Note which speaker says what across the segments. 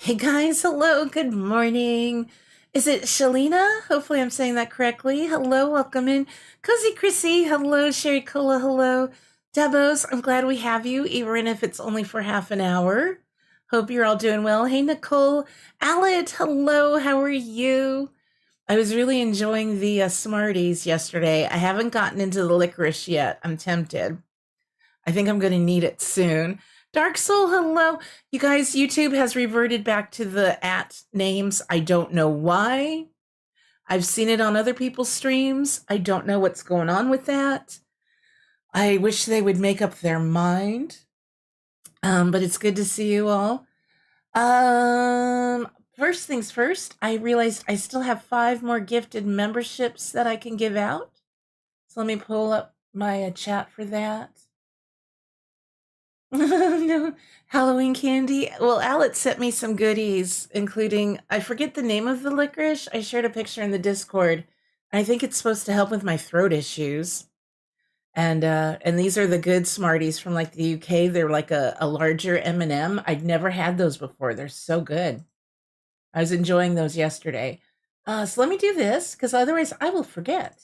Speaker 1: Hey guys, hello, good morning. Is it Shalina? Hopefully I'm saying that correctly. Hello, welcome in. Cozy Chrissy, hello. Sherry Cola, hello. Debos, I'm glad we have you, even if it's only for half an hour. Hope you're all doing well. Hey Nicole, Alet, hello, how are you? I was really enjoying the Smarties yesterday. I haven't gotten into the licorice yet. I'm tempted. I think I'm going to need it soon. Dark Soul, hello. You guys, YouTube has reverted back to the at names. I don't know why. I've seen it on other people's streams. I don't know what's going on with that. I wish they would make up their mind. But it's good to see you all. First things first, I realized I still have 5 more gifted memberships that I can give out. So let me pull up my chat for that. No, Halloween candy. Well, Alex sent me some goodies, including, I forget the name of the licorice. I shared a picture in the Discord. I think it's supposed to help with my throat issues. And these are the good Smarties from like the UK. They're like a larger M&M. I'd never had those before. They're so good. I was enjoying those yesterday. So let me do this, because otherwise I will forget.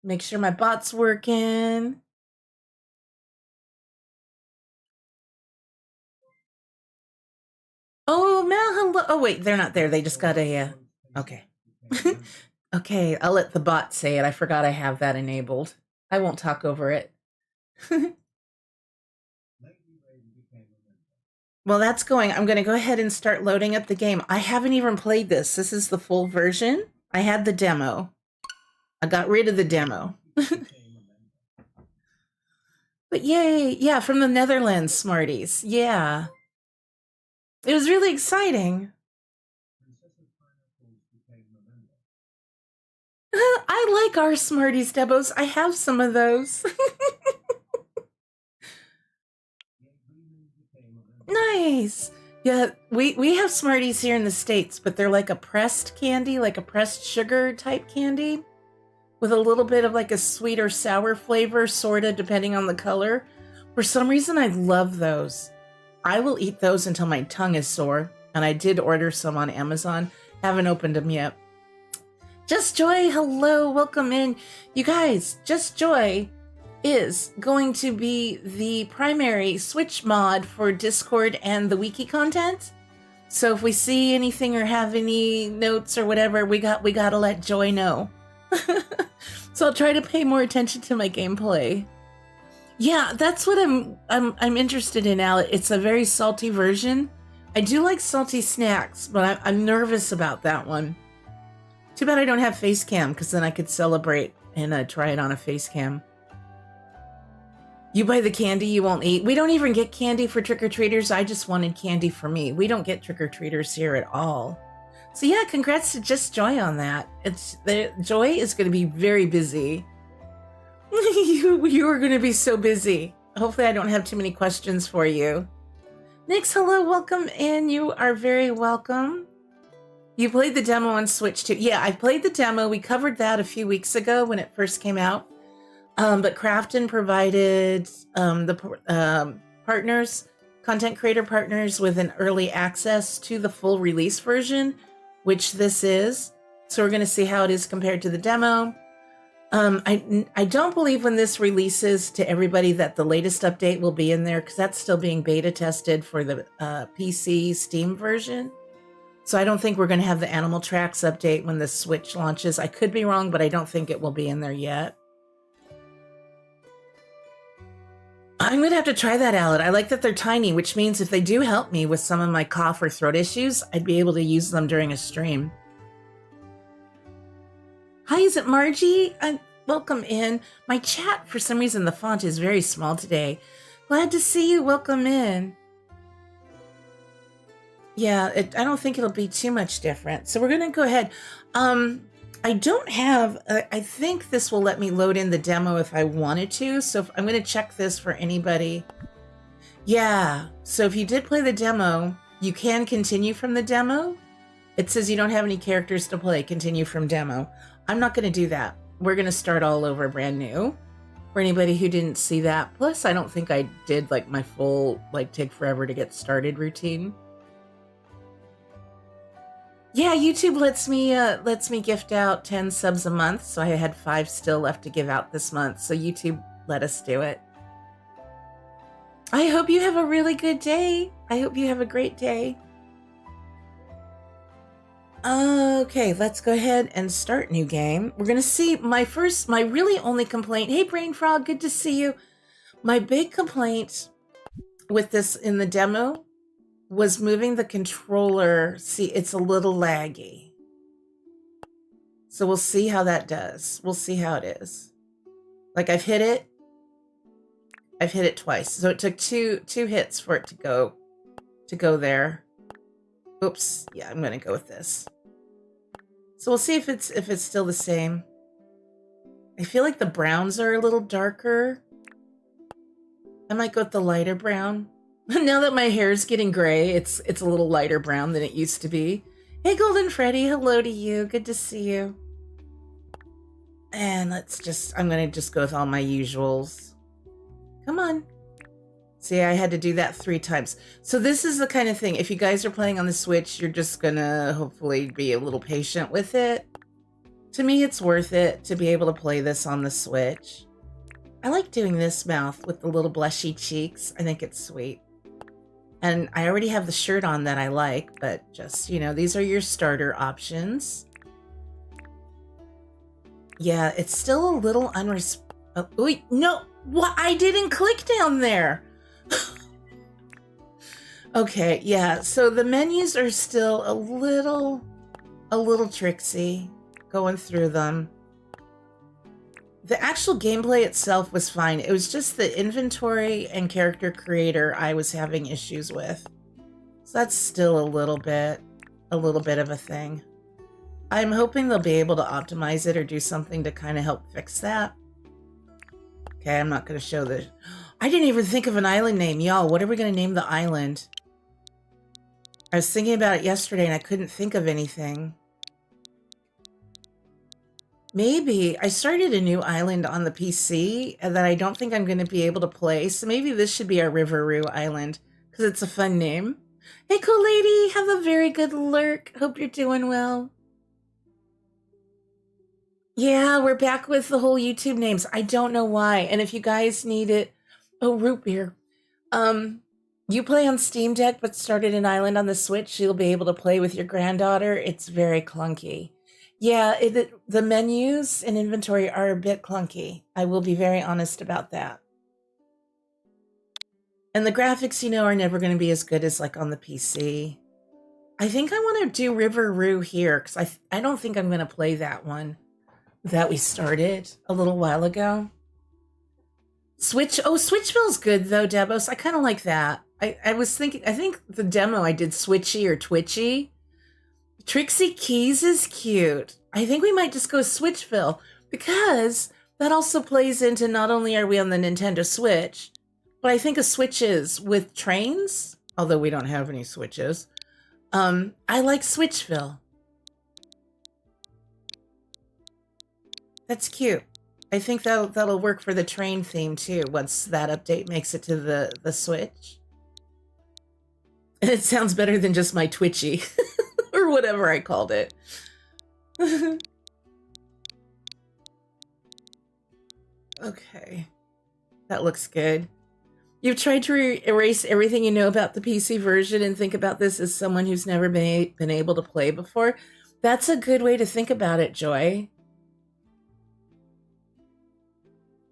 Speaker 1: Make sure my bot's working. Oh, Mel, hello. Oh, wait, they're not there. They just got a, okay. Okay, I'll let the bot say it. I forgot I have that enabled. I won't talk over it. Well, that's going. I'm going to go ahead and start loading up the game. I haven't even played this. This is the full version. I had the demo. I got rid of the demo. But yay. Yeah, from the Netherlands, Smarties. Yeah. It was really exciting. I like our Smarties, Debos. I have some of those. Nice. Yeah, we have Smarties here in the States, but they're like a pressed candy, like a pressed sugar type candy with a little bit of like a sweet or sour flavor, sort of, depending on the color. For some reason, I love those. I will eat those until my tongue is sore, and I did order some on Amazon. Haven't opened them yet. Just Joy, hello, welcome in. You guys, Just Joy is going to be the primary Switch mod for Discord and the wiki content. So if we see anything or have any notes or whatever, we gotta let Joy know. So I'll try to pay more attention to my gameplay. Yeah, that's what I'm interested in, Al. It's a very salty version. I do like salty snacks, but I'm nervous about that one. Too bad I don't have face cam, because then I could celebrate and try it on a face cam. You buy the candy you won't eat. We don't even get candy for trick-or-treaters. I just wanted candy for me. We don't get trick-or-treaters here at all. So yeah, congrats to Just Joy on that. Joy is going to be very busy. you are going to be so busy. Hopefully I don't have too many questions for you. Nix, hello, welcome in. You are very welcome. You played the demo on Switch too. Yeah, I played the demo. We covered that a few weeks ago when it first came out. But Crafton provided the partners, content creator partners, with an early access to the full release version, which this is. So we're going to see how it is compared to the demo. I don't believe when this releases to everybody that the latest update will be in there, because that's still being beta tested for the PC Steam version. So I don't think we're going to have the Animal Tracks update when the Switch launches. I could be wrong, but I don't think it will be in there yet. I'm going to have to try that, Alad. I like that they're tiny, which means if they do help me with some of my cough or throat issues, I'd be able to use them during a stream. Hi, is it Margie? Welcome in. My chat, for some reason, the font is very small today. Glad to see you. Welcome in. Yeah, I don't think it'll be too much different. So we're going to go ahead. I don't have, I think this will let me load in the demo if I wanted to. So I'm going to check this for anybody. Yeah, so if you did play the demo, you can continue from the demo. It says you don't have any characters to play, continue from demo. I'm not going to do that. We're going to start all over brand new. For anybody who didn't see that. Plus, I don't think I did like my full, like, take forever to get started routine. Yeah, YouTube lets me gift out 10 subs a month, so I had 5 still left to give out this month. So YouTube let us do it. I hope you have a really good day. I hope you have a great day. Okay, let's go ahead and start new game. We're gonna see my really only complaint. Hey, Brain Frog, good to see you. My big complaint with this in the demo was moving the controller. See, it's a little laggy. So we'll see how that does. We'll see how it is. Like I've hit it twice. So it took two hits for it to go there. Oops. Yeah, I'm going to go with this. So we'll see if it's still the same. I feel like the browns are a little darker. I might go with the lighter brown. Now that my hair is getting gray, it's a little lighter brown than it used to be. Hey, Golden Freddy, hello to you. Good to see you. And I'm going to just go with all my usuals. Come on. See, I had to do that 3 times. So this is the kind of thing, if you guys are playing on the Switch, you're just going to hopefully be a little patient with it. To me, it's worth it to be able to play this on the Switch. I like doing this mouth with the little blushy cheeks. I think it's sweet. And I already have the shirt on that I like, but just, you know, these are your starter options. Yeah, it's still a little wait, no, what? I didn't click down there. Okay, yeah, so the menus are still a little tricksy going through them. The actual gameplay itself was fine. It was just the inventory and character creator I was having issues with. So that's still a little bit of a thing. I'm hoping they'll be able to optimize it or do something to kind of help fix that. Okay, I'm not going to show the... I didn't even think of an island name. Y'all, what are we going to name the island? I was thinking about it yesterday and I couldn't think of anything. Maybe I started a new island on the PC that I don't think I'm going to be able to play. So maybe this should be our Riveroo Island because it's a fun name. Hey, cool lady. Have a very good lurk. Hope you're doing well. Yeah, we're back with the whole YouTube names. I don't know why. And if you guys need it, oh, root beer. You play on Steam Deck but started an island on the Switch, you'll be able to play with your granddaughter. It's very clunky. Yeah, the menus and inventory are a bit clunky. I will be very honest about that. And the graphics, you know, are never going to be as good as like on the PC. I think I want to do Riveroo here because I don't think I'm going to play that one that we started a little while ago. Switchville's good though, Debos. I kind of like that. I was thinking, I think the demo I did Switchy or Twitchy. Trixie Keys is cute. I think we might just go Switchville because that also plays into not only are we on the Nintendo Switch, but I think of switches with trains, although we don't have any switches. I like Switchville. That's cute. I think that'll work for the train theme too once that update makes it to the Switch. And it sounds better than just my Twitchy or whatever I called it. Okay. That looks good. You've tried to erase everything you know about the PC version and think about this as someone who's never been able to play before. That's a good way to think about it, Joy.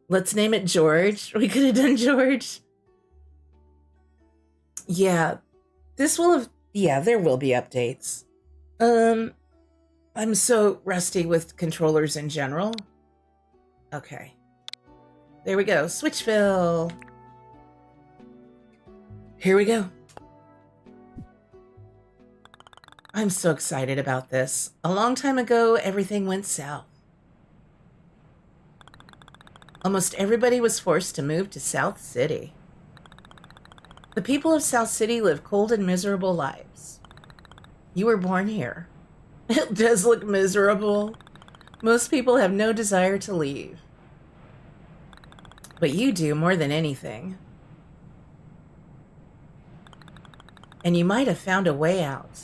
Speaker 1: Let's name it George. We could have done George. Yeah. This will have... Yeah, there will be updates. I'm so rusty with controllers in general. Okay. There we go. Switchville. Here we go. I'm so excited about this. A long time ago, everything went south. Almost everybody was forced to move to South City. The people of South City live cold and miserable lives. You were born here. It does look miserable. Most people have no desire to leave. But you do more than anything. And you might have found a way out.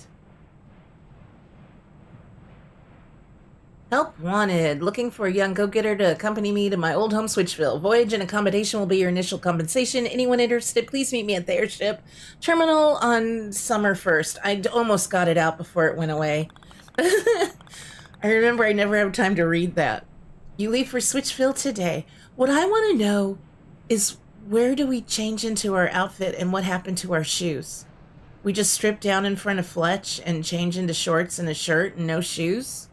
Speaker 1: Help wanted. Looking for a young go-getter to accompany me to my old home, Switchville. Voyage and accommodation will be your initial compensation. Anyone interested, please meet me at the airship terminal on summer 1st. I almost got it out before it went away. I remember I never had time to read that. You leave for Switchville today. What I want to know is, where do we change into our outfit and what happened to our shoes? We just strip down in front of Fletch and change into shorts and a shirt and no shoes?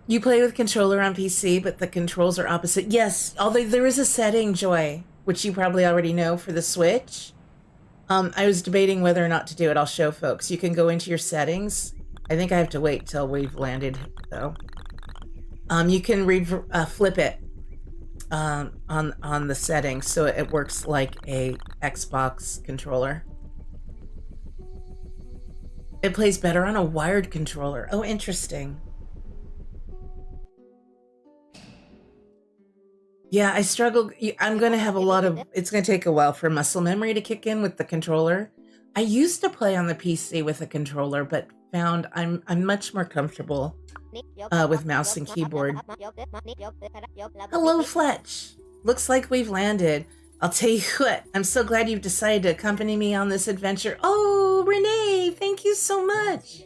Speaker 1: You play with controller on PC, but the controls are opposite. Yes, although there is a setting, Joy, which you probably already know for the Switch. I was debating whether or not to do it. I'll show folks. You can go into your settings. I think I have to wait till we've landed, though. You can flip it on the settings so it works like a Xbox controller. It plays better on a wired controller. Oh, interesting. Yeah, I struggled. I'm going to have a lot of... It's going to take a while for muscle memory to kick in with the controller. I used to play on the PC with a controller, but found I'm much more comfortable with mouse and keyboard. Hello, Fletch. Looks like we've landed. I'll tell you what, I'm so glad you've decided to accompany me on this adventure. Oh, Renee, thank you so much.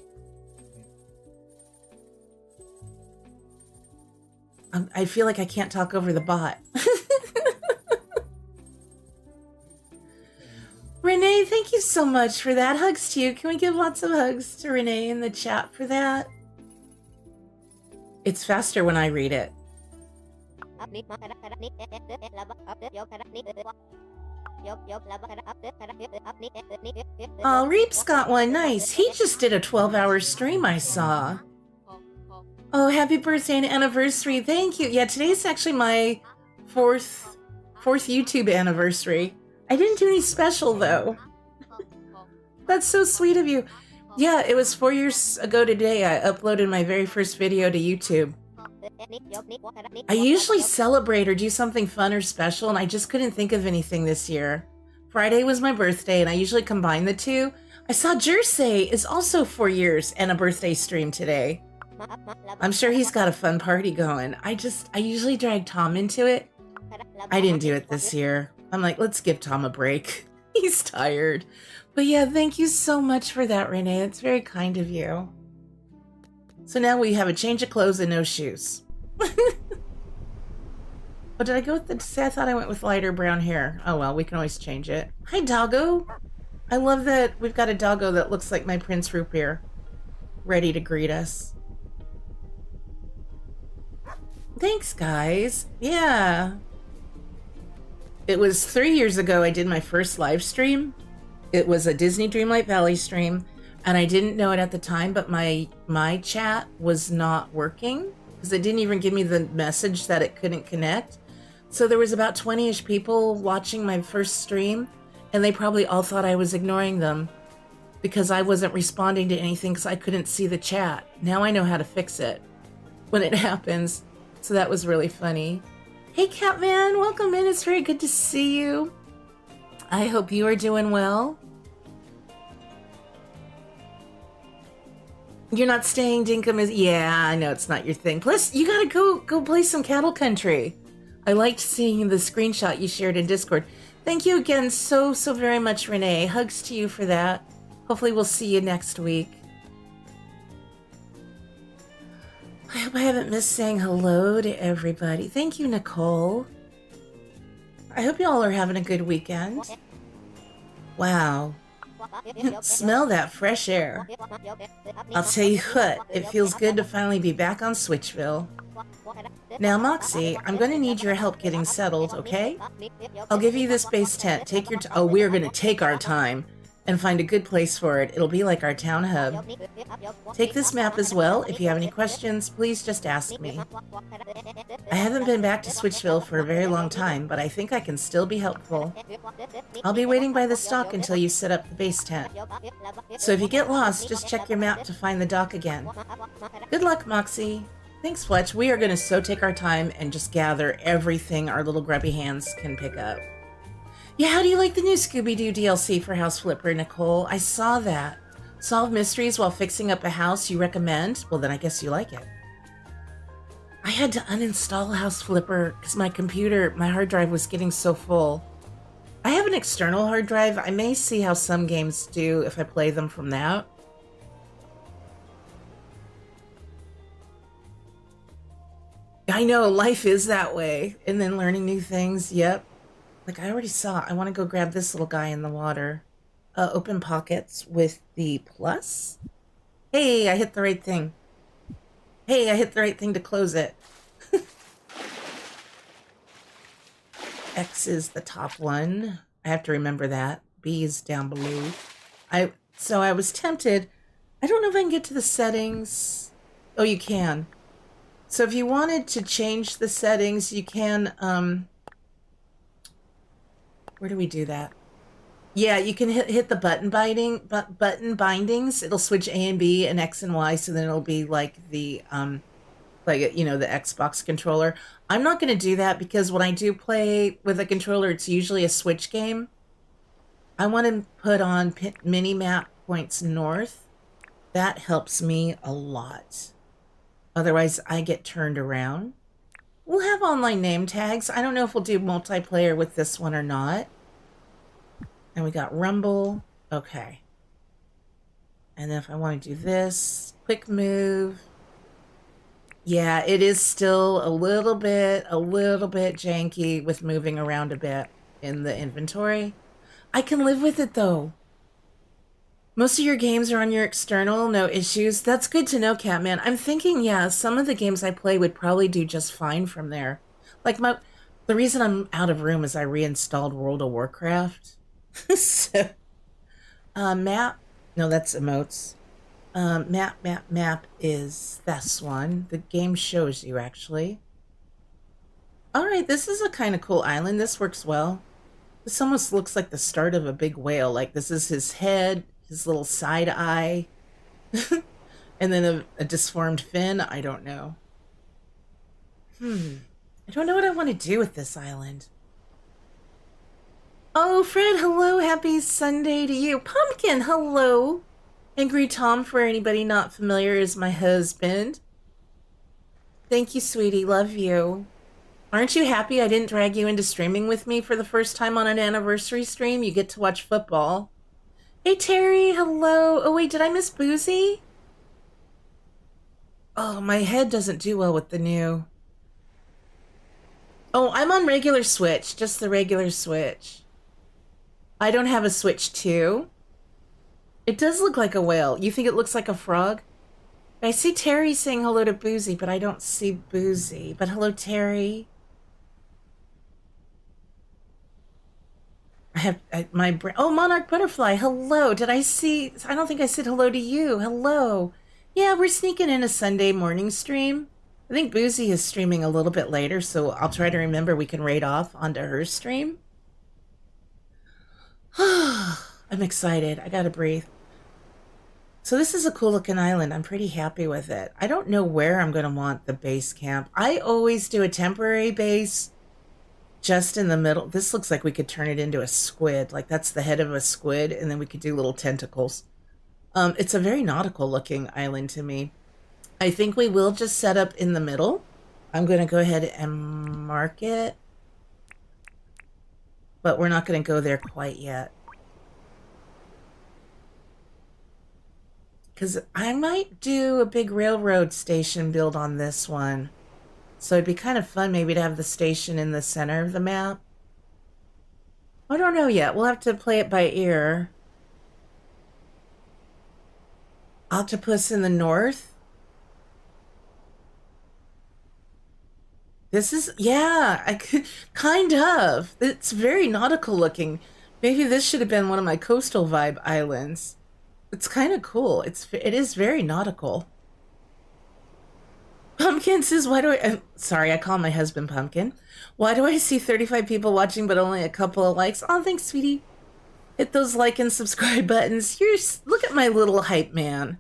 Speaker 1: I feel like I can't talk over the bot. Renee, thank you so much for that. Hugs to you. Can we give lots of hugs to Renee in the chat for that? It's faster when I read it. Oh, Reap's got one. Nice. He just did a 12-hour stream I saw. Oh, happy birthday and anniversary. Thank you. Yeah, today's actually my fourth YouTube anniversary. I didn't do any special, though. That's so sweet of you. Yeah, it was 4 years ago today I uploaded my very first video to YouTube. I usually celebrate or do something fun or special, and I just couldn't think of anything this year. Friday was my birthday, and I usually combine the two. I saw Jersey is also 4 years and a birthday stream today. I'm sure he's got a fun party going. I usually drag Tom into it. I didn't do it this year. I'm like, let's give Tom a break. He's tired. But yeah, thank you so much for that, Renee. It's very kind of you. So now we have a change of clothes and no shoes. Oh, did I go with I thought I went with lighter brown hair. Oh well, we can always change it. Hi, doggo. I love that we've got a doggo that looks like my Prince Root Beer, ready to greet us. Thanks, guys. Yeah. It was 3 years ago I did my first live stream. It was a Disney Dreamlight Valley stream, and I didn't know it at the time, but my chat was not working because it didn't even give me the message that it couldn't connect. So there was about 20-ish people watching my first stream, and they probably all thought I was ignoring them because I wasn't responding to anything because I couldn't see the chat. Now I know how to fix it when it happens. So that was really funny. Hey, Catman, welcome in. It's very good to see you. I hope you are doing well. You're not staying, Dinkum is... Yeah, I know it's not your thing. Plus, you gotta go play some Cattle Country. I liked seeing the screenshot you shared in Discord. Thank you again so very much, Renee. Hugs to you for that. Hopefully we'll see you next week. I hope I haven't missed saying hello to everybody. Thank you, Nicole. I hope you all are having a good weekend. Wow. Smell that fresh air. I'll tell you what, it feels good to finally be back on Switchville. Now, Moxie, I'm going to need your help getting settled, okay? I'll give you this base tent. Take your oh, we're going to take our time and find a good place for it. It'll be like our town hub. Take this map as well. If you have any questions, please just ask me. I haven't been back to Switchville for a very long time, but I think I can still be helpful. I'll be waiting by the dock until you set up the base tent. So if you get lost, just check your map to find the dock again. Good luck, Moxie. Thanks, Fletch. We are going to so take our time and just gather everything our little grubby hands can pick up. Yeah, how do you like the new Scooby-Doo DLC for House Flipper, Nicole? I saw that. Solve mysteries while fixing up a house you recommend? Well, then I guess you like it. I had to uninstall House Flipper because my computer, my hard drive was getting so full. I have an external hard drive. I may see how some games do if I play them from that. I know, life is that way. And then learning new things, yep. Like I already saw, I want to go grab this little guy in the water. Open pockets with the plus. Hey, I hit the right thing. Hey, I hit the right thing to close it. X is the top one. I have to remember that. B is down below. So I was tempted. I don't know if I can get to the settings. Oh, you can. So if you wanted to change the settings, you can, where do we do that? Yeah, you can hit the button bindings. It'll switch A and B and X and Y, so then it'll be like the the Xbox controller. I'm not going to do that because when I do play with a controller, it's usually a Switch game. I want to put on mini map points north. That helps me a lot. Otherwise, I get turned around. We'll have online name tags. I don't know if we'll do multiplayer with this one or not. And we got Rumble. Okay. And then if I want to do this, quick move. Yeah, it is still a little bit janky with moving around a bit in the inventory. I can live with it though. Most of your games are on your external, no issues. That's good to know, Catman. I'm thinking, yeah, some of the games I play would probably do just fine from there. Like the reason I'm out of room is I reinstalled World of Warcraft. So, map. No, that's emotes. Map is this one. The game shows you, actually. All right, this is a kind of cool island. This works well. This almost looks like the start of a big whale. Like this is his head, his little side eye, and then a disformed fin. I don't know. I don't know what I want to do with this island. Oh, Fred, hello. Happy Sunday to you. Pumpkin, hello. Angry Tom, for anybody not familiar, is my husband. Thank you, sweetie. Love you. Aren't you happy I didn't drag you into streaming with me for the first time on an anniversary stream? You get to watch football. Hey, Terry. Hello. Oh, wait, did I miss Boozy? Oh, my head doesn't do well with the new. Oh, I'm on regular Switch. Just the regular Switch. I don't have a Switch 2. It does look like a whale. You think it looks like a frog? I see Terry saying hello to Boozy, but I don't see Boozy. But hello, Terry. I have my brain. Oh, Monarch Butterfly. Hello. Did I see? I don't think I said hello to you. Hello. Yeah, we're sneaking in a Sunday morning stream. I think Boozy is streaming a little bit later, so I'll try to remember we can raid off onto her stream. I'm excited. I gotta breathe. So this is a cool looking island. I'm pretty happy with it. I don't know where I'm going to want the base camp. I always do a temporary base just in the middle. This looks like we could turn it into a squid. Like that's the head of a squid, and then we could do little tentacles. It's a very nautical looking island to me. I think we will just set up in the middle. I'm going to go ahead and mark it. But we're not going to go there quite yet. Because I might do a big railroad station build on this one. So it'd be kind of fun maybe to have the station in the center of the map. I don't know yet. We'll have to play it by ear. Octopus in the north. This is, yeah, I could, kind of. It's very nautical looking. Maybe this should have been one of my coastal vibe islands. It's kind of cool. It is very nautical. Pumpkin says, why do I... sorry, I call my husband Pumpkin. Why do I see 35 people watching but only a couple of likes? Oh, thanks, sweetie. Hit those like and subscribe buttons. Look at my little hype man.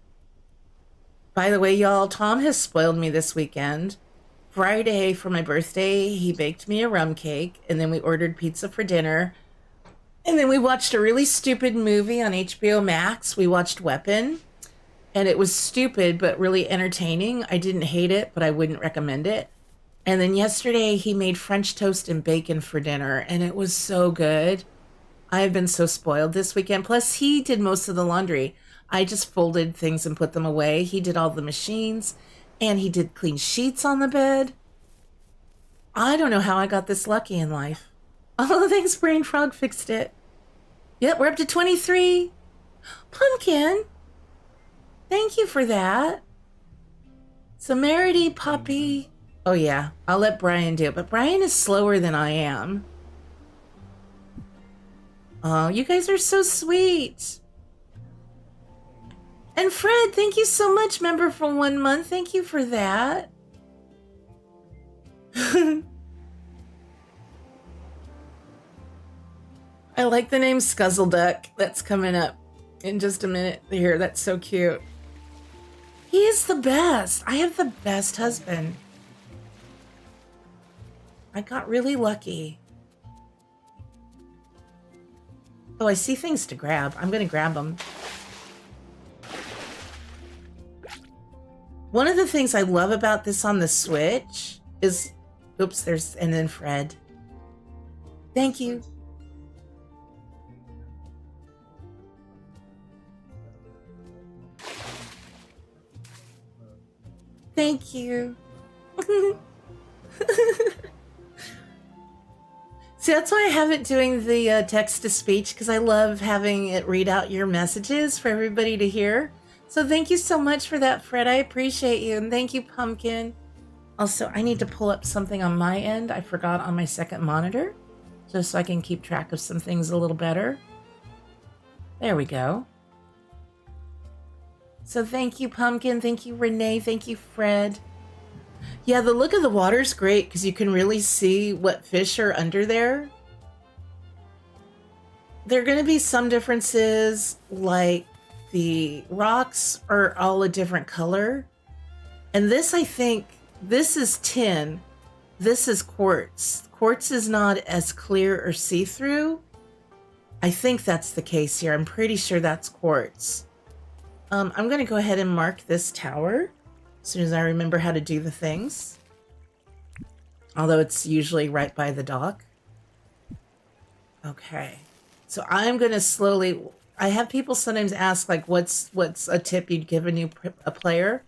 Speaker 1: By the way, y'all, Tom has spoiled me this weekend. Friday for my birthday, he baked me a rum cake, and then we ordered pizza for dinner. And then we watched a really stupid movie on HBO Max. We watched Weapon, and it was stupid but really entertaining. I didn't hate it, but I wouldn't recommend it. And then yesterday, he made French toast and bacon for dinner, and it was so good. I have been so spoiled this weekend. Plus, he did most of the laundry. I just folded things and put them away. He did all the machines, and he did clean sheets on the bed. I don't know how I got this lucky in life. Oh, thanks, Brain Frog fixed it. Yep, we're up to 23. Pumpkin, thank you for that. Samarity, Puppy. Oh, yeah, I'll let Brian do it, but Brian is slower than I am. Oh, you guys are so sweet. And Fred, thank you so much, member for 1 month. Thank you for that. I like the name Scuzzleduck. That's coming up in just a minute here. That's so cute. He is the best. I have the best husband. I got really lucky. Oh, I see things to grab. I'm going to grab them. One of the things I love about this on the Switch is... Oops, there's... And then Fred. Thank you. Thank you. See, that's why I have it doing the text-to-speech, because I love having it read out your messages for everybody to hear. So thank you so much for that, Fred. I appreciate you. And thank you, Pumpkin. Also, I need to pull up something on my end. I forgot on my second monitor, just so I can keep track of some things a little better. There we go. So thank you, Pumpkin. Thank you, Renee. Thank you, Fred. Yeah, the look of the water's great because you can really see what fish are under there. There are going to be some differences, like the rocks are all a different color. And this, I think, this is tin. This is quartz. Quartz is not as clear or see-through. I think that's the case here. I'm pretty sure that's quartz. I'm going to go ahead and mark this tower as soon as I remember how to do the things. Although it's usually right by the dock. Okay. So I'm going to slowly... I have people sometimes ask, like, what's a tip you'd give a player?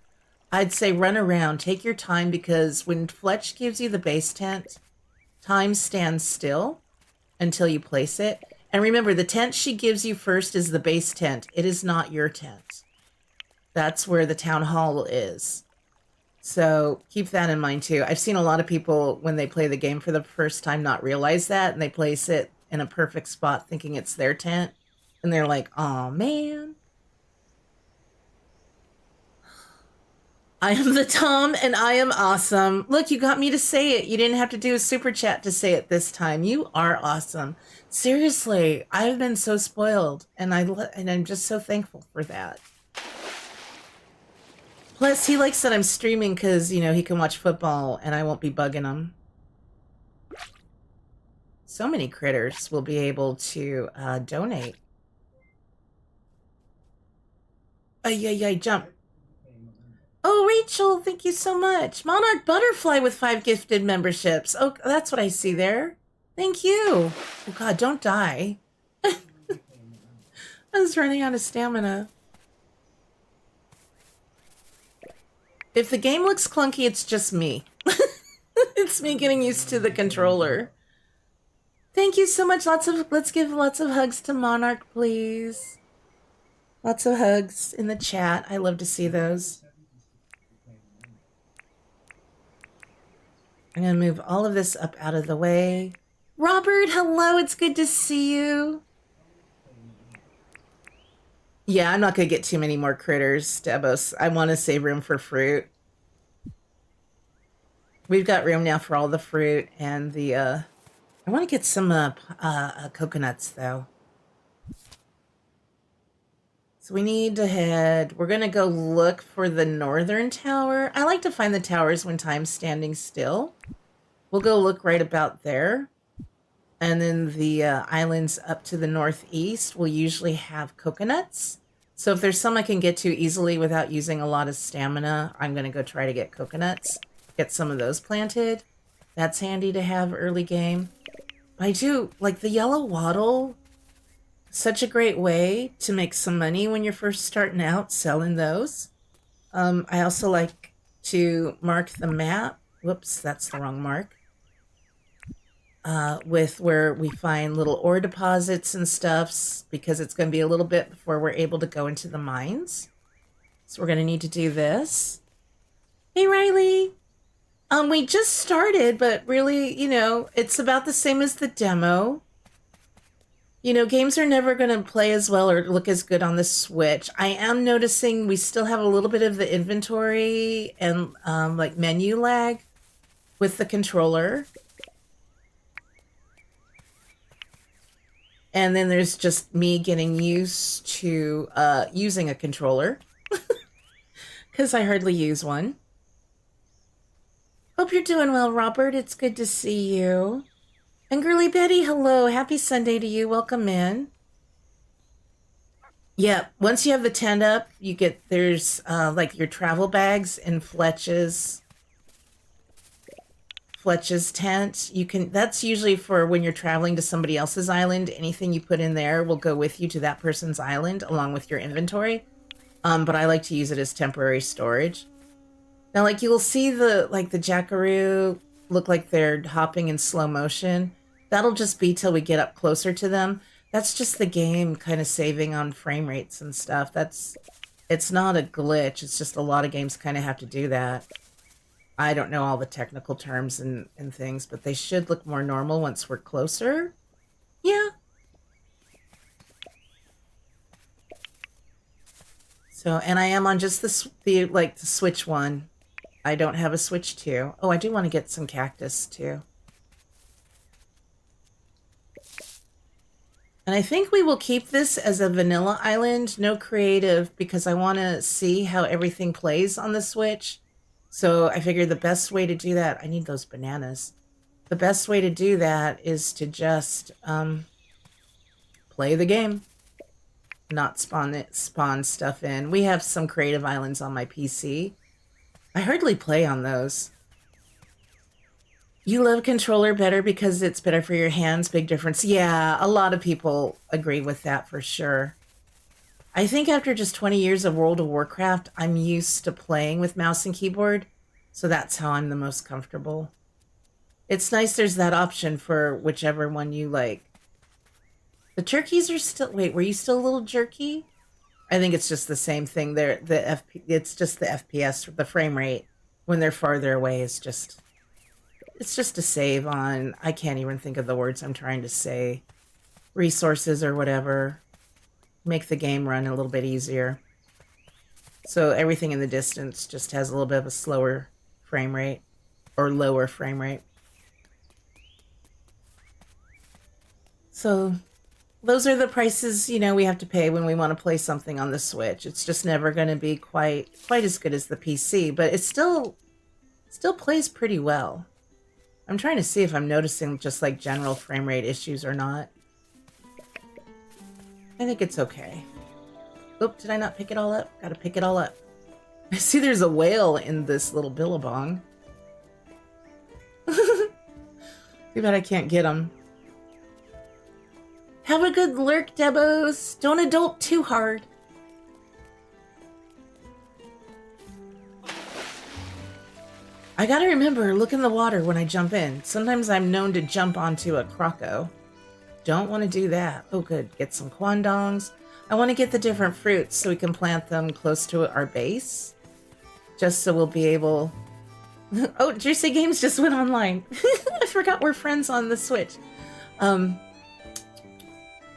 Speaker 1: I'd say run around. Take your time, because when Fletch gives you the base tent, time stands still until you place it. And remember, the tent she gives you first is the base tent. It is not your tent. That's where the town hall is. So keep that in mind too. I've seen a lot of people, when they play the game for the first time, not realize that, and they place it in a perfect spot thinking it's their tent. And they're like, oh man. I am the Tom and I am awesome. Look, you got me to say it. You didn't have to do a super chat to say it this time. You are awesome. Seriously, I've been so spoiled, and I'm just so thankful for that. Plus, he likes that I'm streaming because, you know, he can watch football and I won't be bugging him. So many critters will be able to donate. Ay, jump. Oh, Rachel, thank you so much. Monarch Butterfly with 5 gifted memberships. Oh, that's what I see there. Thank you. Oh, God, don't die. I was running out of stamina. If the game looks clunky, it's just me. It's me getting used to the controller. Thank you so much. Let's give lots of hugs to Monarch, please. Lots of hugs in the chat. I love to see those. I'm going to move all of this up out of the way. Robert, hello. It's good to see you. Yeah, I'm not going to get too many more critters, Debos. I want to save room for fruit. We've got room now for all the fruit and the... I want to get some coconuts, though. So we need to head, we're going to go look for the northern tower. I like to find the towers when time's standing still. We'll go look right about there. And then the islands up to the northeast will usually have coconuts. So if there's some I can get to easily without using a lot of stamina, I'm going to go try to get coconuts. Get some of those planted. That's handy to have early game. I do, like the yellow wattle, such a great way to make some money when you're first starting out selling those. I also like to mark the map. Whoops, that's the wrong mark. With where we find little ore deposits and stuffs, because it's going to be a little bit before we're able to go into the mines. So we're going to need to do this. Hey, Riley. We just started, but really, you know, it's about the same as the demo. You know, games are never going to play as well or look as good on the Switch. I am noticing we still have a little bit of the inventory and like menu lag with the controller. And then there's just me getting used to using a controller because I hardly use one. Hope you're doing well, Robert. It's good to see you. And Girly Betty, hello. Happy Sunday to you. Welcome in. Yeah, once you have the tent up, you get, there's like your travel bags in Fletch's tent. You can, that's usually for when you're traveling to somebody else's island. Anything you put in there will go with you to that person's island along with your inventory. But I like to use it as temporary storage. Now, like you'll see the jackaroo look like they're hopping in slow motion. That'll just be till we get up closer to them. That's just the game kind of saving on frame rates and stuff. It's not a glitch. It's just a lot of games kind of have to do that. I don't know all the technical terms and things, but they should look more normal once we're closer. Yeah. So, and I am on just the Switch one. I don't have a Switch 2. Oh, I do want to get some cactus too. And I think we will keep this as a vanilla island, no creative, because I want to see how everything plays on the Switch. So I figured the best way to do that, I need those bananas. The best way to do that is to just play the game, not spawn stuff in. We have some creative islands on my PC. I hardly play on those. You love controller better because it's better for your hands. Big difference. Yeah, a lot of people agree with that for sure. I think after just 20 years of World of Warcraft, I'm used to playing with mouse and keyboard. So that's how I'm the most comfortable. It's nice there's that option for whichever one you like. The turkeys are still... Wait, were you still a little jerky? I think it's just the same thing there. It's just the FPS, the frame rate when they're farther away is just, it's just a save on, I can't even think of the words I'm trying to say, resources or whatever, make the game run a little bit easier. So everything in the distance just has a little bit of a slower frame rate or lower frame rate. So those are the prices, you know, we have to pay when we want to play something on the Switch. It's just never going to be quite as good as the PC, but it still plays pretty well. I'm trying to see if I'm noticing just like general frame rate issues or not. I think it's okay. Oop, did I not pick it all up? Gotta pick it all up. I see there's a whale in this little billabong. Too bad I can't get him. Have a good lurk, Debos. Don't adult too hard. I gotta remember, look in the water when I jump in. Sometimes I'm known to jump onto a croco. Don't want to do that. Oh, good. Get some quandongs. I want to get the different fruits so we can plant them close to our base. Just so we'll be able... Oh, Juicy Games just went online. I forgot we're friends on the Switch.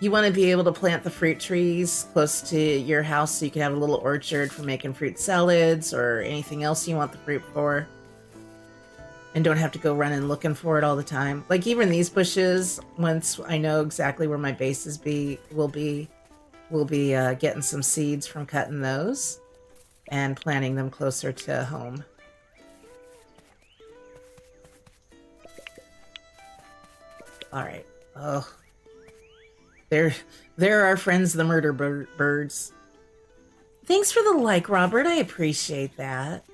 Speaker 1: You want to be able to plant the fruit trees close to your house so you can have a little orchard for making fruit salads or anything else you want the fruit for. And don't have to go running looking for it all the time. Like even these bushes, once I know exactly where my bases will be, we'll be getting some seeds from cutting those and planting them closer to home. All right. Oh, there are our friends, the murder birds. Thanks for the like, Robert. I appreciate that.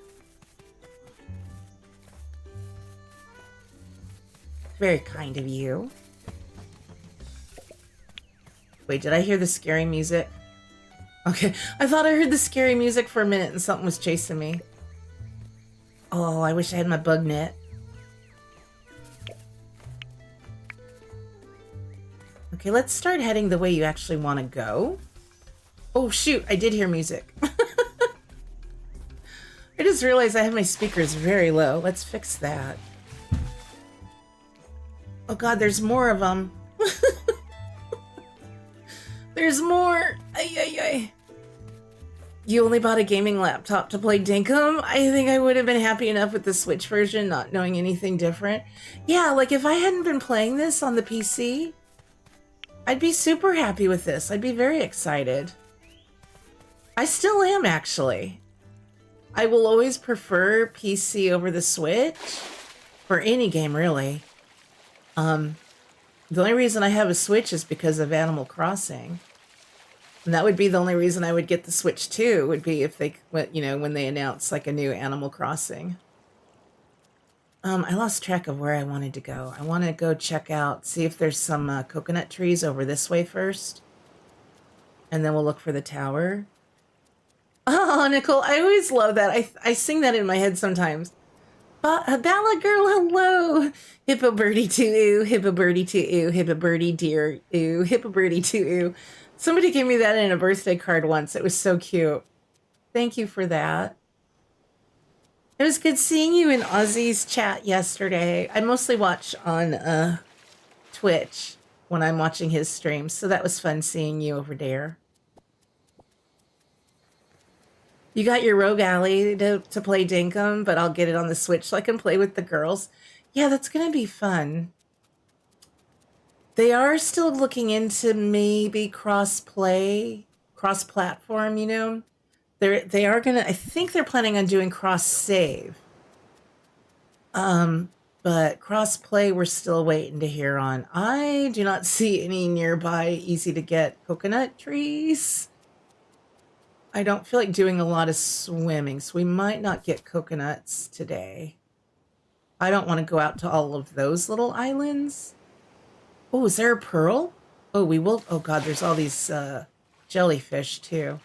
Speaker 1: Very kind of you. Wait, did I hear the scary music? Okay, I thought I heard the scary music for a minute and something was chasing me. Oh, I wish I had my bug net. Okay, let's start heading the way you actually want to go. Oh, shoot, I did hear music. I just realized I have my speakers very low. Let's fix that. Oh, God, there's more of them. There's more. Ay, ay, ay. You only bought a gaming laptop to play Dinkum? I think I would have been happy enough with the Switch version, not knowing anything different. Yeah, like if I hadn't been playing this on the PC, I'd be super happy with this. I'd be very excited. I still am, actually. I will always prefer PC over the Switch for any game, really. The only reason I have a Switch is because of Animal Crossing. And that would be the only reason I would get the Switch too, would be if they, you know, when they announce like a new Animal Crossing. I lost track of where I wanted to go. I want to go check out, see if there's some coconut trees over this way first. And then we'll look for the tower. Oh, Nicole, I always love that. I sing that in my head sometimes. Balla girl, hello. Hippo birdie to ooh, hippo birdie to ooh, hippo birdie dear ooh, hippo birdie to ooh. Somebody gave me that in a birthday card once. It was so cute. Thank you for that. It was good seeing you in Ozzy's chat yesterday. I mostly watch on Twitch when I'm watching his streams, so that was fun seeing you over there. You got your Rogue Alley to play Dinkum, but I'll get it on the Switch so I can play with the girls. Yeah, that's going to be fun. They are still looking into maybe cross-play, cross-platform, you know? They are going to, I think they're planning on doing cross-save. But cross-play we're still waiting to hear on. I do not see any nearby easy-to-get coconut trees. I don't feel like doing a lot of swimming, so we might not get coconuts today. I don't want to go out to all of those little islands. Oh, is there a pearl? Oh, we will. Oh, God, there's all these jellyfish, too.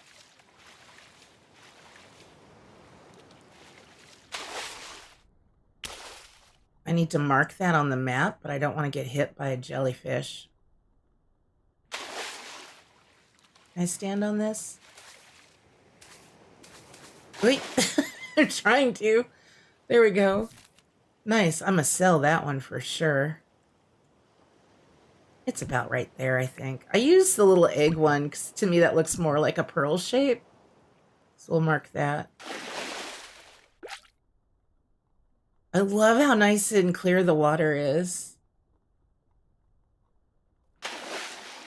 Speaker 1: I need to mark that on the map, but I don't want to get hit by a jellyfish. Can I stand on this? Wait, I'm trying to. There we go. Nice. I'm going to sell that one for sure. It's about right there, I think. I use the little egg one because to me that looks more like a pearl shape. So we'll mark that. I love how nice and clear the water is.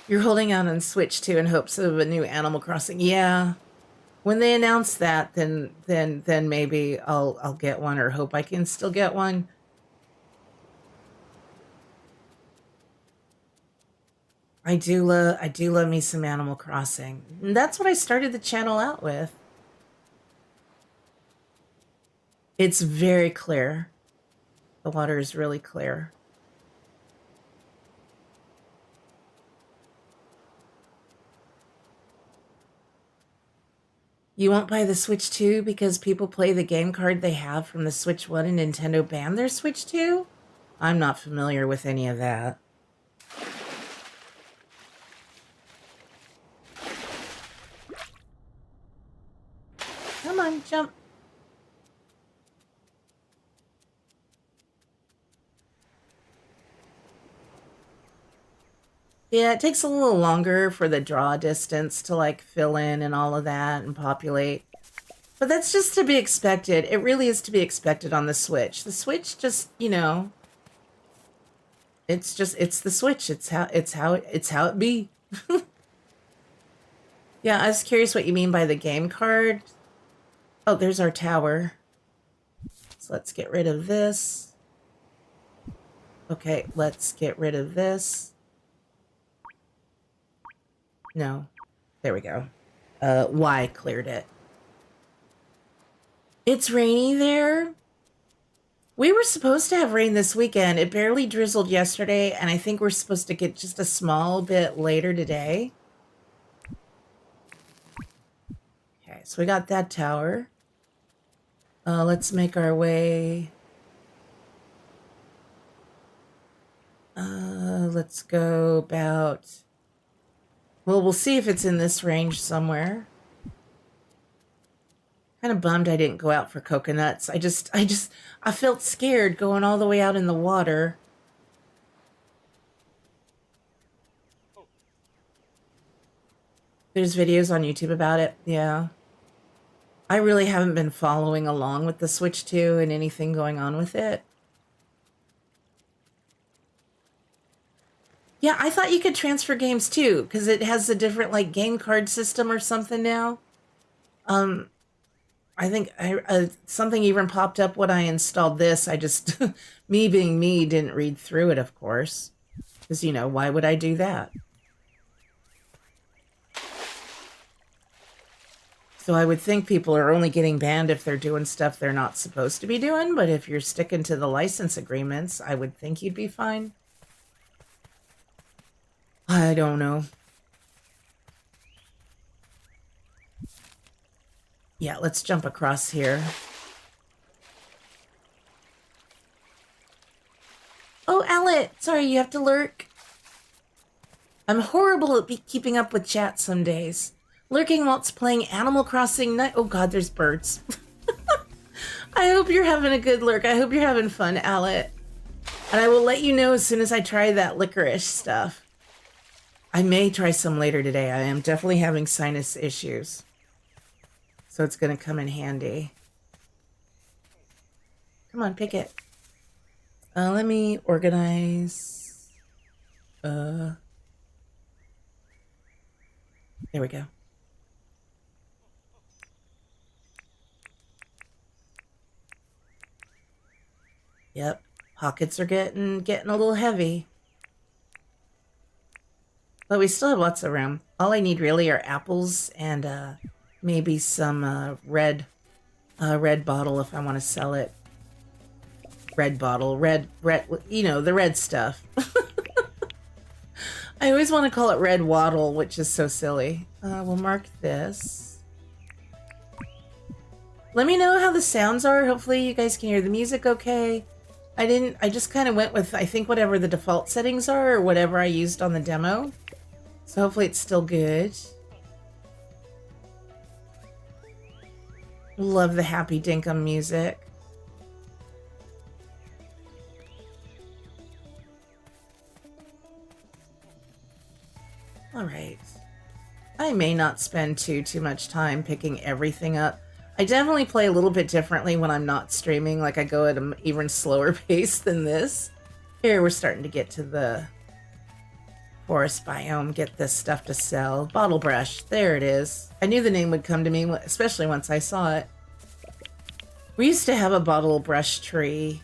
Speaker 1: You're holding out on Switch too in hopes of a new Animal Crossing. Yeah. When they announce that, then maybe I'll get one or hope I can still get one. I do love me some Animal Crossing. And that's what I started the channel out with. It's very clear. The water is really clear. You won't buy the Switch 2 because people play the game card they have from the Switch 1 and Nintendo banned their Switch 2? I'm not familiar with any of that. Come on, jump. Yeah, it takes a little longer for the draw distance to like fill in and all of that and populate. But that's just to be expected. It really is to be expected on the Switch. The Switch just, you know, it's the Switch. It's how it be. Yeah, I was curious what you mean by the game card. Oh, there's our tower. So let's get rid of this. Okay, let's get rid of this. No. There we go. Y cleared it. It's rainy there. We were supposed to have rain this weekend. It barely drizzled yesterday, and I think we're supposed to get just a small bit later today. Okay, so we got that tower. Let's make our way. Let's go about. Well, we'll see if it's in this range somewhere. Kind of bummed I didn't go out for coconuts. I felt scared going all the way out in the water. There's videos on YouTube about it. Yeah. I really haven't been following along with the Switch 2 and anything going on with it. Yeah, I thought you could transfer games too, because it has a different like game card system or something now. I think something even popped up when I installed this. I just, me being me, didn't read through it, of course. Because, you know, why would I do that? So I would think people are only getting banned if they're doing stuff they're not supposed to be doing. But if you're sticking to the license agreements, I would think you'd be fine. I don't know. Yeah, let's jump across here. Oh, Owlet! Sorry, you have to lurk. I'm horrible at keeping up with chat some days. Lurking whilst playing Animal Crossing Night. Oh god, there's birds. I hope you're having a good lurk. I hope you're having fun, Owlet. And I will let you know as soon as I try that licorice stuff. I may try some later today. I am definitely having sinus issues. So it's going to come in handy. Come on, pick it. Let me organize. There we go. Yep, pockets are getting a little heavy. But we still have lots of room. All I need really are apples and maybe some red bottle if I want to sell it. Red bottle, red, you know, the red stuff. I always want to call it red waddle, which is so silly. We'll mark this. Let me know how the sounds are. Hopefully you guys can hear the music okay. I just kind of went with, I think, whatever the default settings are or whatever I used on the demo. So hopefully it's still good. Love the happy Dinkum music. All right. I may not spend too much time picking everything up. I definitely play a little bit differently when I'm not streaming. Like I go at an even slower pace than this. Here we're starting to get to the forest biome. Get this stuff to sell. Bottle brush. There it is. I knew the name would come to me, especially once I saw it. We used to have a bottle brush tree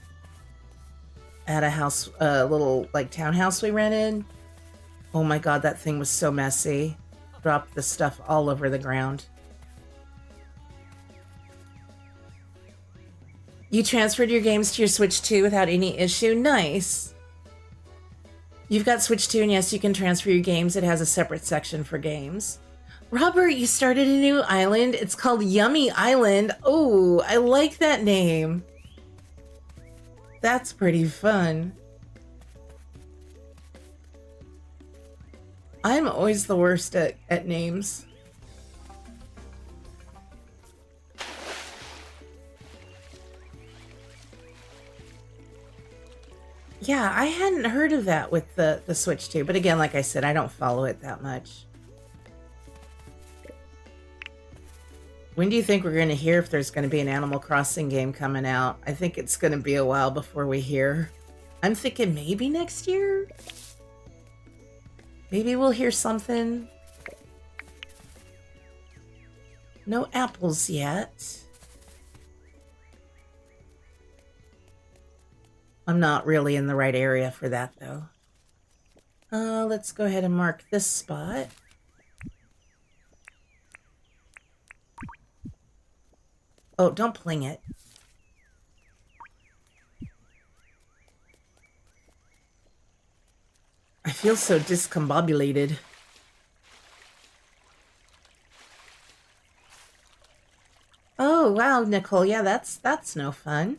Speaker 1: at a house, a little like townhouse we rented. Oh my god, that thing was so messy. Dropped the stuff all over the ground. You transferred your games to your Switch 2 without any issue? Nice. You've got Switch 2, and yes, you can transfer your games. It has a separate section for games. Robert, you started a new island. It's called Yummy Island. Oh, I like that name. That's pretty fun. I'm always the worst at names. Yeah, I hadn't heard of that with the Switch 2. But again, like I said, I don't follow it that much. When do you think we're going to hear if there's going to be an Animal Crossing game coming out? I think it's going to be a while before we hear. I'm thinking maybe next year? Maybe we'll hear something. No apples yet. I'm not really in the right area for that, though. Let's go ahead and mark this spot. Oh, don't pling it. I feel so discombobulated. Oh, wow, Nicole. Yeah, that's no fun.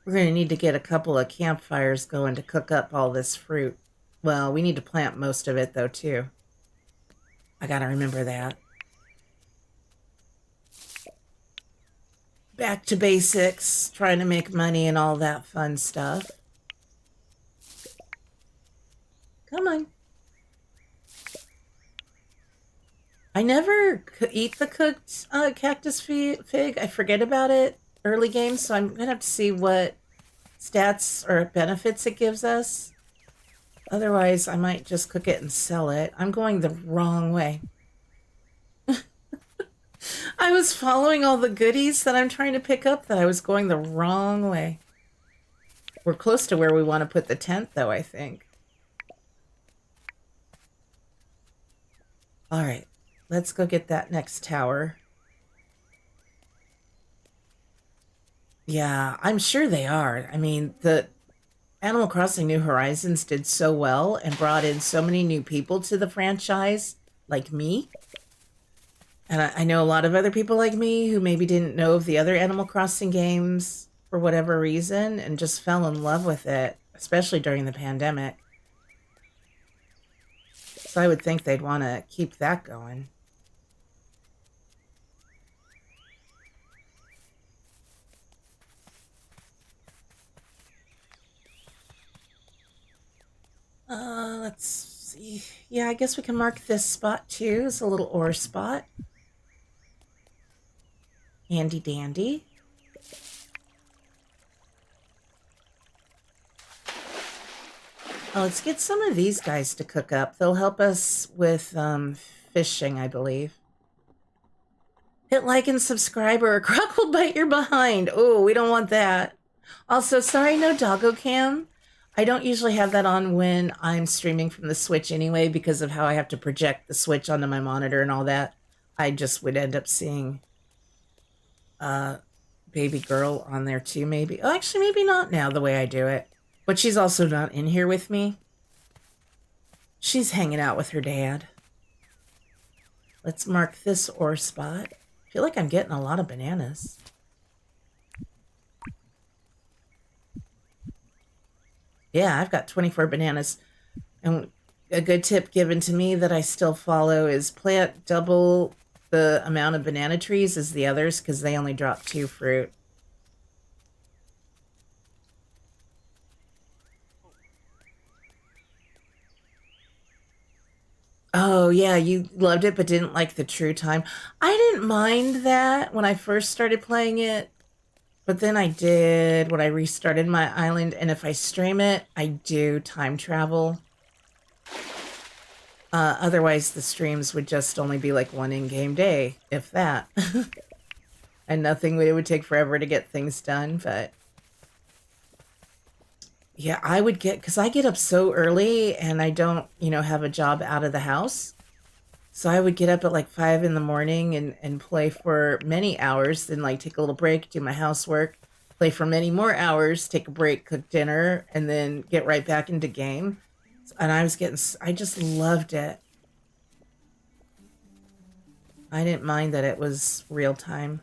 Speaker 1: We're going to need to get a couple of campfires going to cook up all this fruit. Well, we need to plant most of it, though, too. I got to remember that. Back to basics, trying to make money and all that fun stuff. Come on. I never eat the cooked cactus fig. I forget about it early game, so I'm going to have to see what stats or benefits it gives us. Otherwise, I might just cook it and sell it. I'm going the wrong way. I was following all the goodies that I'm trying to pick up that I was going the wrong way. We're close to where we want to put the tent, though, I think. All right, let's go get that next tower. Yeah, I'm sure they are. I mean, the Animal Crossing New Horizons did so well and brought in so many new people to the franchise, like me. And I know a lot of other people like me who maybe didn't know of the other Animal Crossing games for whatever reason and just fell in love with it, especially during the pandemic. So I would think they'd want to keep that going. Let's see. Yeah, I guess we can mark this spot too as a little ore spot. Handy dandy. Oh, let's get some of these guys to cook up. They'll help us with fishing, I believe. Hit like and subscribe or a croc will bite your behind. Oh, we don't want that. Also, sorry, no doggo cam. I don't usually have that on when I'm streaming from the Switch anyway because of how I have to project the Switch onto my monitor and all that. I just would end up seeing baby girl on there too, maybe. Oh, actually, maybe not now the way I do it. But she's also not in here with me. She's hanging out with her dad. Let's mark this ore spot. I feel like I'm getting a lot of bananas. Yeah, I've got 24 bananas. And a good tip given to me that I still follow is plant double the amount of banana trees as the others because they only drop 2 fruit. Oh, yeah, you loved it but didn't like the true time. I didn't mind that when I first started playing it, but then I did when I restarted my island, and if I stream it, I do time travel. Otherwise, the streams would just only be like one in-game day, if that. And nothing, it would take forever to get things done, but... Yeah, I would get, because I get up so early and I don't, have a job out of the house. So I would get up at like 5 in the morning and play for many hours, then like take a little break, do my housework, play for many more hours, take a break, cook dinner, and then get right back into game. And I just loved it. I didn't mind that it was real time.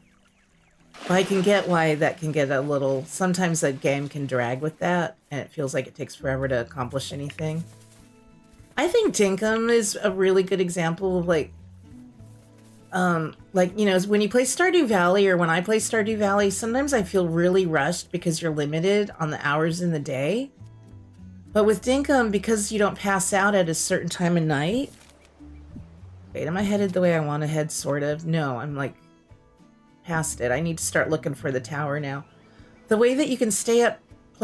Speaker 1: But I can get why that can get a little... Sometimes a game can drag with that, and it feels like it takes forever to accomplish anything. I think Dinkum is a really good example of, when you play Stardew Valley, or when I play Stardew Valley, sometimes I feel really rushed because you're limited on the hours in the day. But with Dinkum, because you don't pass out at a certain time of night... Wait, am I headed the way I want to head, sort of? No, I'm, past it. I need to start looking for the tower now. The way that you can stay up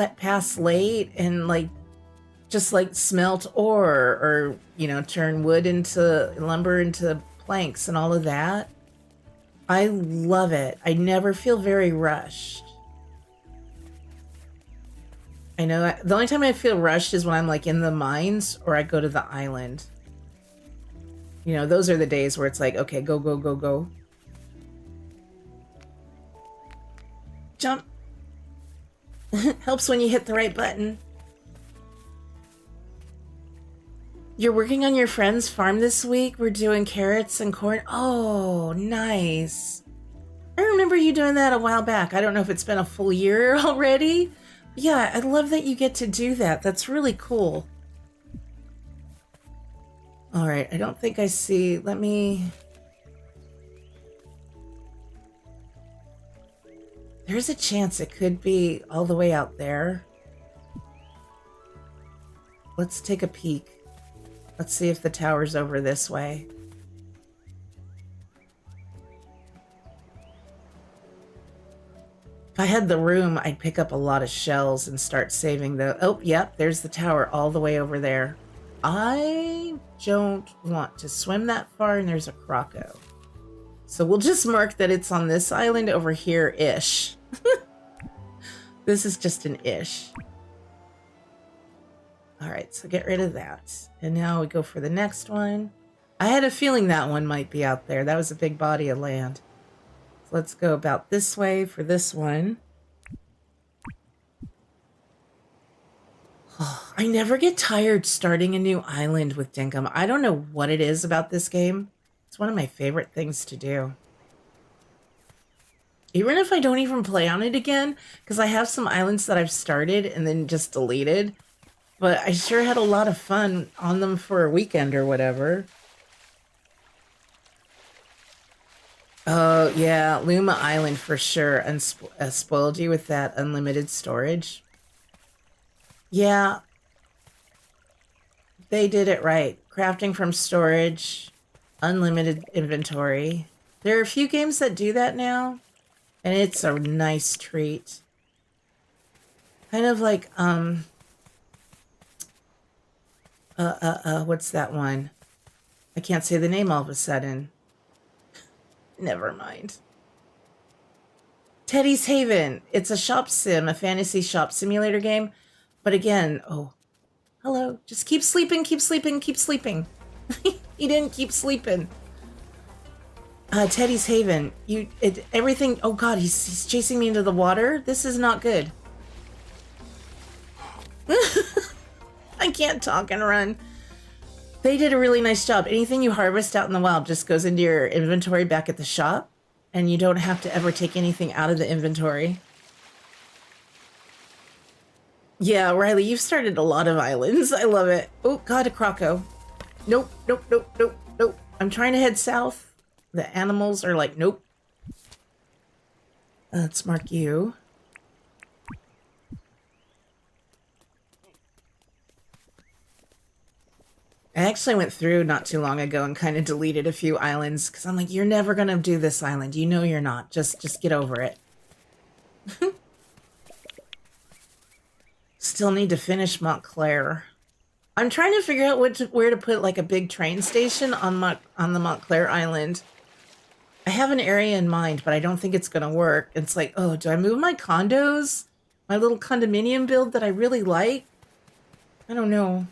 Speaker 1: pass late and like just like smelt ore or, you know, turn wood into lumber into planks and all of that. I love it. I never feel very rushed. I know the only time I feel rushed is when I'm like in the mines or I go to the island. You know, those are the days where it's like, okay, go, go, go, go. Jump. Helps when you hit the right button. You're working on your friend's farm this week? We're doing carrots and corn. Oh, nice. I remember you doing that a while back. I don't know if it's been a full year already. Yeah, I love that you get to do that. That's really cool. All right, I don't think I see. Let me... There's a chance it could be all the way out there. Let's take a peek. Let's see if the tower's over this way. If I had the room, I'd pick up a lot of shells and start saving the... Oh, yep, there's the tower all the way over there. I don't want to swim that far, and there's a croco. So we'll just mark that it's on this island over here-ish. This is just an ish. All right, so get rid of that. And now we go for the next one. I had a feeling that one might be out there. That was a big body of land. So let's go about this way for this one. Oh, I never get tired starting a new island with Dinkum. I don't know what it is about this game. It's one of my favorite things to do. Even if I don't even play on it again, because I have some islands that I've started and then just deleted. But I sure had a lot of fun on them for a weekend or whatever. Oh, yeah. Luma Island for sure. And spoiled you with that unlimited storage. Yeah. They did it right. Crafting from storage. Unlimited inventory. There are a few games that do that now. And it's a nice treat. Kind of like, what's that one? I can't say the name all of a sudden. Never mind. Teddy's Haven. It's a shop sim, a fantasy shop simulator game. But again, oh, hello. Just keep sleeping, keep sleeping, keep sleeping. He didn't keep sleeping. Teddy's Haven. Everything. Oh God, he's chasing me into the water. This is not good. I can't talk and run. They did a really nice job. Anything you harvest out in the wild just goes into your inventory back at the shop, and you don't have to ever take anything out of the inventory. Yeah, Riley, you've started a lot of islands. I love it. Oh God, a croco. Nope, nope, nope, nope, nope. I'm trying to head south. The animals are like, nope. Let's mark you. I actually went through not too long ago and kind of deleted a few islands because I'm like, you're never going to do this island. You know you're not. Just get over it. Still need to finish Montclair. I'm trying to figure out where to put like a big train station on the Montclair Island. I have an area in mind, but I don't think it's going to work. It's like, oh, do I move my condos? My little condominium build that I really like? I don't know.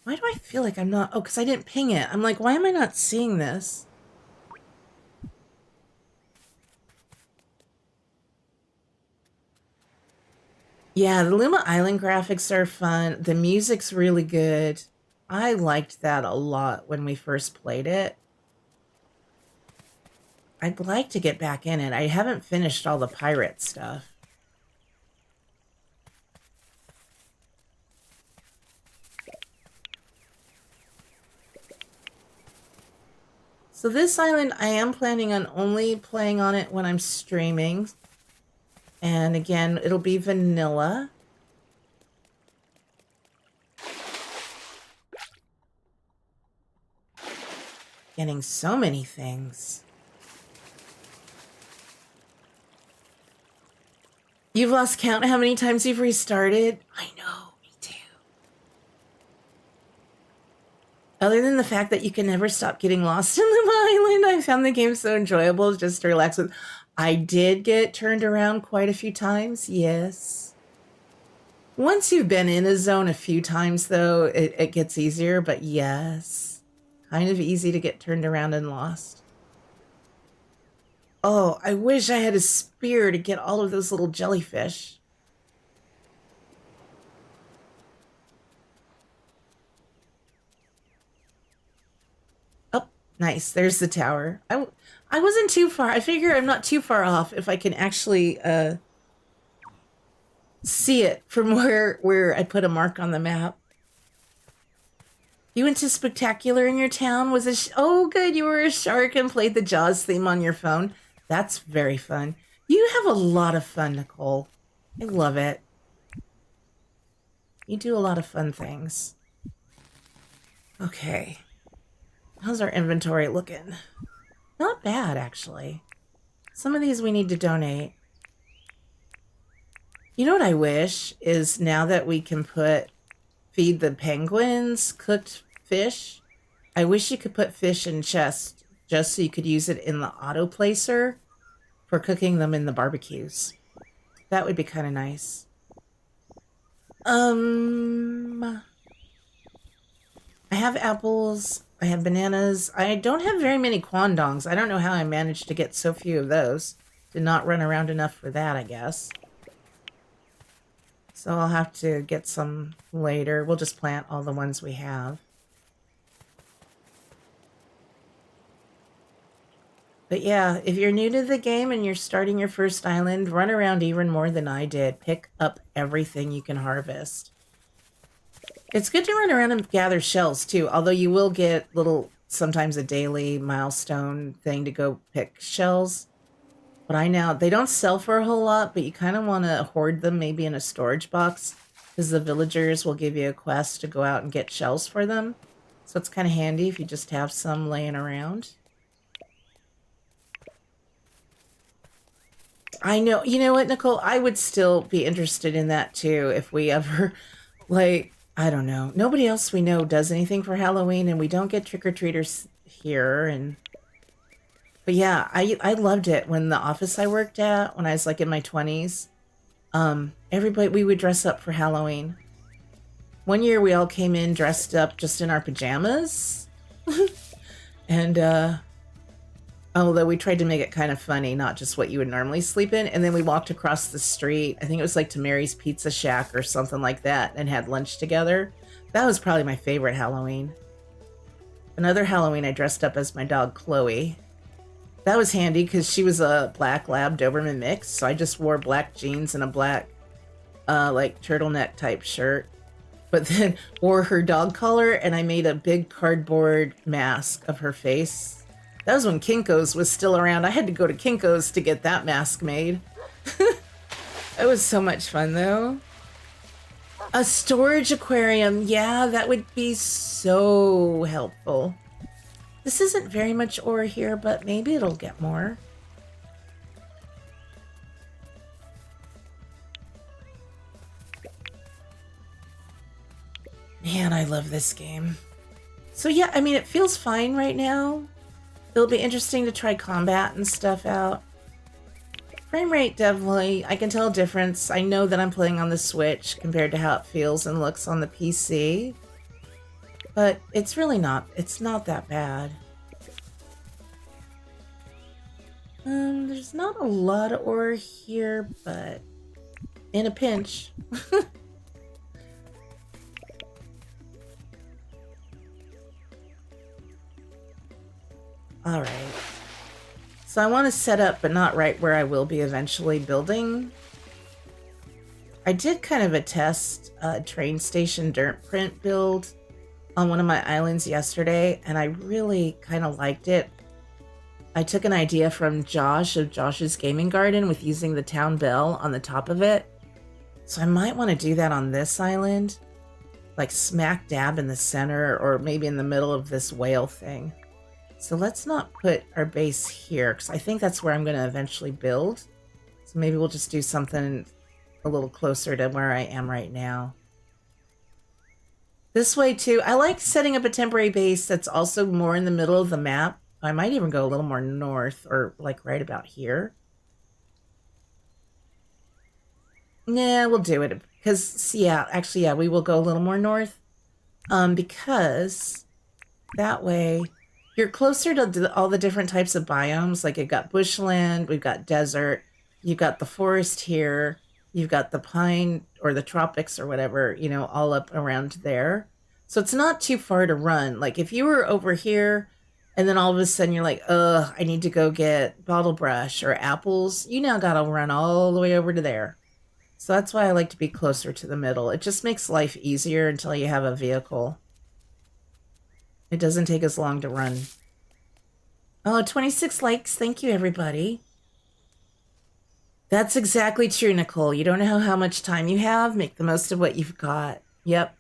Speaker 1: Why do I feel like I'm not... Oh, because I didn't ping it. I'm like, why am I not seeing this? Yeah, the Luma Island graphics are fun. The music's really good. I liked that a lot when we first played it. I'd like to get back in it. I haven't finished all the pirate stuff. So this island, I am planning on only playing on it when I'm streaming. And again, it'll be vanilla. Getting so many things. You've lost count how many times you've restarted? I know, me too. Other than the fact that you can never stop getting lost in the island, I found the game so enjoyable just to relax with. I did get turned around quite a few times, yes. Once you've been in a zone a few times, though, it gets easier, but yes. Kind of easy to get turned around and lost. Oh, I wish I had a spear to get all of those little jellyfish. Oh, nice. There's the tower. I wasn't too far. I figure I'm not too far off if I can actually see it from where I put a mark on the map. You went to Spectacular in your town? Was it? Oh, good. You were a shark and played the Jaws theme on your phone. That's very fun. You have a lot of fun, Nicole. I love it. You do a lot of fun things. Okay. How's our inventory looking? Not bad, actually. Some of these we need to donate. You know what I wish is now that we can feed the penguins cooked fish, I wish you could put fish in chests just so you could use it in the auto placer for cooking them in the barbecues. That would be kind of nice. I have apples. I have bananas. I don't have very many quandongs. I don't know how I managed to get so few of those. Did not run around enough for that, I guess. So I'll have to get some later. We'll just plant all the ones we have. But yeah, if you're new to the game and you're starting your first island, run around even more than I did. Pick up everything you can harvest. It's good to run around and gather shells too, although you will get sometimes a daily milestone thing to go pick shells. But they don't sell for a whole lot, but you kind of want to hoard them maybe in a storage box because the villagers will give you a quest to go out and get shells for them. So it's kind of handy if you just have some laying around. I know. You know what, Nicole? I would still be interested in that too if we ever, I don't know. Nobody else we know does anything for Halloween, and we don't get trick-or-treaters here. But yeah, I loved it when the office I worked at, when I was in my 20s, we would dress up for Halloween. One year we all came in dressed up just in our pajamas. And, although we tried to make it kind of funny, not just what you would normally sleep in. And then we walked across the street. I think it was to Mary's Pizza Shack or something like that, and had lunch together. That was probably my favorite Halloween. Another Halloween, I dressed up as my dog, Chloe. That was handy because she was a black lab Doberman mix. So I just wore black jeans and a black, turtleneck type shirt. But then wore her dog collar, and I made a big cardboard mask of her face. That was when Kinko's was still around. I had to go to Kinko's to get that mask made. It was so much fun, though. A storage aquarium. Yeah, that would be so helpful. This isn't very much ore here, but maybe it'll get more. Man, I love this game. So yeah, I mean, it feels fine right now. It'll be interesting to try combat and stuff out. Frame rate, definitely. I can tell a difference. I know that I'm playing on the Switch compared to how it feels and looks on the PC. But it's really not. It's not that bad. There's not a lot of ore here, but in a pinch. All right. So I want to set up, but not right where I will be eventually building. I did kind of a test train station dirt print build on one of my islands yesterday, and I really kind of liked it. I took an idea from Josh of Josh's Gaming Garden with using the town bell on the top of it. So I might want to do that on this island, smack dab in the center or maybe in the middle of this whale thing. So let's not put our base here, because I think that's where I'm going to eventually build. So maybe we'll just do something a little closer to where I am right now. This way too. I like setting up a temporary base that's also more in the middle of the map. I might even go a little more north, or like right about here. Nah, we'll do it because yeah, actually yeah, we will go a little more north. Because that way you're closer to all the different types of biomes. Like you've got bushland, we've got desert, you've got the forest here, you've got the pine or the tropics or whatever, you know, all up around there. So it's not too far to run. Like if you were over here and then all of a sudden you're like, ugh, I need to go get bottle brush or apples, you now gotta run all the way over to there. So that's why I like to be closer to the middle. It just makes life easier until you have a vehicle. It doesn't take as long to run. Oh, 26 likes. Thank you, everybody. That's exactly true, Nicole. You don't know how much time you have. Make the most of what you've got. Yep.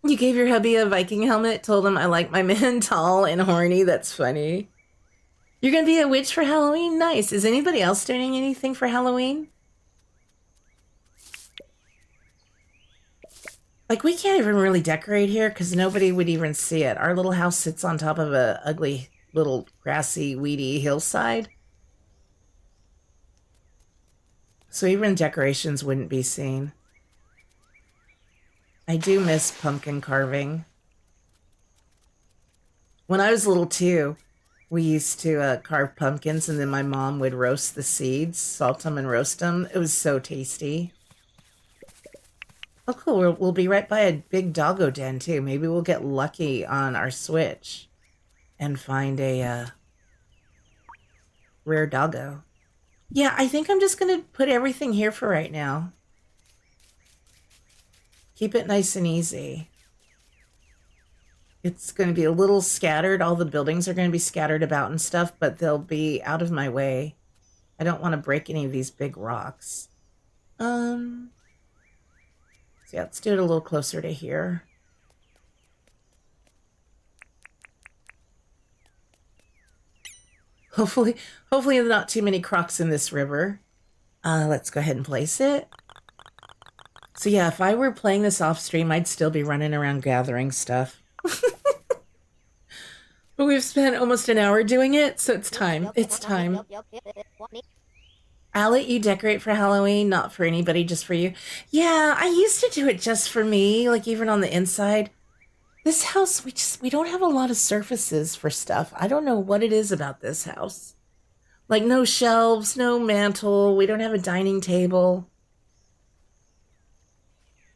Speaker 1: You gave your hubby a Viking helmet, told him I like my men tall and horny. That's funny. You're going to be a witch for Halloween? Nice. Is anybody else doing anything for Halloween? Like, we can't even really decorate here because nobody would even see it. Our little house sits on top of a ugly little grassy, weedy hillside. So even decorations wouldn't be seen. I do miss pumpkin carving. When I was little too, we used to carve pumpkins, and then my mom would roast the seeds, salt them and roast them. It was so tasty. Oh, cool. We'll be right by a big doggo den, too. Maybe we'll get lucky on our Switch and find a rare doggo. Yeah, I think I'm just going to put everything here for right now. Keep it nice and easy. It's going to be a little scattered. All the buildings are going to be scattered about and stuff, but they'll be out of my way. I don't want to break any of these big rocks. So yeah, let's do it a little closer to here. Hopefully not too many crocs in this river. Let's go ahead and place it. So yeah, if I were playing this off stream, I'd still be running around gathering stuff. But we've spent almost an hour doing it, so it's time. It's time. I'll let you decorate for Halloween, not for anybody, just for you. Yeah, I used to do it just for me, like even on the inside. This house, we don't have a lot of surfaces for stuff. I don't know what it is about this house. Like no shelves, no mantle, we don't have a dining table.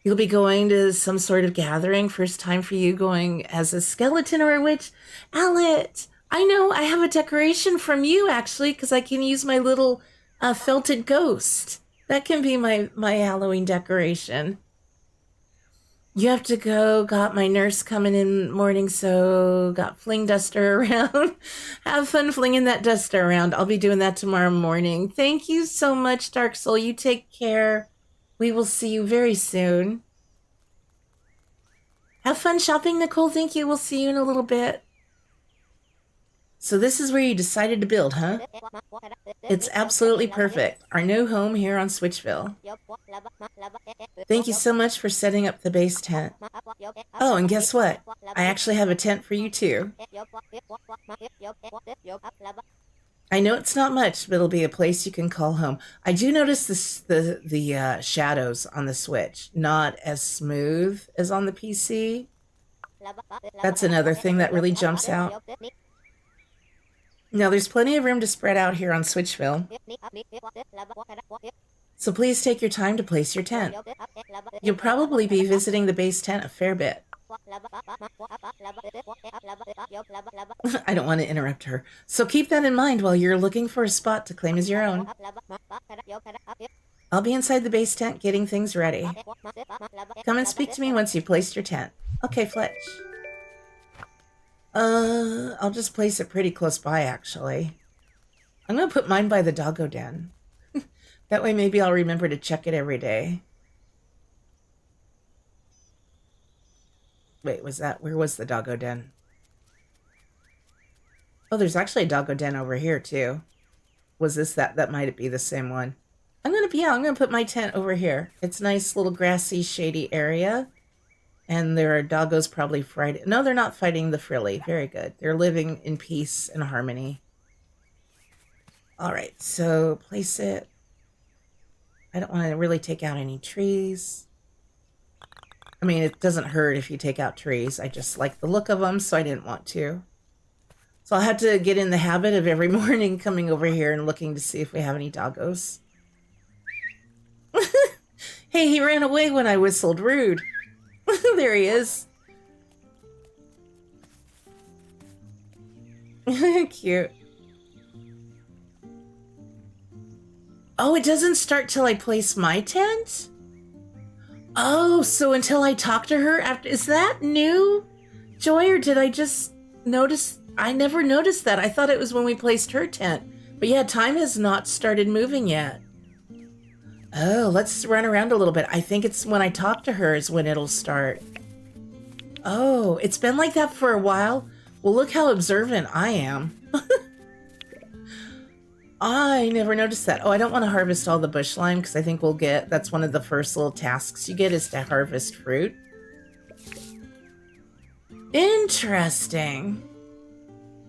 Speaker 1: You'll be going to some sort of gathering. First time for you going as a skeleton or a witch. Owlet, I know I have a decoration from you, actually, because I can use my little felted ghost. That can be my Halloween decoration. You have to go. Got my nurse coming in morning, so got fling duster around. Have fun flinging that duster around. I'll be doing that tomorrow morning. Thank you so much, Dark Soul. You take care. We will see you very soon. Have fun shopping, Nicole. Thank you. We'll see you in a little bit. So this is where you decided to build, huh? It's absolutely perfect. Our new home here on Switchville. Thank you so much for setting up the base tent. Oh, and guess what? I actually have a tent for you too. I know it's not much, but it'll be a place you can call home. I do notice the shadows on the Switch, not as smooth as on the PC. That's another thing that really jumps out. Now, there's plenty of room to spread out here on Switchville. So please take your time to place your tent. You'll probably be visiting the base tent a fair bit. I don't want to interrupt her. So keep that in mind while you're looking for a spot to claim as your own. I'll be inside the base tent getting things ready. Come and speak to me once you've placed your tent. Okay, Fletch. I'll just place it pretty close by, actually. I'm going to put mine by the doggo den. That way maybe I'll remember to check it every day. Wait, where was the doggo den? Oh, there's actually a doggo den over here, too. Was this that might be the same one? I'm gonna put my tent over here. It's a nice little grassy, shady area. And there are doggos probably fighting. No, they're not fighting the frilly. Very good. They're living in peace and harmony. All right, so place it. I don't want to really take out any trees. I mean, it doesn't hurt if you take out trees. I just like the look of them, so I didn't want to. So I'll have to get in the habit of every morning coming over here and looking to see if we have any doggos. Hey, he ran away when I whistled. Rude. There he is. Cute. Oh, it doesn't start till I place my tent? Oh, so until I talk to her after... Is that new, Joy, or did I just notice... I never noticed that. I thought it was when we placed her tent. But yeah, time has not started moving yet. Oh, let's run around a little bit. I think it's when I talk to her is when it'll start. Oh, it's been like that for a while? Well, look how observant I am. I never noticed that. Oh, I don't want to harvest all the bush lime because I think we'll get... That's one of the first little tasks you get is to harvest fruit. Interesting.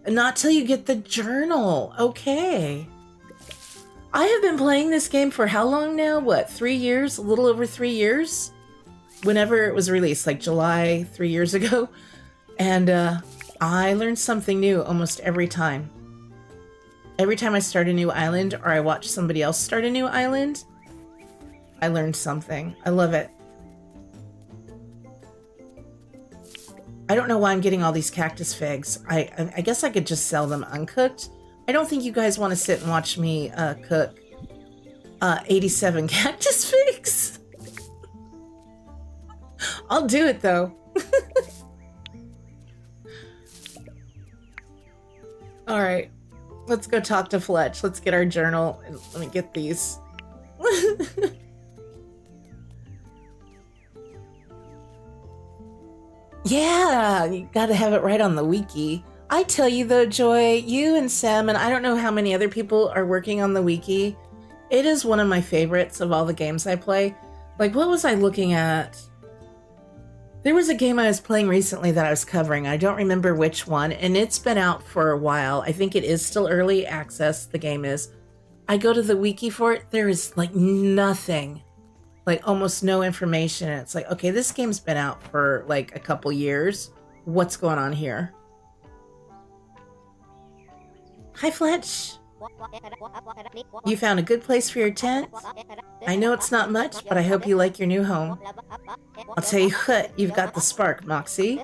Speaker 1: Not till you get the journal. Okay. I have been playing this game for how long now? What, 3 years? A little over 3 years? Whenever it was released, like July 3 years ago. And I learned something new almost every time. Every time I start a new island or I watch somebody else start a new island, I learned something. I love it. I don't know why I'm getting all these cactus figs. I guess I could just sell them uncooked. I don't think you guys want to sit and watch me cook 87 cactus figs. I'll do it though. All right, let's go talk to Fletch. Let's get our journal and let me get these. Yeah, you gotta have it right on the wiki. I tell you though, Joy, you and Sam, and I don't know how many other people are working on the wiki. It is one of my favorites of all the games I play. Like, what was I looking at? There was a game I was playing recently that I was covering. I don't remember which one, and it's been out for a while. I think it is still early access, the game is. I go to the wiki for it, there is like nothing. Like almost no information. It's like, okay, this game's been out for like a couple years. What's going on here? Hi, Fletch. You found a good place for your tent? I know it's not much, but I hope you like your new home. I'll tell you what, you've got the spark, Moxie.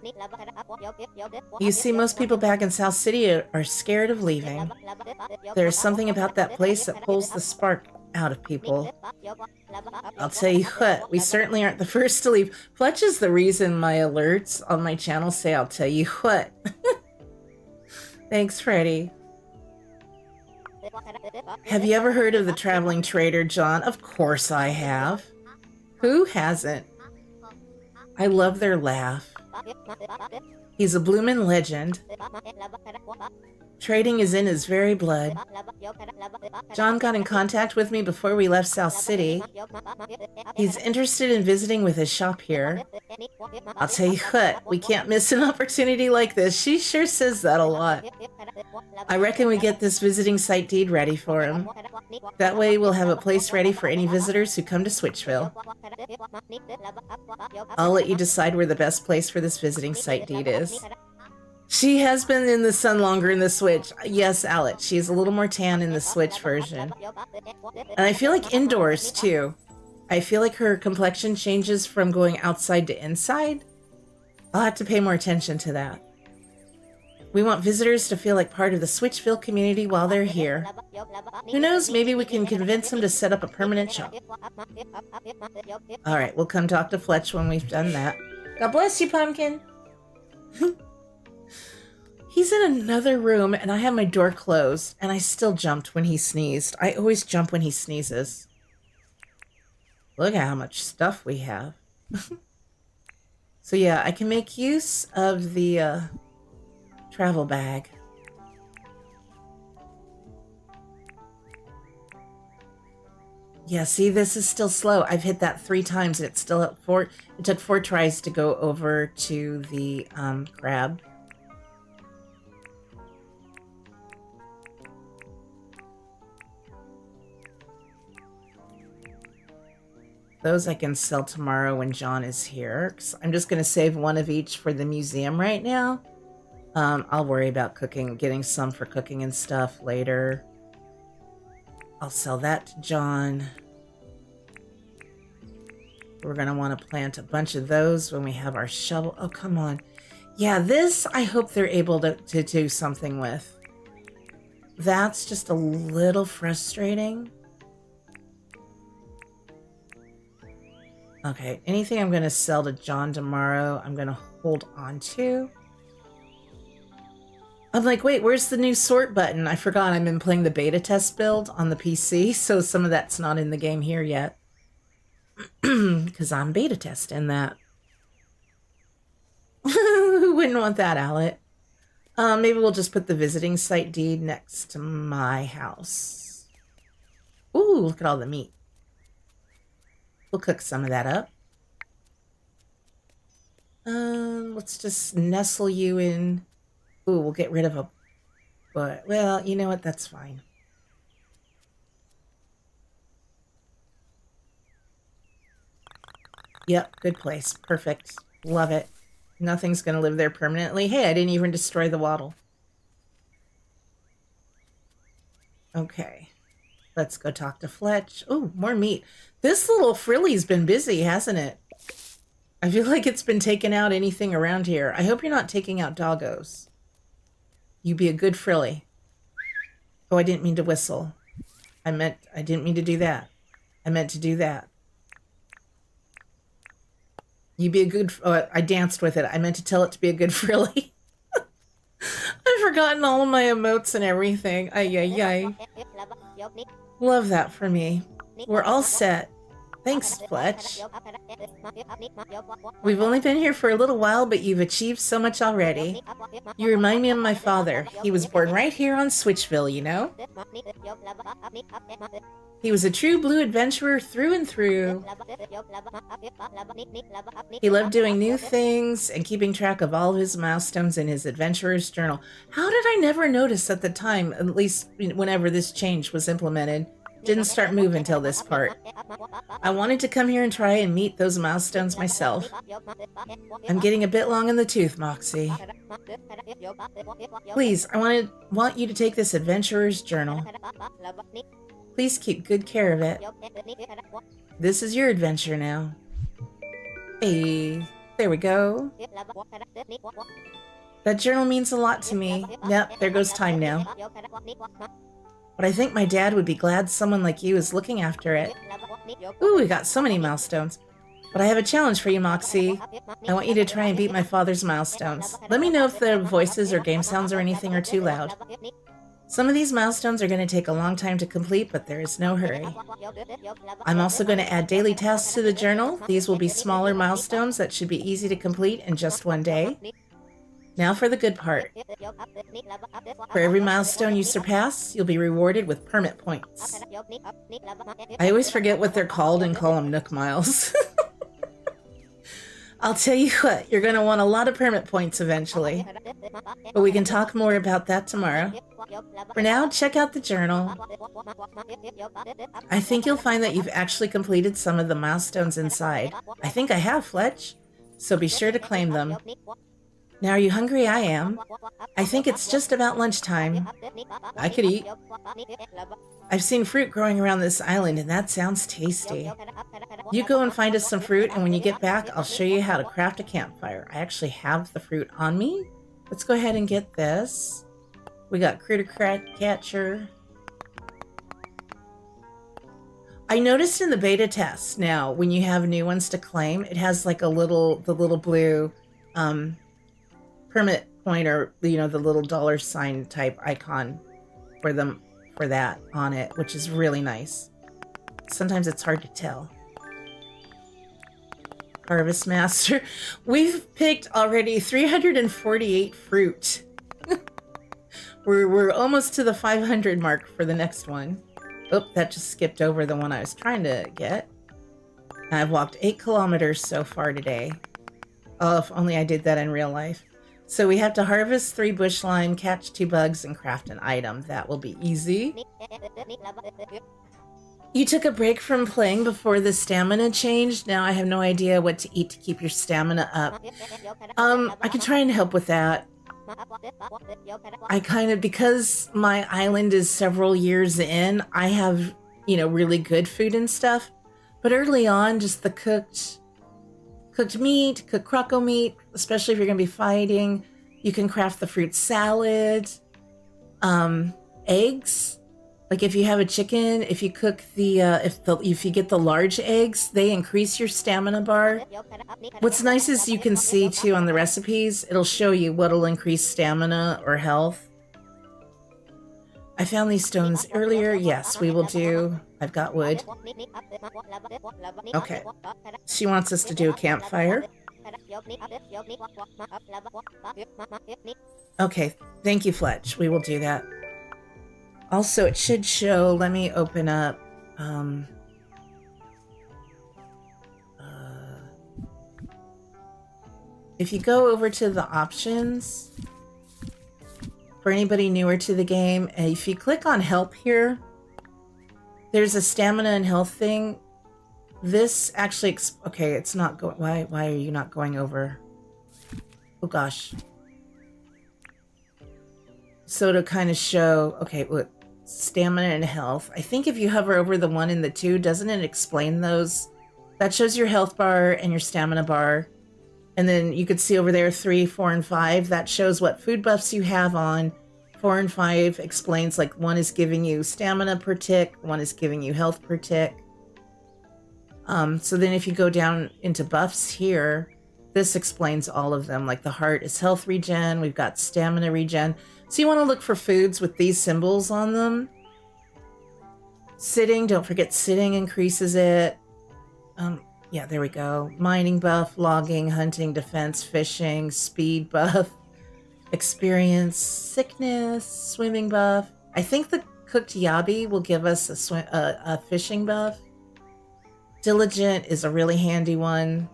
Speaker 1: You see, most people back in South City are scared of leaving. There's something about that place that pulls the spark out of people. I'll tell you what, we certainly aren't the first to leave. Fletch is the reason my alerts on my channel say, I'll tell you what. Thanks, Freddie. Have you ever heard of the traveling trader, John? Of course I have. Who hasn't? I love their laugh. He's a bloomin' legend. Trading is in his very blood. John got in contact with me before we left South City. He's interested in visiting with his shop here. I'll tell you what, we can't miss an opportunity like this. She sure says that a lot. I reckon we get this visiting site deed ready for him. That way we'll have a place ready for any visitors who come to Switchville. I'll let you decide where the best place for this visiting site deed is. She has been in the sun longer in the Switch. Yes, Alex, she's a little more tan in the Switch version. And I feel like indoors, too. I feel like her complexion changes from going outside to inside. I'll have to pay more attention to that. We want visitors to feel like part of the Switchville community while they're here. Who knows, maybe we can convince them to set up a permanent shop. Alright, we'll come talk to Fletch when we've done that. God bless you, Pumpkin! He's in another room, and I have my door closed, and I still jumped when he sneezed. I always jump when he sneezes. Look at how much stuff we have. So yeah, I can make use of the travel bag. Yeah, see, this is still slow. I've hit that 3 times and it's still at 4. It took 4 tries to go over to the crab. Those I can sell tomorrow when John is here. I'm just going to save one of each for the museum right now. I'll worry about cooking, getting some for cooking and stuff later. I'll sell that to John. We're going to want to plant a bunch of those when we have our shovel. Oh, come on. Yeah, this I hope they're able to do something with. That's just a little frustrating. Okay, anything I'm going to sell to John tomorrow, I'm going to hold on to. I'm like, wait, where's the new sort button? I forgot I've been playing the beta test build on the PC, so some of that's not in the game here yet. Because I'm beta testing that. Who wouldn't want that, Alec? Maybe we'll just put the visiting site deed next to my house. Ooh, look at all the meat. We'll cook some of that up. Let's just nestle you in. Ooh, we'll get rid of a... But, well, you know what? That's fine. Yep, good place. Perfect. Love it. Nothing's going to live there permanently. Hey, I didn't even destroy the wattle. Okay. Let's go talk to Fletch. Oh, more meat. This little frilly's been busy, hasn't it? I feel like it's been taking out anything around here. I hope you're not taking out doggos. You be a good frilly. Oh, I didn't mean to whistle. I didn't mean to do that. I meant to do that. You be a good... Oh, I danced with it. I meant to tell it to be a good frilly. I've forgotten all of my emotes and everything. Ay, ay, ay. Love that for me. We're all set. Thanks, Fletch. We've only been here for a little while, but you've achieved so much already. You remind me of my father. He was born right here on Switchville, you know? He was a true blue adventurer through and through. He loved doing new things and keeping track of all of his milestones in his adventurer's journal. How did I never notice at the time, at least whenever this change was implemented? Didn't start moving until this part. I wanted to come here and try and meet those milestones myself. I'm getting a bit long in the tooth, Moxie. Please, I want you to take this adventurer's journal. Please keep good care of it. This is your adventure now. Hey, there we go. That journal means a lot to me. Yep, there goes time now. But I think my dad would be glad someone like you is looking after it. Ooh, we got so many milestones. But I have a challenge for you, Moxie. I want you to try and beat my father's milestones. Let me know if the voices or game sounds or anything are too loud. Some of these milestones are going to take a long time to complete, but there is no hurry. I'm also going to add daily tasks to the journal. These will be smaller milestones that should be easy to complete in just one day. Now for the good part. For every milestone you surpass, you'll be rewarded with permit points. I always forget what they're called and call them Nook Miles. I'll tell you what, you're going to want a lot of permit points eventually. But we can talk more about that tomorrow. For now, check out the journal. I think you'll find that you've actually completed some of the milestones inside. I think I have, Fletch. So be sure to claim them. Now, are you hungry? I am. I think it's just about lunchtime. I could eat. I've seen fruit growing around this island, and that sounds tasty. You go and find us some fruit, and when you get back, I'll show you how to craft a campfire. I actually have the fruit on me. Let's go ahead and get this. We got Critter Catcher. I noticed in the beta test now, when you have new ones to claim, it has like the little blue permit point, or the little $ type icon for that on it, which is really nice. Sometimes it's hard to tell. Harvest Master. We've picked already 348 fruit. We're almost to the 500 mark for the next one. Oh, that just skipped over the one I was trying to get. I've walked 8 kilometers so far today. Oh, if only I did that in real life. So we have to harvest 3 bush lime, catch 2 bugs, and craft an item. That will be easy. You took a break from playing before the stamina changed. Now I have no idea what to eat to keep your stamina up. I can try and help with that. Because my island is several years in, I have, really good food and stuff. But early on, just the cooked meat, cooked croco meat, especially if you're going to be fighting. You can craft the fruit salad, eggs. Like if you have a chicken, if you cook if you get the large eggs, they increase your stamina bar. What's nice is you can see too on the recipes, it'll show you what'll increase stamina or health. I found these stones earlier. Yes, we will do. I've got wood. Okay. She wants us to do a campfire. Okay, thank you, Fletch. We will do that. Also, it should show, let me open up, if you go over to the options, for anybody newer to the game, if you click on help here, there's a stamina and health thing. This actually, okay, it's not going, why are you not going over? Oh gosh. So to kind of show, okay, look, stamina and health. I think if you hover over the 1 and the 2, doesn't it explain those? That shows your health bar and your stamina bar. And then you could see over there 3, 4, and 5. That shows what food buffs you have on. 4 and 5 explains, like, 1 is giving you stamina per tick, 1 is giving you health per tick. So then if you go down into buffs here, this explains all of them. Like the heart is health regen, we've got stamina regen. So you want to look for foods with these symbols on them. Sitting, don't forget sitting increases it. Yeah, there we go. Mining buff, logging, hunting, defense, fishing, speed buff, experience, sickness, swimming buff. I think the cooked yabi will give us a fishing buff. Diligent is a really handy one.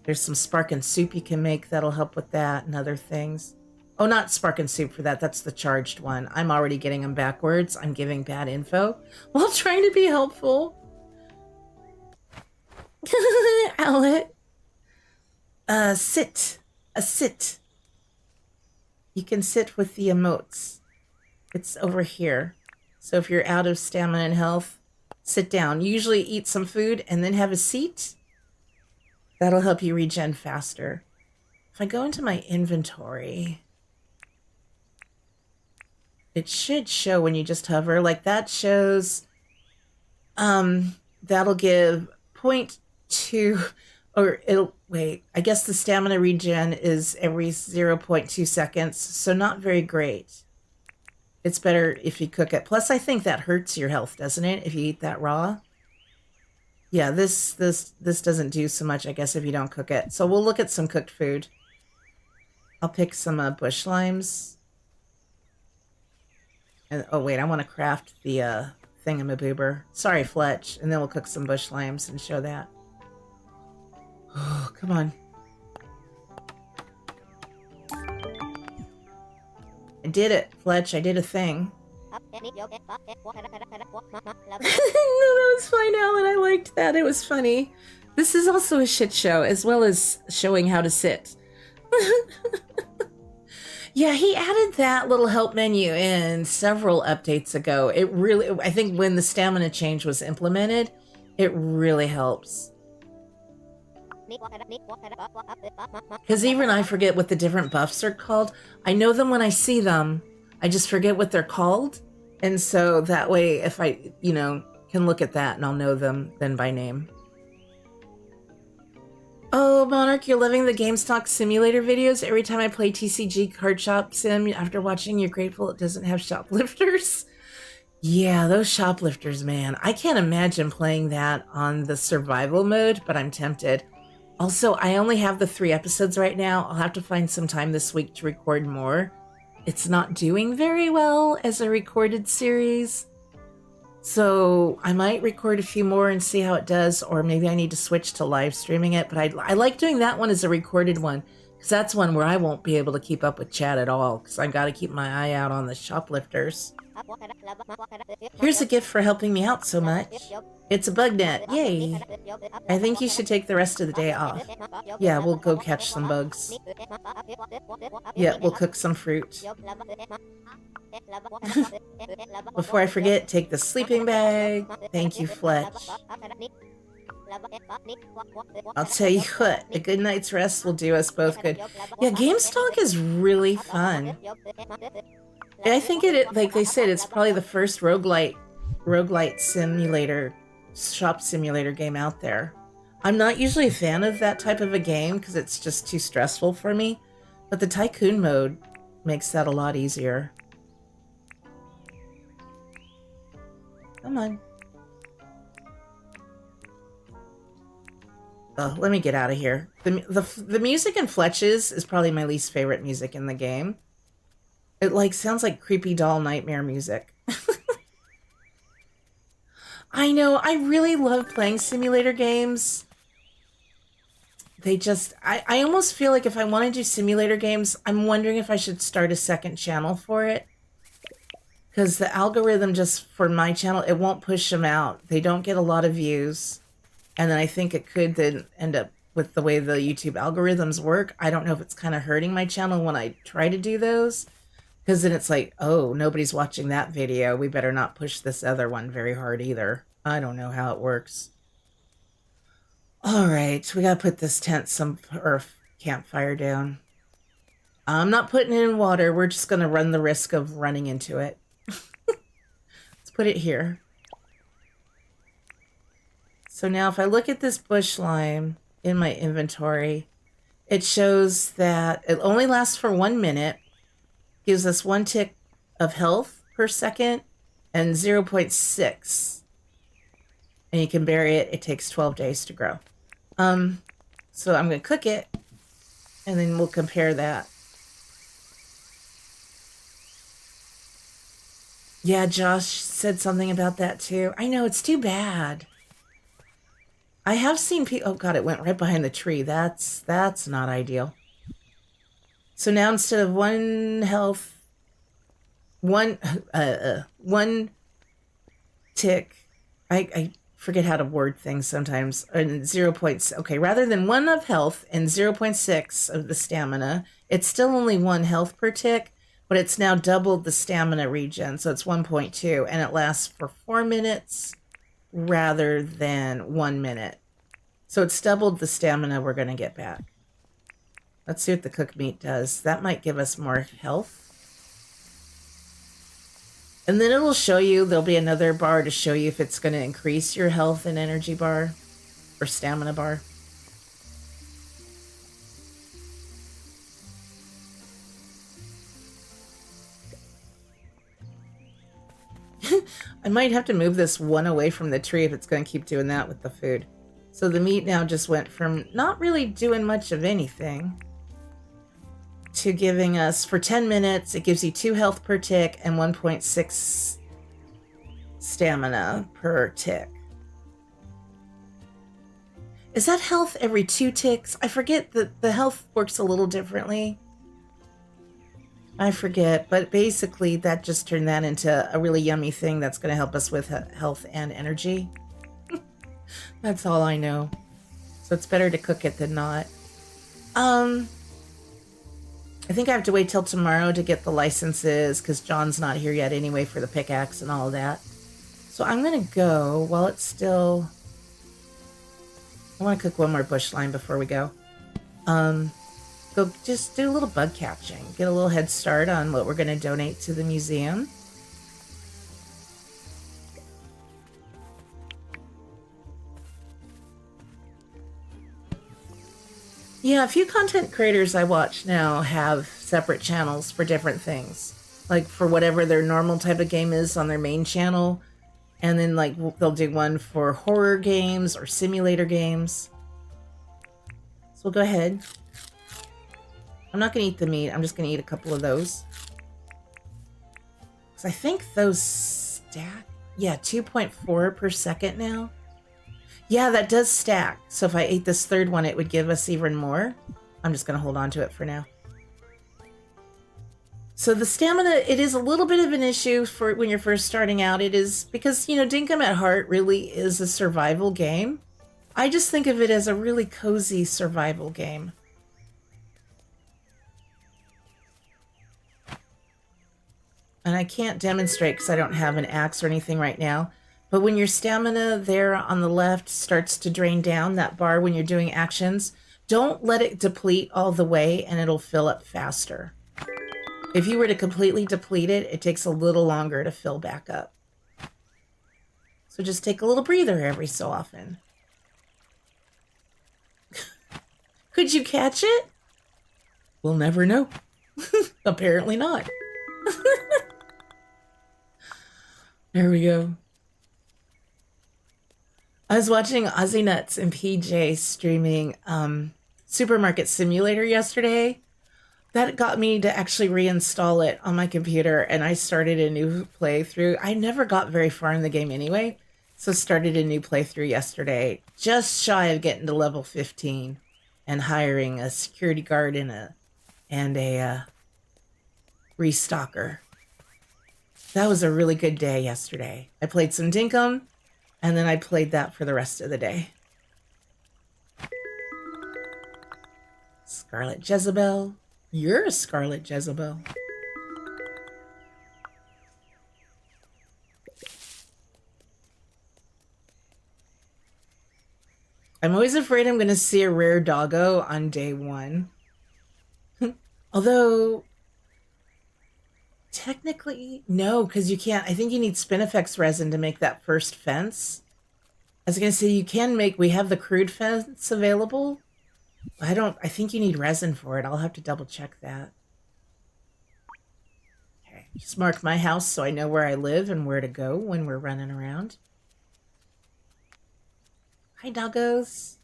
Speaker 1: There's some spark and soup you can make that'll help with that and other things. Oh, not spark and soup for that. That's the charged one. I'm already getting them backwards. I'm giving bad info while trying to be helpful. Owlet. Sit. A sit. You can sit with the emotes. It's over here. So if you're out of stamina and health, sit down. Usually eat some food and then have a seat. That'll help you regen faster. If I go into my inventory, it should show when you just hover. Like that shows, that'll give 0.2, or it'll, wait, I guess the stamina regen is every 0.2 seconds, so not very great. It's better if you cook it. Plus, I think that hurts your health, doesn't it, if you eat that raw? Yeah, this doesn't do so much, I guess, if you don't cook it. So we'll look at some cooked food. I'll pick some bush limes. And, oh, wait, I want to craft the thingamaboober. Sorry, Fletch. And then we'll cook some bush limes and show that. Oh, come on. I did it, Fletch. I did a thing. No, that was fine, Alan. I liked that. It was funny. This is also a shit show, as well as showing how to sit. Yeah, he added that little help menu in several updates ago. It really, I think when the stamina change was implemented, it really helps. Because even I forget what the different buffs are called. I know them when I see them. I just forget what they're called. And so that way, if I, can look at that and I'll know them then by name. Oh, Monarch, you're loving the GameStop simulator videos. Every time I play TCG Card Shop Sim, after watching, you're grateful it doesn't have shoplifters. Yeah, those shoplifters, man. I can't imagine playing that on the survival mode, but I'm tempted. Also, I only have the 3 episodes right now. I'll have to find some time this week to record more. It's not doing very well as a recorded series. So I might record a few more and see how it does, or maybe I need to switch to live streaming it. But I like doing that one as a recorded one, because that's one where I won't be able to keep up with chat at all, because I got to keep my eye out on the shoplifters. Here's a gift for helping me out so much. It's a bug net. Yay. I think you should take the rest of the day off. Yeah, we'll go catch some bugs. Yeah, we'll cook some fruit. Before I forget, take the sleeping bag. Thank you, Fletch. I'll tell you what, a good night's rest will do us both good. Yeah, GameStalk is really fun. I think it, like they said, it's probably the first roguelite simulator, shop simulator game out there. I'm not usually a fan of that type of a game because it's just too stressful for me, but the tycoon mode makes that a lot easier. Come on. Oh, let me get out of here. The music in Fletch's is probably my least favorite music in the game. It like sounds like creepy doll nightmare music. I know, I really love playing simulator games. They just, I almost feel like if I want to do simulator games, I'm wondering if I should start a second channel for it. Because the algorithm just for my channel, it won't push them out. They don't get a lot of views. And then I think it could then end up with the way the YouTube algorithms work. I don't know if it's kind of hurting my channel when I try to do those. Because then it's like, oh, nobody's watching that video. We better not push this other one very hard either. I don't know how it works. All right, we got to put this tent or campfire down. I'm not putting it in water. We're just going to run the risk of running into it. Let's put it here. So now if I look at this bush lime in my inventory, it shows that it only lasts for 1 minute, gives us 1 tick of health per second, and 0.6. And you can bury it. It takes 12 days to grow. So I'm going to cook it, and then we'll compare that. Yeah, Josh said something about that too. I know, it's too bad. I have seen people... Oh, God, it went right behind the tree. That's not ideal. So now instead of 1 health... One tick... I forget how to word things sometimes. And 0. Okay, rather than 1 of health and 0.6 of the stamina, it's still only 1 health per tick, but it's now doubled the stamina regen. So it's 1.2, and it lasts for 4 minutes rather than 1 minute. So it's doubled the stamina we're going to get back. Let's see what the cooked meat does. That might give us more health. And then it'll show you, there'll be another bar to show you if it's going to increase your health and energy bar or stamina bar. I might have to move this one away from the tree if it's going to keep doing that with the food. So the meat now just went from not really doing much of anything to giving us, for 10 minutes, it gives you 2 health per tick and 1.6 stamina per tick. Is that health every 2 ticks? I forget that the health works a little differently. I forget, but basically that just turned that into a really yummy thing that's going to help us with health and energy. That's all I know. So it's better to cook it than not. I think I have to wait till tomorrow to get the licenses because John's not here yet anyway for the pickaxe and all of that. So I'm going to go while it's still... I want to cook one more bush lime before we go. Go just do a little bug catching. Get a little head start on what we're going to donate to the museum. Yeah, a few content creators I watch now have separate channels for different things. Like for whatever their normal type of game is on their main channel. And then like they'll do one for horror games or simulator games. So we'll go ahead. I'm not going to eat the meat. I'm just going to eat a couple of those. Because I think those stack. yeah, 2.4 per second now. Yeah, that does stack. So if I ate this third one, it would give us even more. I'm just going to hold on to it for now. So the stamina, it is a little bit of an issue for when you're first starting out. It is because, you know, Dinkum at heart really is a survival game. I just think of it as a really cozy survival game. And I can't demonstrate because I don't have an axe or anything right now. But when your stamina there on the left starts to drain down, that bar when you're doing actions, don't let it deplete all the way and it'll fill up faster. If you were to completely deplete it, it takes a little longer to fill back up. So just take a little breather every so often. Could you catch it? We'll never know. Apparently not. There we go. I was watching Ozzy Nuts and PJ streaming Supermarket Simulator yesterday. That got me to actually reinstall it on my computer, and I started a new playthrough. I never got very far in the game anyway, so started a new playthrough yesterday, just shy of getting to level 15 and hiring a security guard and a restocker. That was a really good day yesterday. I played some Dinkum, and then I played that for the rest of the day. Scarlet Jezebel. You're a Scarlet Jezebel. I'm always afraid I'm going to see a rare doggo on day 1. Although, technically, no, because you can't. I think you need Spinifex resin to make that first fence. I was going to say, you can make, we have the crude fence available. I think you need resin for it. I'll have to double check that. Okay, just mark my house so I know where I live and where to go when we're running around. Hi, doggos.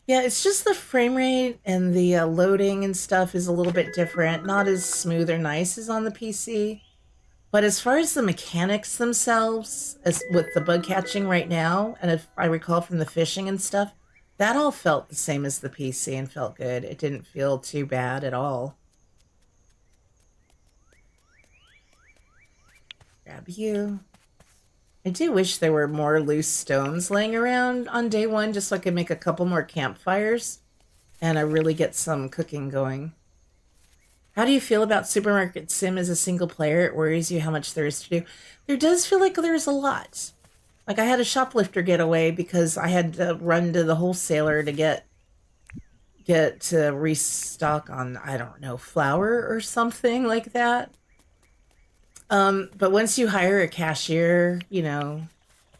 Speaker 1: Yeah, it's just the frame rate and the loading and stuff is a little bit different. Not as smooth or nice as on the PC. But as far as the mechanics themselves, as with the bug catching right now, and if I recall from the fishing and stuff, that all felt the same as the PC and felt good. It didn't feel too bad at all. Grab you. I do wish there were more loose stones laying around on day 1 just so I could make a couple more campfires and I really get some cooking going. How do you feel about Supermarket Sim as a single player? It worries you how much there is to do. There does feel like there's a lot. Like I had a shoplifter getaway because I had to run to the wholesaler to get to restock on, I don't know, flour or something like that. But once you hire a cashier, you know,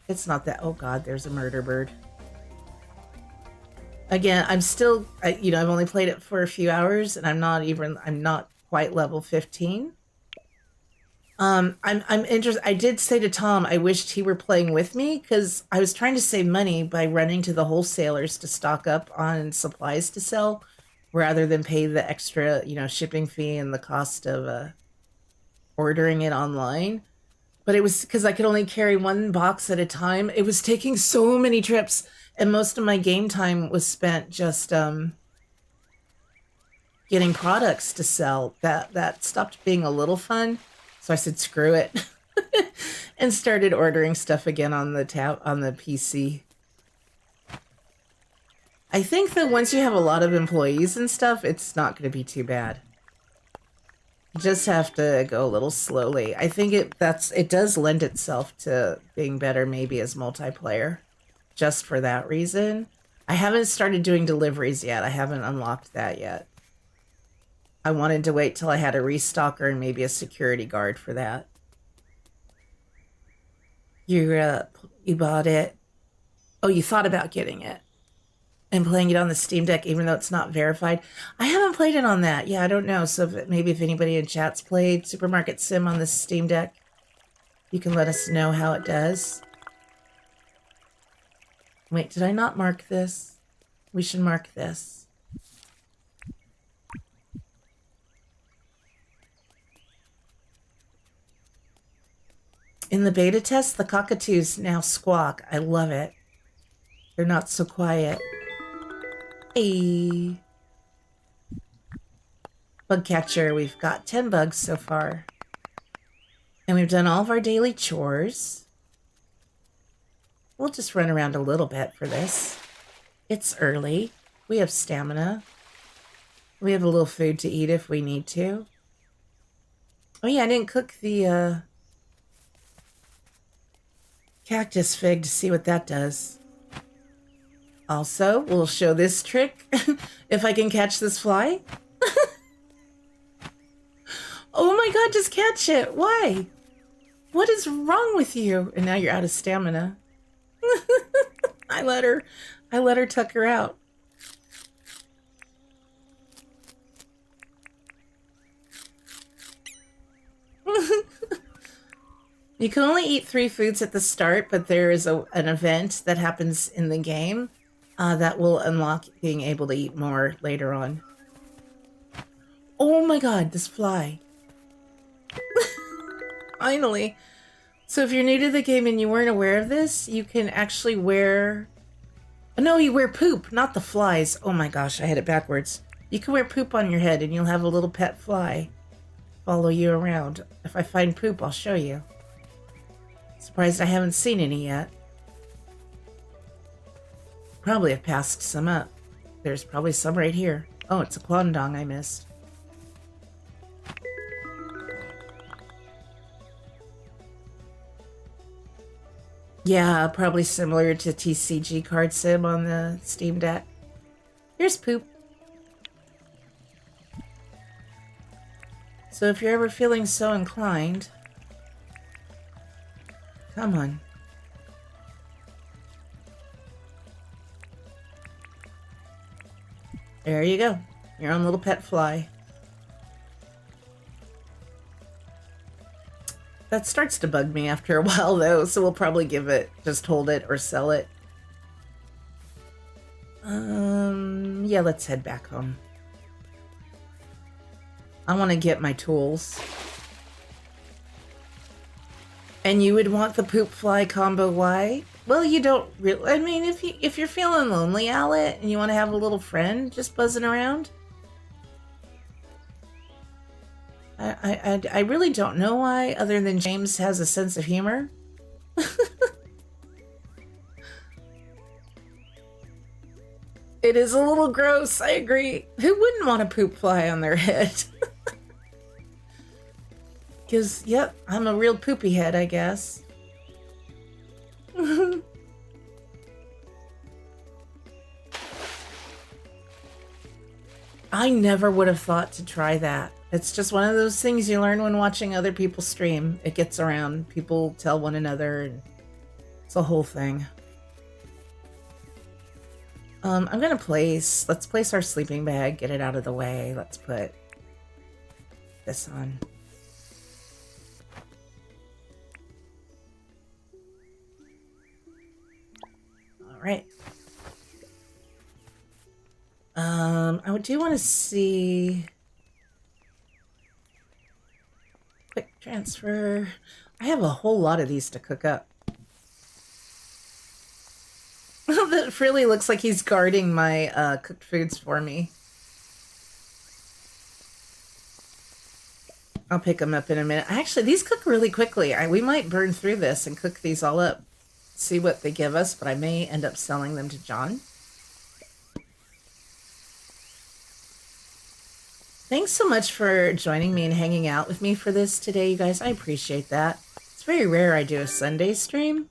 Speaker 1: it's not that, oh God, there's a murder bird. Again, I'm still, you know, I've only played it for a few hours and I'm not quite level 15. I'm interested. I did say to Tom, I wished he were playing with me because I was trying to save money by running to the wholesalers to stock up on supplies to sell rather than pay the extra, you know, shipping fee and the cost of ordering it online. But it was because I could only carry one box at a time. It was taking so many trips. And most of my game time was spent just getting products to sell. That stopped being a little fun. So I said, screw it. And started ordering stuff again on the PC. I think that once you have a lot of employees and stuff, it's not going to be too bad. You just have to go a little slowly. I think it does lend itself to being better maybe as multiplayer. Just for that reason. I haven't started doing deliveries yet. I haven't unlocked that yet. I wanted to wait till I had a restocker and maybe a security guard for that. You bought it. Oh, you thought about getting it and playing it on the Steam Deck, even though it's not verified. I haven't played it on that. Yeah, I don't know. So maybe if anybody in chat's played Supermarket Sim on the Steam Deck, you can let us know how it does. Wait, did I not mark this? We should mark this. In the beta test, the cockatoos now squawk. I love it. They're not so quiet. Hey. Bug catcher. We've got 10 bugs so far. And we've done all of our daily chores. We'll just run around a little bit for this. It's early. We have stamina. We have a little food to eat if we need to. Oh yeah, I didn't cook the cactus fig to see what that does. Also, we'll show this trick if I can catch this fly. Oh my god, just catch it. Why? What is wrong with you? And now you're out of stamina. I let her tuck her out. You can only eat 3 foods at the start, but there is an event that happens in the game that will unlock being able to eat more later on. Oh my god, this fly. Finally. So if you're new to the game and you weren't aware of this, you can actually wear... No, you wear poop, not the flies. Oh my gosh, I had it backwards. You can wear poop on your head and you'll have a little pet fly follow you around. If I find poop, I'll show you. Surprised I haven't seen any yet. Probably have passed some up. There's probably some right here. Oh, it's a quandong I missed. Yeah, probably similar to TCG Card Sim on the Steam Deck. Here's poop. So if you're ever feeling so inclined, come on. There you go. Your own little pet fly. That starts to bug me after a while, though, so we'll probably just hold it or sell it. Yeah, let's head back home. I want to get my tools. And you would want the poop fly combo, why? Well, you don't really... I mean, if you're feeling lonely, Owlet, and you want to have a little friend just buzzing around... I really don't know why, other than James has a sense of humor. It is a little gross, I agree. Who wouldn't want a poop fly on their head? Because, yep, I'm a real poopy head, I guess. I never would have thought to try that. It's just one of those things you learn when watching other people stream. It gets around. People tell one another, and it's a whole thing. I'm gonna let's place our sleeping bag, get it out of the way. Let's put this on. All right. I do want to see... Quick transfer. I have a whole lot of these to cook up. That really looks like he's guarding my cooked foods for me. I'll pick them up in a minute. Actually, these cook really quickly. We might burn through this and cook these all up. See what they give us, but I may end up selling them to John. Thanks so much for joining me and hanging out with me for this today, you guys. I appreciate that. It's very rare I do a Sunday stream.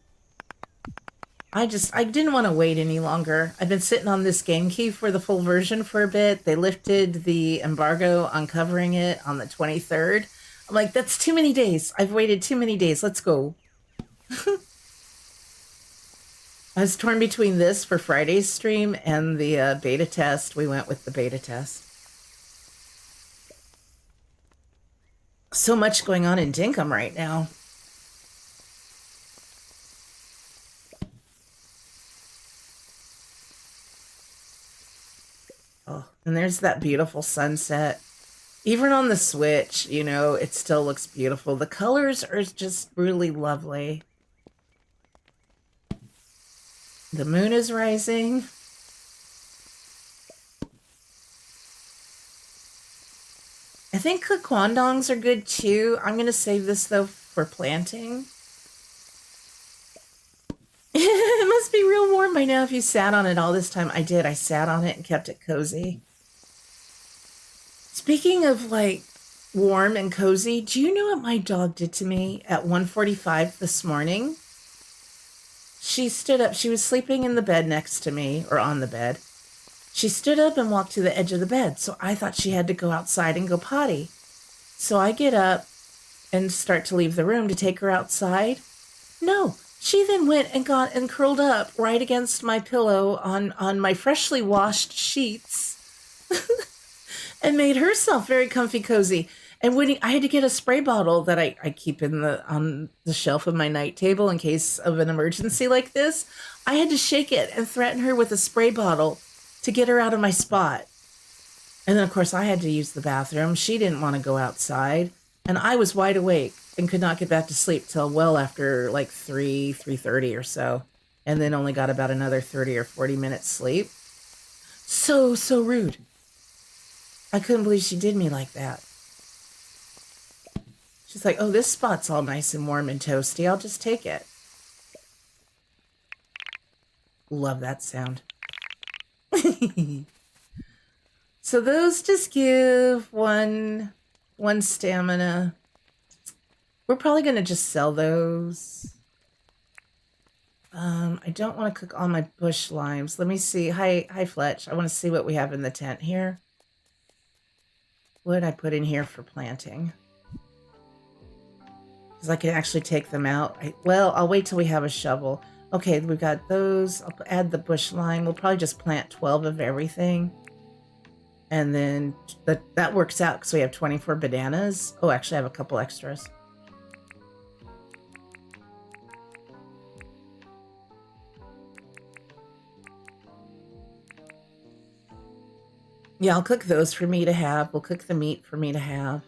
Speaker 1: I didn't want to wait any longer. I've been sitting on this game key for the full version for a bit. They lifted the embargo on covering it on the 23rd. I'm like, that's too many days. I've waited too many days. Let's go. I was torn between this for Friday's stream and the beta test. We went with the beta test. So much going on in Dinkum right now. Oh, and there's that beautiful sunset. Even on the Switch, you know, it still looks beautiful. The colors are just really lovely. The moon is rising. I think kwandongs are good too. I'm going to save this though for planting. It must be real warm by now if you sat on it all this time. I did. I sat on it and kept it cozy. Speaking of like warm and cozy, do you know what my dog did to me at 1:45 this morning? She stood up. She was sleeping in the bed next to me, or on the bed. She stood up and walked to the edge of the bed, so I thought she had to go outside and go potty. So I get up and start to leave the room to take her outside. No, she then went and got and curled up right against my pillow on my freshly washed sheets and made herself very comfy cozy. And when I had to get a spray bottle that I keep on the shelf of my night table in case of an emergency like this, I had to shake it and threaten her with a spray bottle to get her out of my spot. And then, of course, I had to use the bathroom. She didn't want to go outside. And I was wide awake and could not get back to sleep till well after like 3:30 or so. And then only got about another 30 or 40 minutes sleep. So rude. I couldn't believe she did me like that. She's like, oh, this spot's all nice and warm and toasty. I'll just take it. Love that sound. So those just give one stamina. We're probably going to just sell those. I don't want to cook all my bush limes. Let me see. Hi, Fletch. I want to see what we have in the tent here. What did I put in here for planting? Because I can actually take them out. Well, I'll wait till we have a shovel. Okay, we've got those. I'll add the bush lime. We'll probably just plant 12 of everything. And then that works out because we have 24 bananas. Oh, actually, I have a couple extras. Yeah, I'll cook those for me to have. We'll cook the meat for me to have.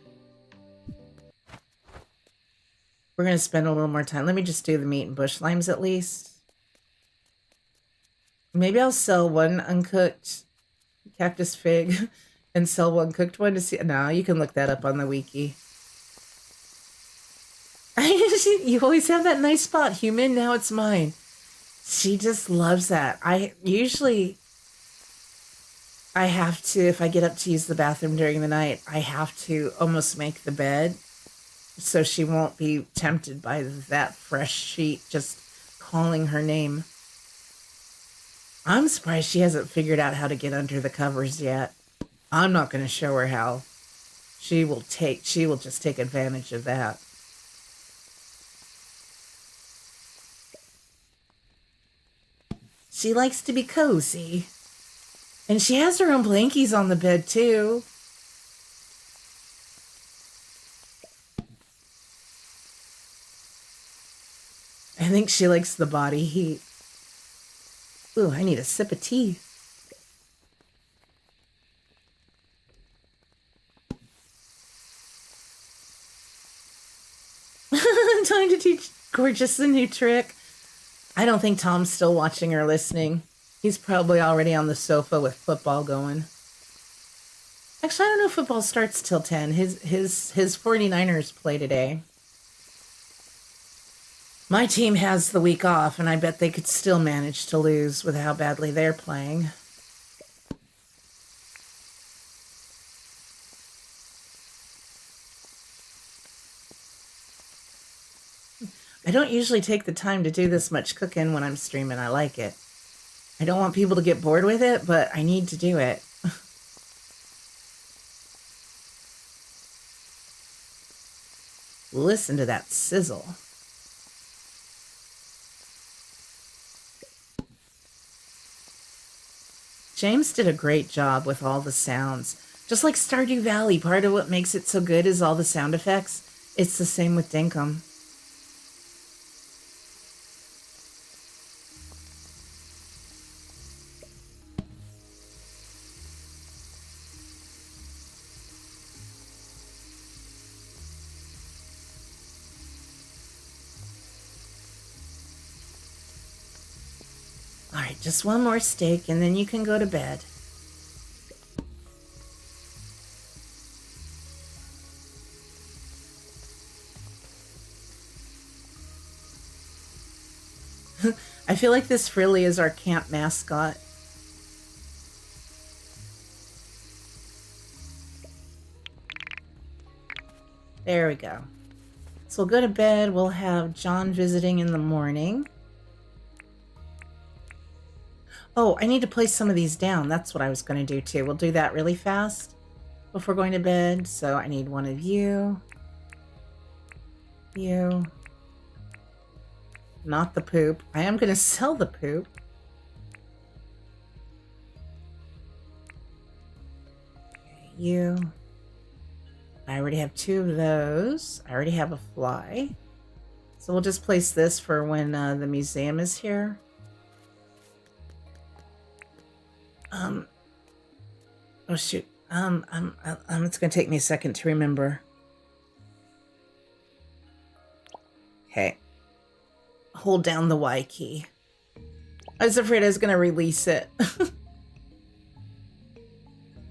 Speaker 1: We're going to spend a little more time. Let me just do the meat and bush limes at least. Maybe I'll sell one uncooked cactus fig and sell one cooked one to see. No, you can look that up on the wiki. You always have that nice spot, human. Now it's mine. She just loves that. I have to, if I get up to use the bathroom during the night, I have to almost make the bed so she won't be tempted by that fresh sheet just calling her name. I'm surprised she hasn't figured out how to get under the covers yet. I'm not going to show her how. She will just take advantage of that. She likes to be cozy. And she has her own blankies on the bed, too. I think she likes the body heat. Ooh, I need a sip of tea. Time to teach Gorgeous a new trick. I don't think Tom's still watching or listening. He's probably already on the sofa with football going. Actually, I don't know if football starts till 10. His 49ers play today. My team has the week off, and I bet they could still manage to lose with how badly they're playing. I don't usually take the time to do this much cooking when I'm streaming. I like it. I don't want people to get bored with it, but I need to do it. Listen to that sizzle. James did a great job with all the sounds. Just like Stardew Valley, part of what makes it so good is all the sound effects. It's the same with Dinkum. just one more steak and then you can go to bed. I feel like this really is our camp mascot. There we go. So we'll go to bed. We'll have John visiting in the morning. Oh, I need to place some of these down. That's what I was going to do too. We'll do that really fast before going to bed. So I need one of you. You. Not the poop. I am going to sell the poop. Okay, you. I already have 2 of those. I already have a fly. So we'll just place this for when the museum is here. Oh shoot. It's gonna take me a second to remember. Okay. Hold down the Y key. I was afraid I was gonna release it.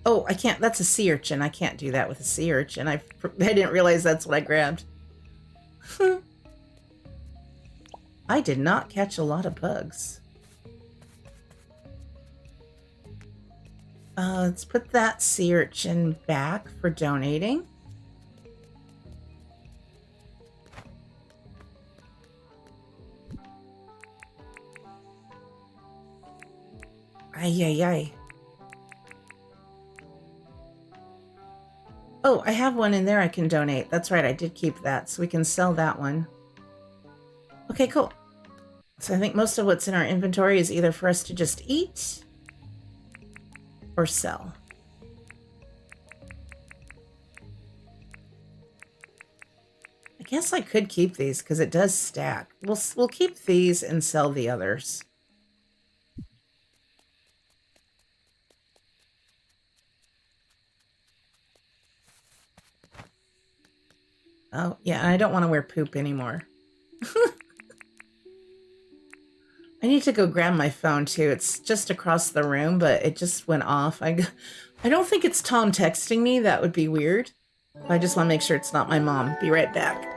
Speaker 1: Oh, I can't. That's a sea urchin. I can't do that with a sea urchin. I didn't realize that's what I grabbed. I did not catch a lot of bugs. Let's put that sea urchin back for donating. Ay, ay, ay. Oh, I have one in there I can donate. That's right, I did keep that, so we can sell that one. Okay, cool. So I think most of what's in our inventory is either for us to just eat or sell. I guess I could keep these because it does stack. We'll keep these and sell the others. Oh, yeah, I don't want to wear poop anymore. I need to go grab my phone, too. It's just across the room, but it just went off. I don't think it's Tom texting me. That would be weird. I just want to make sure it's not my mom. Be right back.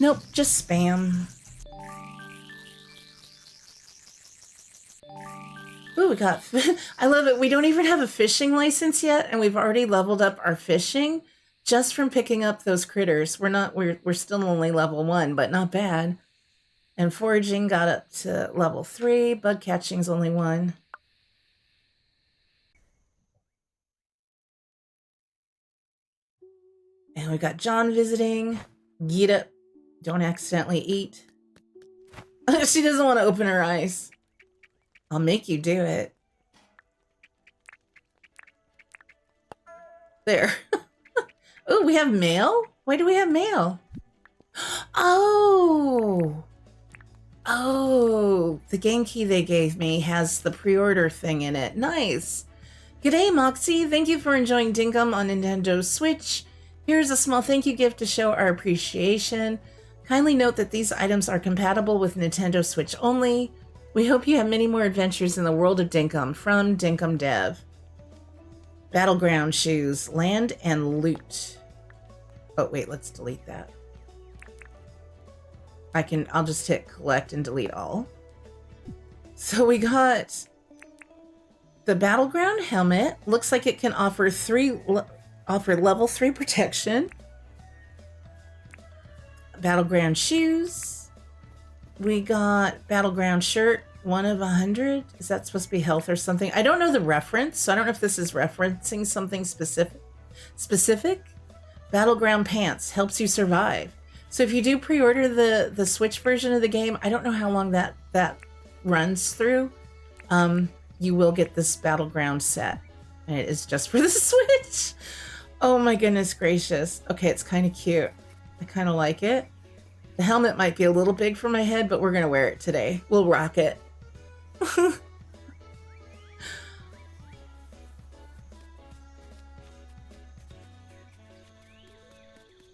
Speaker 1: Nope, just spam. Ooh, we got... I love it. We don't even have a fishing license yet, and we've already leveled up our fishing just from picking up those critters. We're still only level 1, but not bad. And foraging got up to level 3. Bug catching's only 1. And we got John visiting. Get up. Don't accidentally eat. She doesn't want to open her eyes. I'll make you do it. There. Oh, we have mail? Why do we have mail? Oh. Oh, the game key they gave me has the pre-order thing in it. Nice. G'day, Moxie. Thank you for enjoying Dinkum on Nintendo Switch. Here's a small thank you gift to show our appreciation. Kindly note that these items are compatible with Nintendo Switch only. We hope you have many more adventures in the world of Dinkum. From Dinkum Dev. Battleground shoes. Land and loot. Oh, wait, let's delete that. I'll just hit collect and delete all. So we got the Battleground helmet. Looks like it can offer level 3 protection. Battleground shoes. We got Battleground shirt, 1 of 100. Is that supposed to be health or something? I don't know the reference, so I don't know if this is referencing something specific. Battleground pants helps you survive. So if you do pre-order the Switch version of the game, I don't know how long that runs through. You will get this Battleground set, and it is just for the Switch. Oh my goodness gracious. Okay, it's kind of cute. I kind of like it. The helmet might be a little big for my head, but we're going to wear it today. We'll rock it.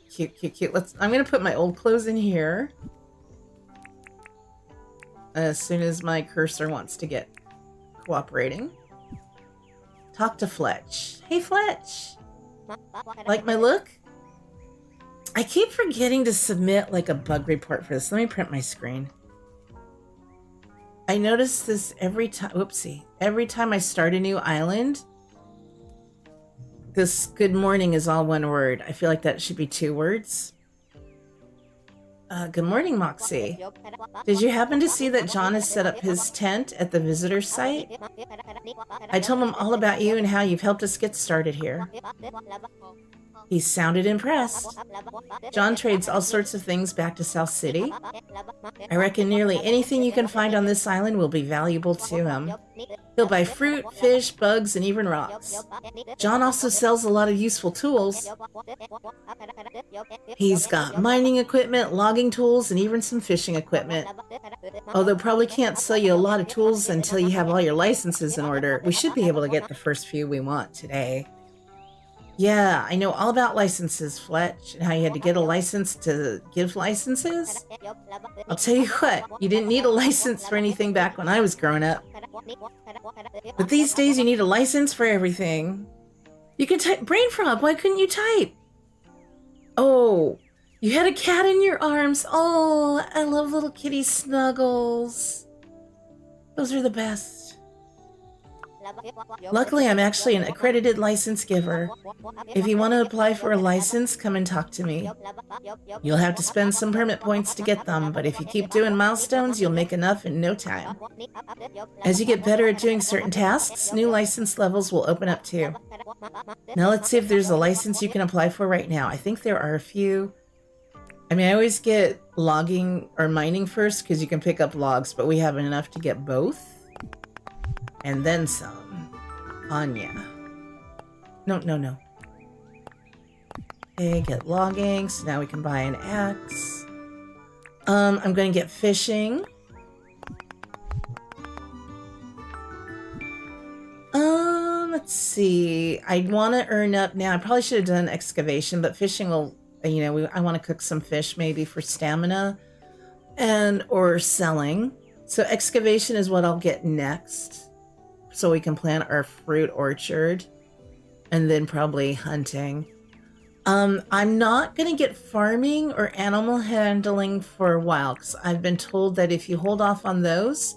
Speaker 1: Cute, cute, cute. I'm going to put my old clothes in here. As soon as my cursor wants to get cooperating. Talk to Fletch. Hey, Fletch. Like my look? I keep forgetting to submit like a bug report for this. Let me print my screen. I notice this every time. Whoopsie. Every time I start a new island, this good morning is all one word. I feel like that should be 2 words. Good morning, Moxie. Did you happen to see that John has set up his tent at the visitor site? I told him all about you and how you've helped us get started here. He sounded impressed. John trades all sorts of things back to South City. I reckon nearly anything you can find on this island will be valuable to him. He'll buy fruit, fish, bugs, and even rocks. John also sells a lot of useful tools. He's got mining equipment, logging tools, and even some fishing equipment. Although probably can't sell you a lot of tools until you have all your licenses in order. We should be able to get the first few we want today. Yeah, I know all about licenses, Fletch, and how you had to get a license to give licenses. I'll tell you what, you didn't need a license for anything back when I was growing up. But these days you need a license for everything. You can type Brain Frog, why couldn't you type? Oh, you had a cat in your arms. Oh, I love little kitty snuggles. Those are the best. Luckily, I'm actually an accredited license giver. If you want to apply for a license, come and talk to me. You'll have to spend some permit points to get them, but if you keep doing milestones, you'll make enough in no time. As you get better at doing certain tasks, new license levels will open up too. Now let's see if there's a license you can apply for right now. I think there are a few. I mean, I always get logging or mining first because you can pick up logs, but we have enough to get both. And then some. Anya. No. Okay, get logging. So now we can buy an axe. I'm going to get fishing. Let's see. I want to earn up now. I probably should have done excavation, but fishing will, I want to cook some fish maybe for stamina or selling. So excavation is what I'll get next. So we can plant our fruit orchard and then probably hunting. I'm not going to get farming or animal handling for a while because I've been told that if you hold off on those,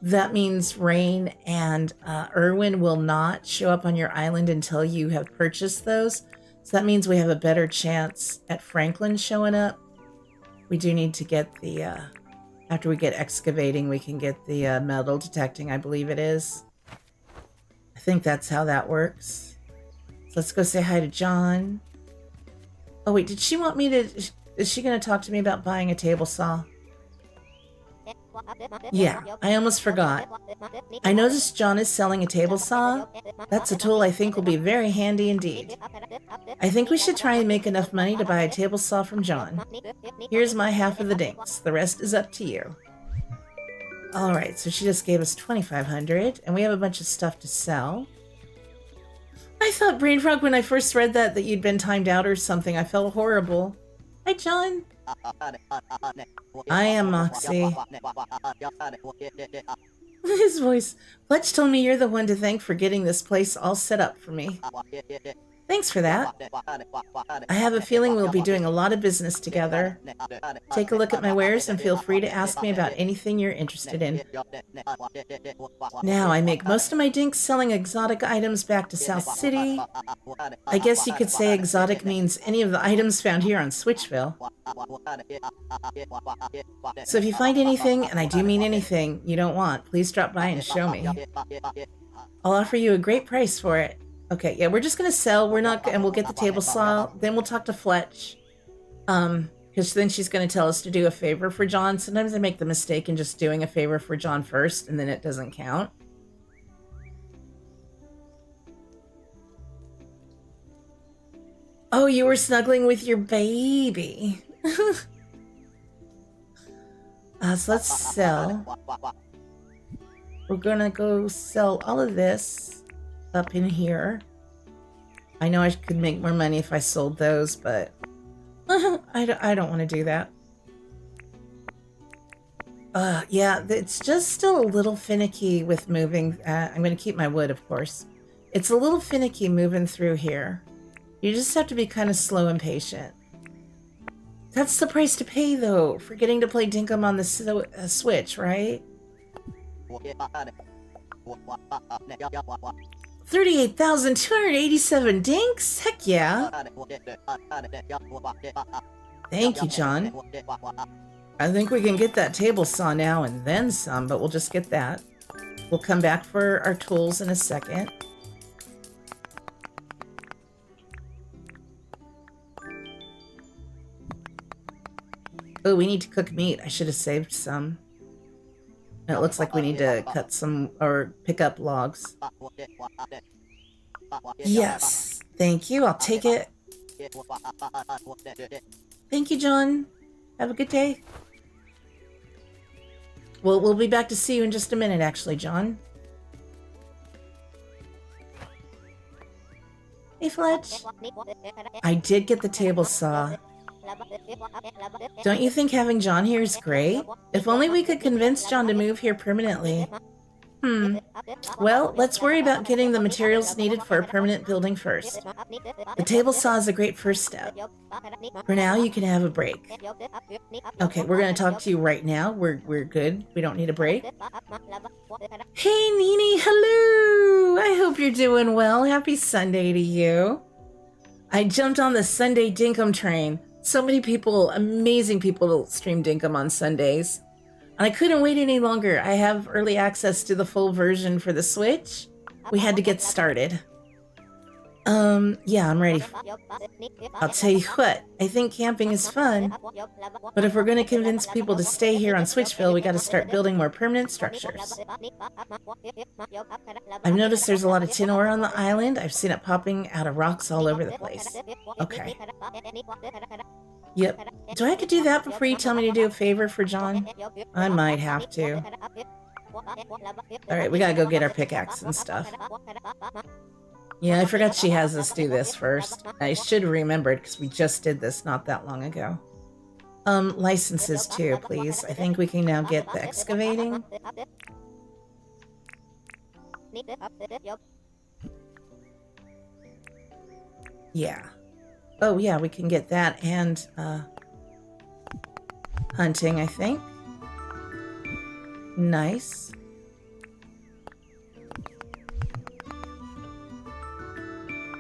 Speaker 1: that means Rain and Erwin will not show up on your island until you have purchased those. So that means we have a better chance at Franklin showing up. We do need to get the, after we get excavating, we can get the metal detecting, I believe it is. I think that's how that works. So let's go say hi to John. Oh wait, did she want me to... Is she going to talk to me about buying a table saw? Yeah, I almost forgot. I noticed John is selling a table saw. That's a tool I think will be very handy indeed. I think we should try and make enough money to buy a table saw from John. Here's my half of the dinks. The rest is up to you. Alright, so she just gave us 2,500, and we have a bunch of stuff to sell. I thought, Brain Frog, when I first read that you'd been timed out or something. I felt horrible. Hi, John. I am Moxie. His voice. Fletch told me you're the one to thank for getting this place all set up for me. Thanks for that. I have a feeling we'll be doing a lot of business together. Take a look at my wares and feel free to ask me about anything you're interested in. Now, I make most of my dinks selling exotic items back to South City. I guess you could say exotic means any of the items found here on Switchville. So if you find anything, and I do mean anything, you don't want, please drop by and show me. I'll offer you a great price for it. Okay, yeah, we're just gonna sell. And we'll get the table saw. Then we'll talk to Fletch. Because then she's gonna tell us to do a favor for John. Sometimes I make the mistake in just doing a favor for John first, and then it doesn't count. Oh, you were snuggling with your baby. So let's sell. We're gonna go sell all of this up in here. I know I could make more money if I sold those, but I don't want to do that. Yeah, it's just still a little finicky with moving. I'm going to keep my wood, of course. It's a little finicky moving through here. You just have to be kind of slow and patient. That's the price to pay, though, for getting to play Dinkum on the Switch, right? 38,287 dinks? Heck yeah. Thank you, John. I think we can get that table saw now and then some, but we'll just get that. We'll come back for our tools in a second. Oh, we need to cook meat. I should have saved some. It looks like we need to cut some or pick up logs. Yes. Thank you. I'll take it. Thank you, John. Have a good day. Well, we'll be back to see you in just a minute, actually, John. Hey, Fletch. I did get the table saw. Don't you think having John here is great? If only we could convince John to move here permanently. Well, let's worry about getting the materials needed for a permanent building first. The table saw is a great first step. For now, you can have a break. Okay, we're going to talk to you right now. We're good. We don't need a break. Hey, Nini, hello! I hope you're doing well. Happy Sunday to you. I jumped on the Sunday Dinkum train. So many people, amazing people, stream Dinkum on Sundays. And I couldn't wait any longer. I have early access to the full version for the Switch. We had to get started. Yeah, I'm ready. I'll tell you what, I think camping is fun. But if we're going to convince people to stay here on Switchville, we got to start building more permanent structures. I've noticed there's a lot of tin ore on the island. I've seen it popping out of rocks all over the place. Okay. Yep. Do I have to do that before you tell me to do a favor for John? I might have to. Alright, we gotta go get our pickaxe and stuff. Yeah, I forgot she has us do this first. I should have remembered because we just did this not that long ago. Licenses too, please. I think we can now get the excavating. Yeah. Oh yeah, we can get that and hunting, I think. Nice.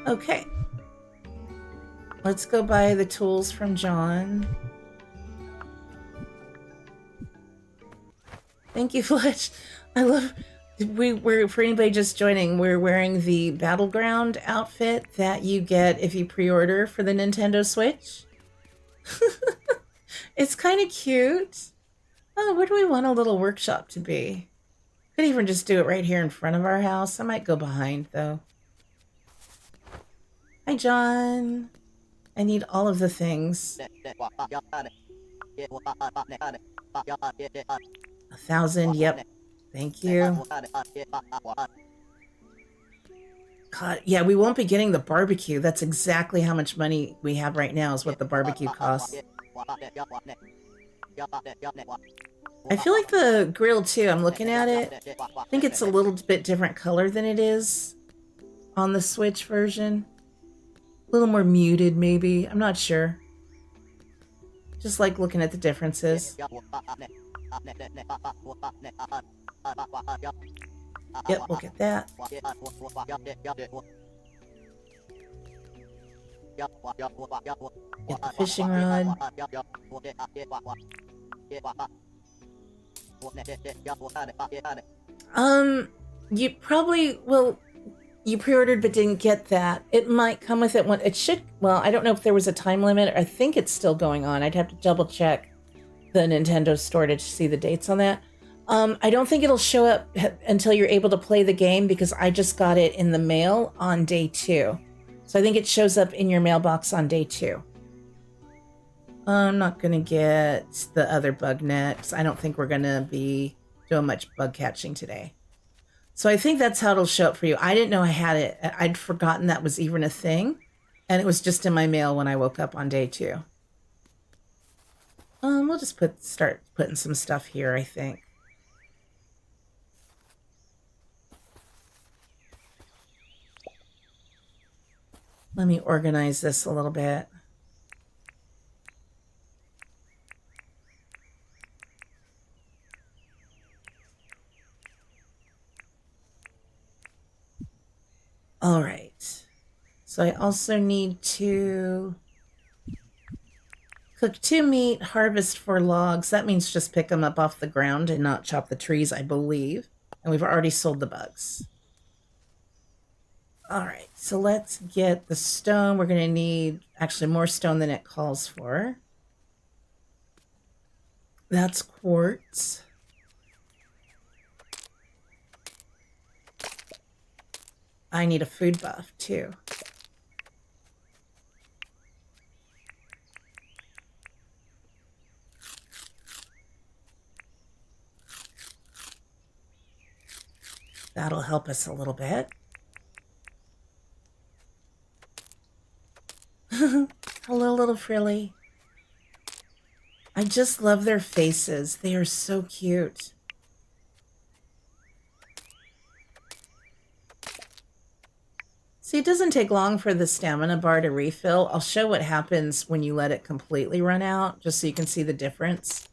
Speaker 1: Okay. Let's go buy the tools from John. Thank you, Fletch. I love... We're for anybody just joining, we're wearing the Battleground outfit that you get if you pre-order for the Nintendo Switch. It's kind of cute. Oh, where do we want a little workshop to be? Could even just do it right here in front of our house. I might go behind, though. Hi, John. I need all of the things. 1,000, yep. Thank you. God, yeah, we won't be getting the barbecue. That's exactly how much money we have right now is what the barbecue costs. I feel like the grill, too. I'm looking at it. I think it's a little bit different color than it is on the Switch version. A little more muted, maybe. I'm not sure. Just like looking at the differences. Yep, we'll get that. Get the fishing rod. You probably will... You pre-ordered but didn't get that. It might come with it when... It should... Well, I don't know if there was a time limit. I think it's still going on. I'd have to double check the Nintendo store to see the dates on that. I don't think it'll show up until you're able to play the game because I just got it in the mail on day 2. So I think it shows up in your mailbox on day 2. I'm not going to get the other bug next. I don't think we're going to be doing much bug catching today. So I think that's how it'll show up for you. I didn't know I had it. I'd forgotten that was even a thing. And it was just in my mail when I woke up on day 2. We'll just start putting some stuff here, I think. Let me organize this a little bit. All right. So I also need to cook 2 meat, harvest 4 logs. That means just pick them up off the ground and not chop the trees, I believe. And we've already sold the bugs. All right, so let's get the stone. We're going to need actually more stone than it calls for. That's quartz. I need a food buff too. That'll help us a little bit. Hello, little frilly. I just love their faces. They are so cute. See, it doesn't take long for the stamina bar to refill. I'll show what happens when you let it completely run out, just so you can see the difference.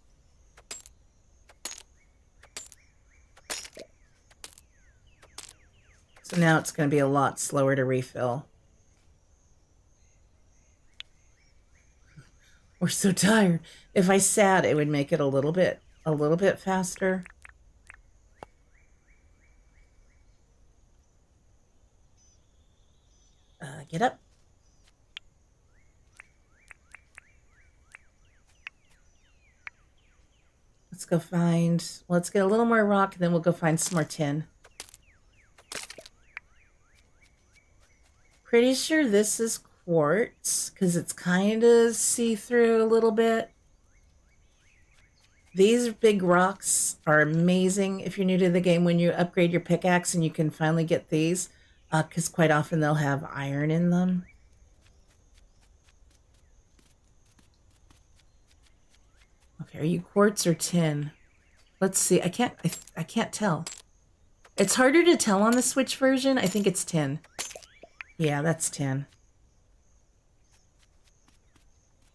Speaker 1: So now it's going to be a lot slower to refill. We're so tired. If I sat, it would make it a little bit faster. Get up. Let's get a little more rock, and then we'll go find some more tin. Pretty sure this is quartz, because it's kind of see-through a little bit. These big rocks are amazing if you're new to the game when you upgrade your pickaxe and you can finally get these, because quite often they'll have iron in them. Okay, are you quartz or tin? Let's see. I can't tell. It's harder to tell on the Switch version. I think it's tin. Yeah, that's tin.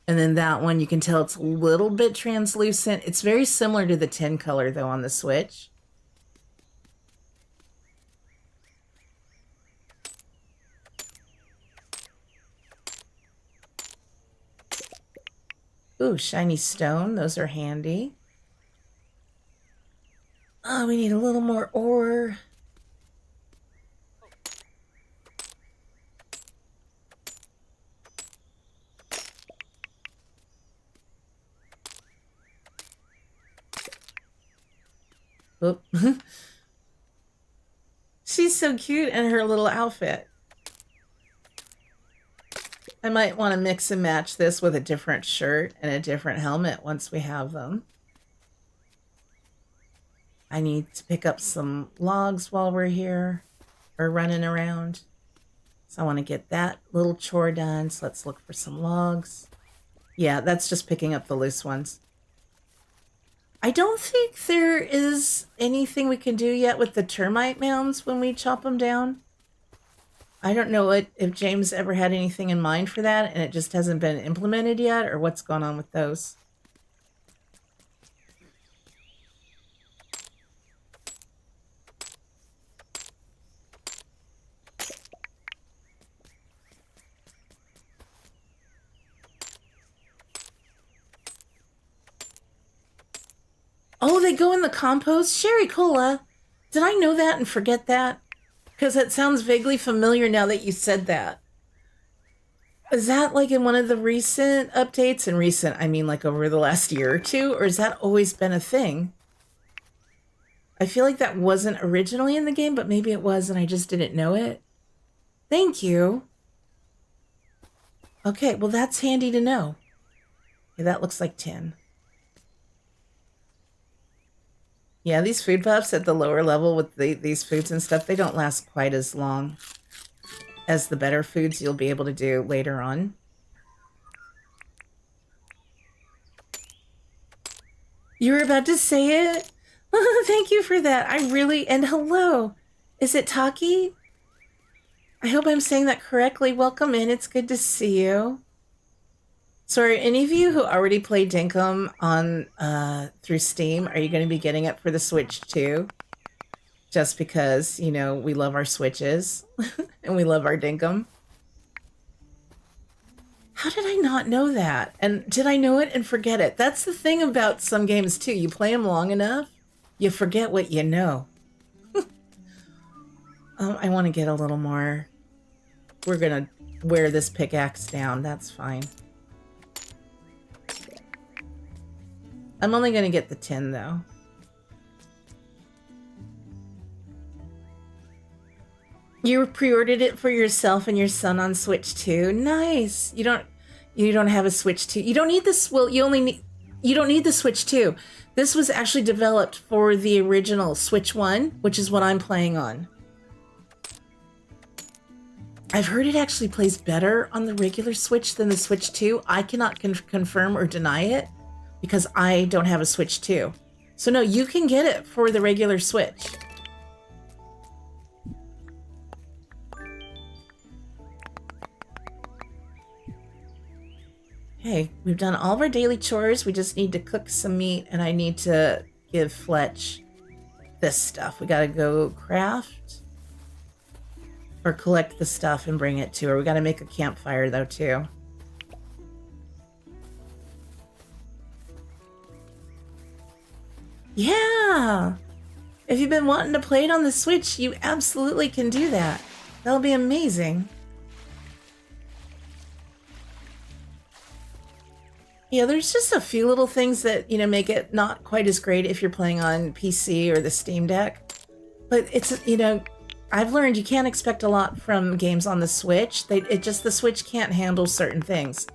Speaker 1: And then that one, you can tell it's a little bit translucent. It's very similar to the tin color, though, on the Switch. Ooh, shiny stone. Those are handy. Oh, we need a little more ore. Oop. She's so cute in her little outfit. I might want to mix and match this with a different shirt and a different helmet once we have them. I need to pick up some logs while we're here or running around. So I want to get that little chore done. So let's look for some logs. Yeah, that's just picking up the loose ones. I don't think there is anything we can do yet with the termite mounds when we chop them down. I don't know if James ever had anything in mind for that and it just hasn't been implemented yet, or what's going on with those. Oh, they go in the compost? Sherry Cola. Did I know that and forget that? Because it sounds vaguely familiar now that you said that. Is that like in one of the recent updates? And recent, I mean like over the last year or two? Or has that always been a thing? I feel like that wasn't originally in the game, but maybe it was and I just didn't know it. Thank you. Okay, well, that's handy to know. Okay, that looks like 10. Yeah, these food puffs at the lower level with these foods and stuff, they don't last quite as long as the better foods you'll be able to do later on. You were about to say it? Thank you for that. I really... And hello. Is it Taki? I hope I'm saying that correctly. Welcome in. It's good to see you. So are any of you who already played Dinkum on through Steam, are you going to be getting it for the Switch too? Just because, you know, we love our Switches and we love our Dinkum. How did I not know that? And did I know it and forget it? That's the thing about some games too. You play them long enough, you forget what you know. I want to get a little more. We're going to wear this pickaxe down. That's fine. I'm only going to get the 10 though. You pre-ordered it for yourself and your son on Switch 2. Nice. You don't have a Switch 2. You don't need this. Well, you don't need the Switch 2. This was actually developed for the original Switch 1, which is what I'm playing on. I've heard it actually plays better on the regular Switch than the Switch 2. I cannot confirm or deny it because I don't have a Switch 2. So no, you can get it for the regular Switch. Okay, we've done all of our daily chores. We just need to cook some meat, and I need to give Fletch this stuff. We gotta go craft or collect the stuff and bring it to her. We gotta make a campfire though too. Yeah! If you've been wanting to play it on the Switch, you absolutely can do that. That'll be amazing. Yeah, there's just a few little things that, you know, make it not quite as great if you're playing on PC or the Steam Deck. But it's, you know, I've learned you can't expect a lot from games on the Switch. The Switch can't handle certain things.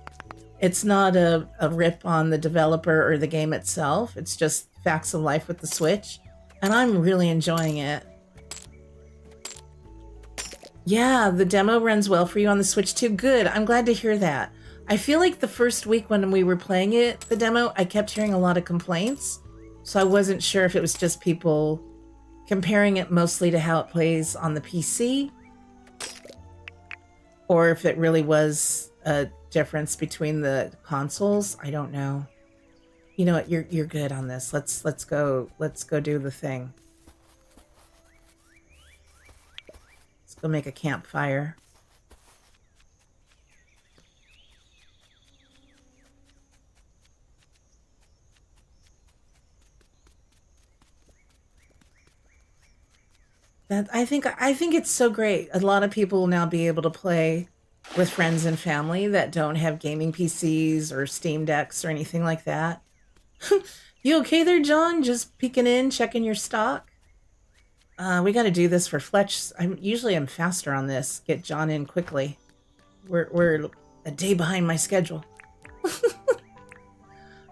Speaker 1: It's not a rip on the developer or the game itself. It's just facts of life with the Switch. And I'm really enjoying it. Yeah, the demo runs well for you on the Switch too. Good. I'm glad to hear that. I feel like the first week when we were playing it, the demo, I kept hearing a lot of complaints. So I wasn't sure if it was just people comparing it mostly to how it plays on the PC, or if it really was a difference between the consoles. I don't know. You know what? You're good on this. Let's go do the thing. Let's go make a campfire. I think it's so great. A lot of people will now be able to play with friends and family that don't have gaming PCs or Steam Decks or anything like that. You okay there, John? Just peeking in, checking your stock? We got to do this for Fletch. I'm faster on this. Get John in quickly. We're a day behind my schedule.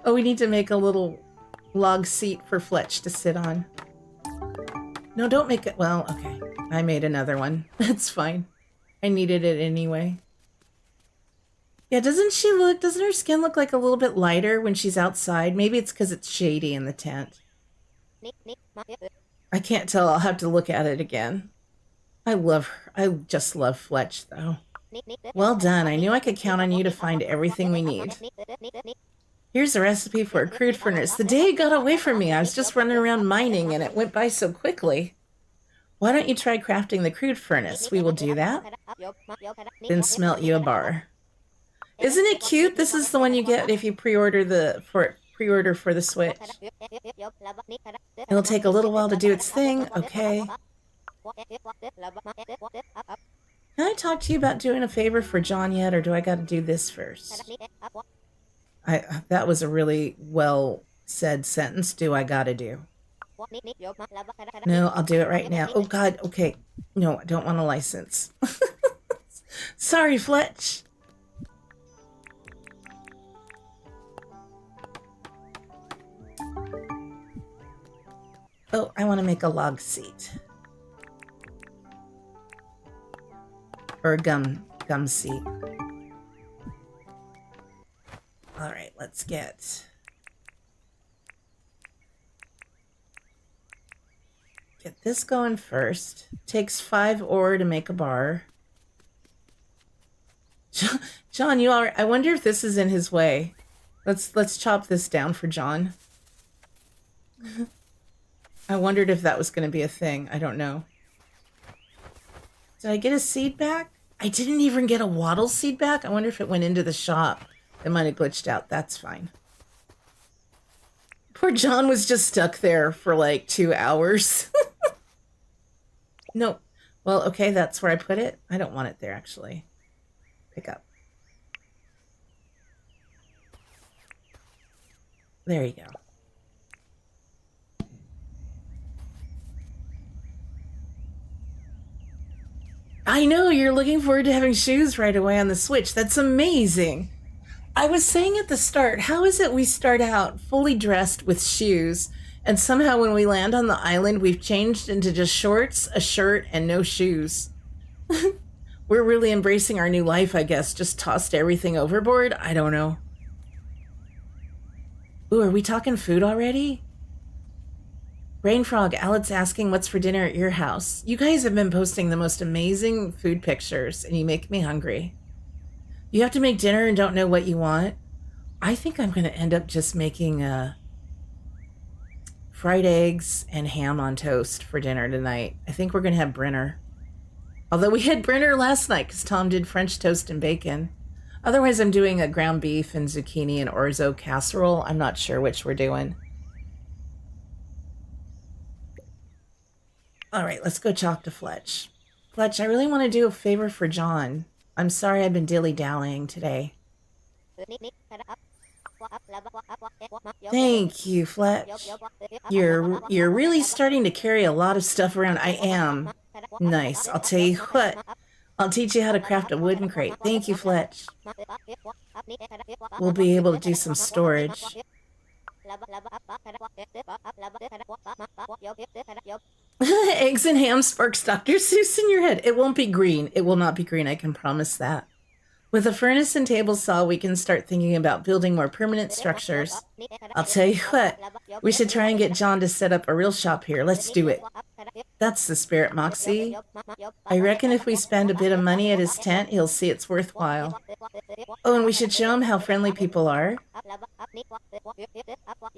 Speaker 1: Oh, we need to make a little log seat for Fletch to sit on. No, don't make it. Well, okay. I made another one. That's fine. I needed it anyway. Yeah, doesn't her skin look like a little bit lighter when she's outside? Maybe it's because it's shady in the tent. I can't tell. I'll have to look at it again. I love her. I just love Fletch, though. Well done. I knew I could count on you to find everything we need. Here's a recipe for a crude furnace. The day got away from me. I was just running around mining and it went by so quickly. Why don't you try crafting the crude furnace? We will do that. Then smelt you a bar. Isn't it cute? This is the one you get if you pre-order for the Switch. It'll take a little while to do its thing. Okay. Can I talk to you about doing a favor for John yet, or do I got to do this first? That was a really well said sentence. Do I gotta do? No, I'll do it right now. Oh God, okay. No, I don't want a license. Sorry, Fletch. Oh, I want to make a log seat. Or a gum seat. All right, let's get this going first. Takes 5 ore to make a bar. John, you are. I wonder if this is in his way. Let's chop this down for John. I wondered if that was going to be a thing. I don't know. Did I get a seed back? I didn't even get a wattle seed back. I wonder if it went into the shop. It might have glitched out. That's fine. Poor John was just stuck there for like 2 hours. Nope. Well, okay, that's where I put it. I don't want it there, actually. Pick up. There you go. I know, you're looking forward to having shoes right away on the Switch. That's amazing. I was saying at the start, how is it we start out fully dressed with shoes, and somehow when we land on the island, we've changed into just shorts, a shirt, and no shoes? We're really embracing our new life, I guess. Just tossed everything overboard? I don't know. Ooh, are we talking food already? Rainfrog, Alet's asking what's for dinner at your house. You guys have been posting the most amazing food pictures, and you make me hungry. You have to make dinner and don't know what you want? I think I'm going to end up just making fried eggs and ham on toast for dinner tonight. I think we're going to have Brenner. Although we had Brenner last night because Tom did French toast and bacon. Otherwise, I'm doing a ground beef and zucchini and orzo casserole. I'm not sure which we're doing. All right, let's go talk to Fletch. Fletch, I really want to do a favor for John. I'm sorry I've been dilly-dallying today. Thank you, Fletch. You're really starting to carry a lot of stuff around. I am. Nice. I'll tell you what. I'll teach you how to craft a wooden crate. Thank you, Fletch. We'll be able to do some storage. Eggs and ham sparks Dr. Seuss in your head. It won't be green. It will not be green. I can promise that. With a furnace and table saw, we can start thinking about building more permanent structures. I'll tell you what. We should try and get John to set up a real shop here. Let's do it. That's the spirit, Moxie. I reckon if we spend a bit of money at his tent, he'll see it's worthwhile. Oh, and we should show him how friendly people are.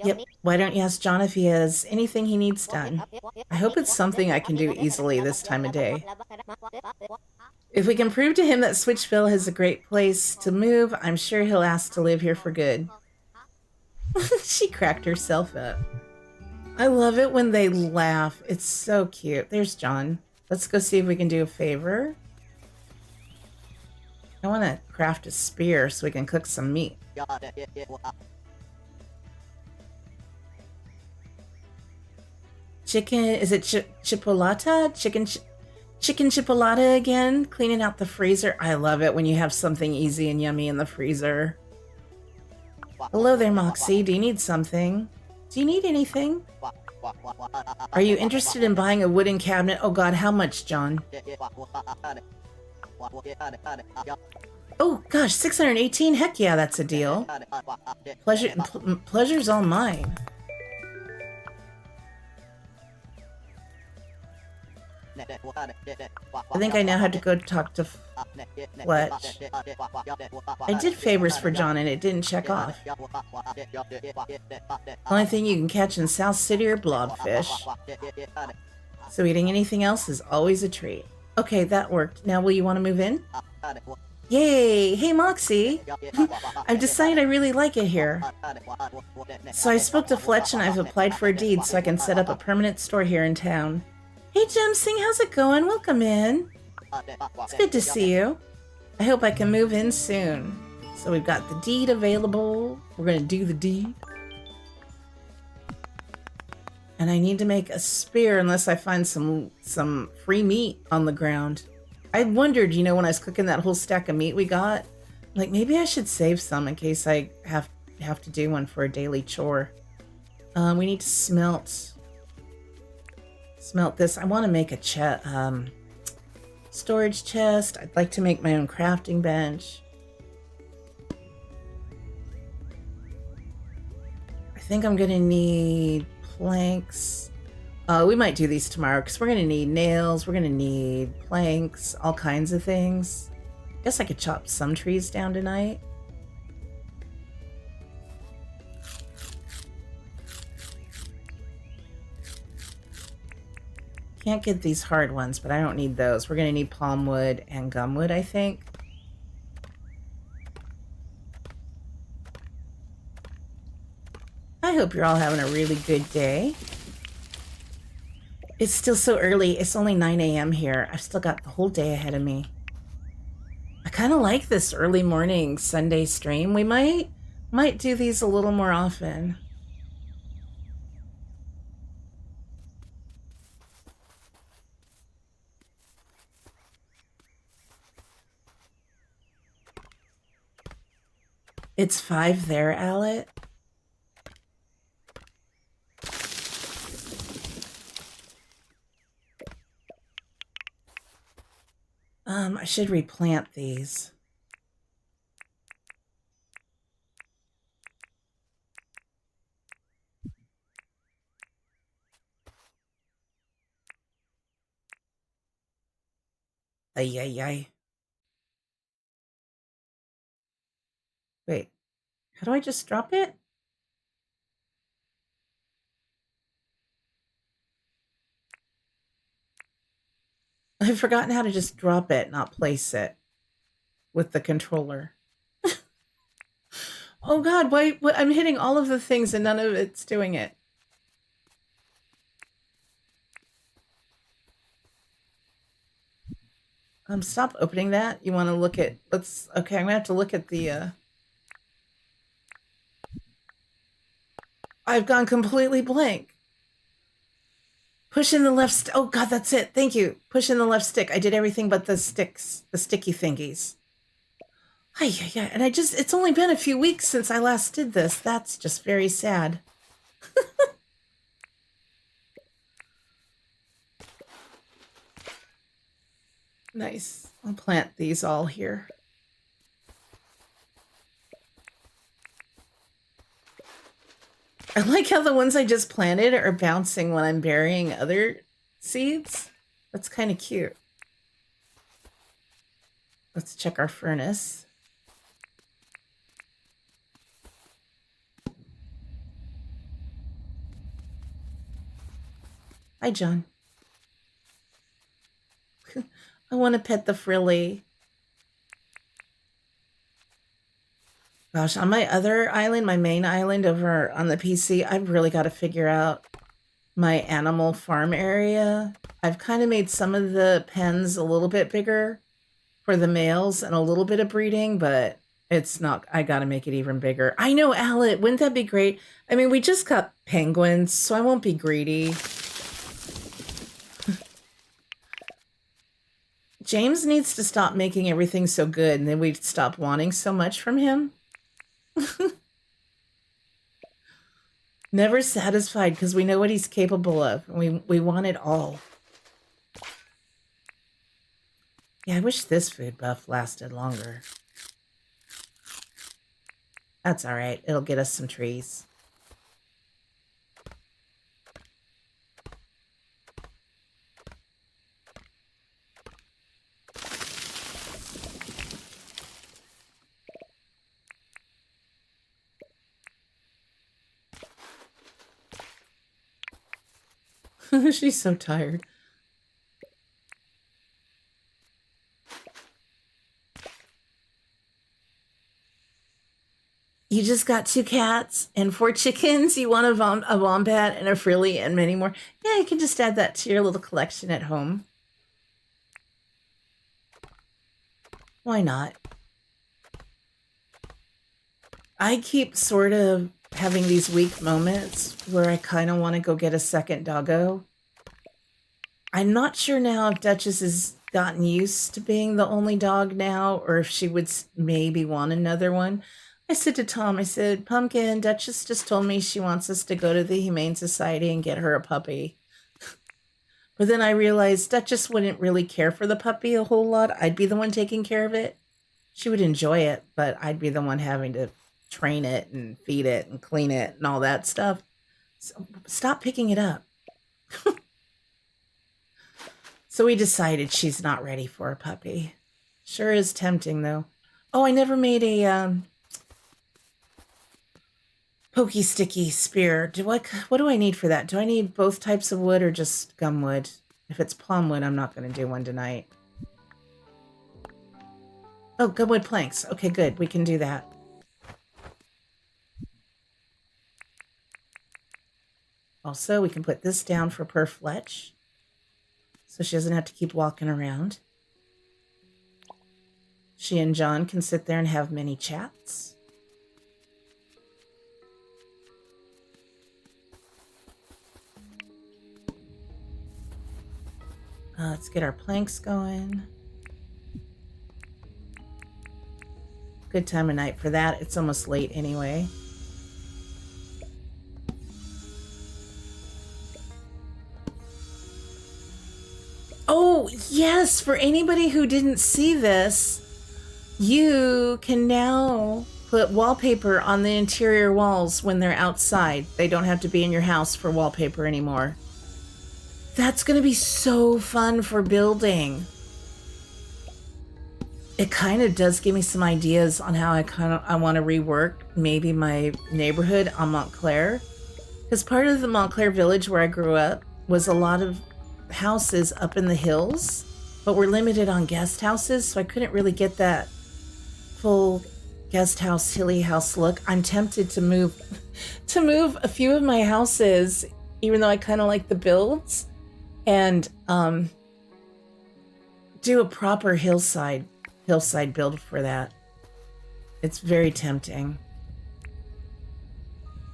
Speaker 1: Yep, why don't you ask John if he has anything he needs done? I hope it's something I can do easily this time of day. If we can prove to him that Switchville is a great place to move, I'm sure he'll ask to live here for good. She cracked herself up. I love it when they laugh. It's so cute. There's John. Let's go see if we can do a favor. I want to craft a spear so we can cook some meat. Chicken, is it chipolata? Chicken chipolata again? Cleaning out the freezer. I love it when you have something easy and yummy in the freezer. Hello there, Moxie. Do you need something? Do you need anything? Are you interested in buying a wooden cabinet? Oh god, how much, John? Oh gosh, 618? Heck yeah, that's a deal. Pleasure's all mine. I think I now have to go talk to Fletch. I did favors for John and it didn't check off. Only thing you can catch in South City are blobfish. So eating anything else is always a treat. Okay, that worked. Now will you want to move in? Yay! Hey, Moxie! I've decided I really like it here. So I spoke to Fletch and I've applied for a deed so I can set up a permanent store here in town. Hey, Gemsing, how's it going? Welcome in. It's good to see you. I hope I can move in soon. So we've got the deed available. We're going to do the deed. And I need to make a spear unless I find some free meat on the ground. I wondered, you know, when I was cooking that whole stack of meat we got, like maybe I should save some in case I have to do one for a daily chore. We need to smelt Smelt this. I want to make a storage chest. I'd like to make my own crafting bench. I think I'm going to need planks. We might do these tomorrow because we're going to need nails. We're going to need planks, all kinds of things. Guess I could chop some trees down tonight. Can't get these hard ones, but I don't need those. We're going to need palm wood and gum wood, I think. I hope you're all having a really good day. It's still so early. It's only 9 a.m. here. I've still got the whole day ahead of me. I kind of like this early morning Sunday stream. We might do these a little more often. It's 5 there, Alec. I should replant these. Ay, ay, ay. Wait, how do I just drop it? I've forgotten how to just drop it, not place it with the controller. Oh God, why? I'm hitting all of the things and none of it's doing it. Stop opening that. You want to look at, okay, I'm gonna have to look at the, I've gone completely blank. Push in the left, oh God, that's it. Thank you. Push in the left stick. I did everything but the sticks, the sticky thingies. Yeah, and it's only been a few weeks since I last did this. That's just very sad. Nice. I'll plant these all here. I like how the ones I just planted are bouncing when I'm burying other seeds. That's kind of cute. Let's check our furnace. Hi, John. I want to pet the frilly. Gosh, on my other island, my main island over on the PC, I've really got to figure out my animal farm area. I've kind of made some of the pens a little bit bigger for the males and a little bit of breeding, but it's not, I got to make it even bigger. I know, Alec, wouldn't that be great? I mean, we just got penguins, so I won't be greedy. James needs to stop making everything so good, and then we'd stop wanting so much from him. Never satisfied because we know what he's capable of. We want it all. Yeah, I wish this food buff lasted longer. That's all right. It'll get us some trees. She's so tired. You just got 2 cats and 4 chickens. You want a wombat and a frilly and many more. Yeah, you can just add that to your little collection at home. Why not? I keep sort of having these weak moments where I kind of want to go get a second doggo. I'm not sure now if Duchess has gotten used to being the only dog now, or if she would maybe want another one. I said to Tom, I said, Pumpkin, Duchess just told me she wants us to go to the Humane Society and get her a puppy. But then I realized Duchess wouldn't really care for the puppy a whole lot. I'd be the one taking care of it. She would enjoy it, but I'd be the one having to train it and feed it and clean it and all that stuff. So stop picking it up. So we decided she's not ready for a puppy. Sure is tempting, though. Oh, I never made a pokey sticky spear. What do I need for that? Do I need both types of wood or just gum wood? If it's plum wood, I'm not going to do one tonight. Oh, gum wood planks. Okay, good. We can do that. Also, we can put this down for per fletch, so she doesn't have to keep walking around. She and John can sit there and have mini chats. Let's get our planks going. Good time of night for that. It's almost late anyway. Oh, yes! For anybody who didn't see this, you can now put wallpaper on the interior walls when they're outside. They don't have to be in your house for wallpaper anymore. That's going to be so fun for building. It kind of does give me some ideas on how I want to rework maybe my neighborhood on Montclair. Because part of the Montclair village where I grew up was a lot of houses up in the hills, but we're limited on guest houses, so I couldn't really get that full guest house, hilly house look. I'm tempted to move a few of my houses, even though I kind of like the builds, and do a proper hillside build for that. It's very tempting.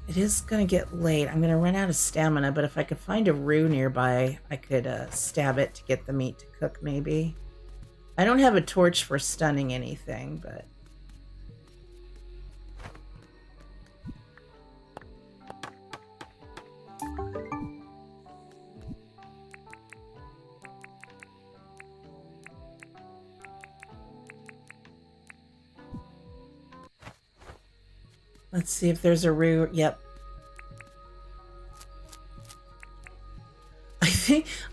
Speaker 1: It is going to get late. I'm going to run out of stamina, but if I could find a rue nearby, I could stab it to get the meat to cook, maybe. I don't have a torch for stunning anything, but... Let's see if there's a rue. Yep.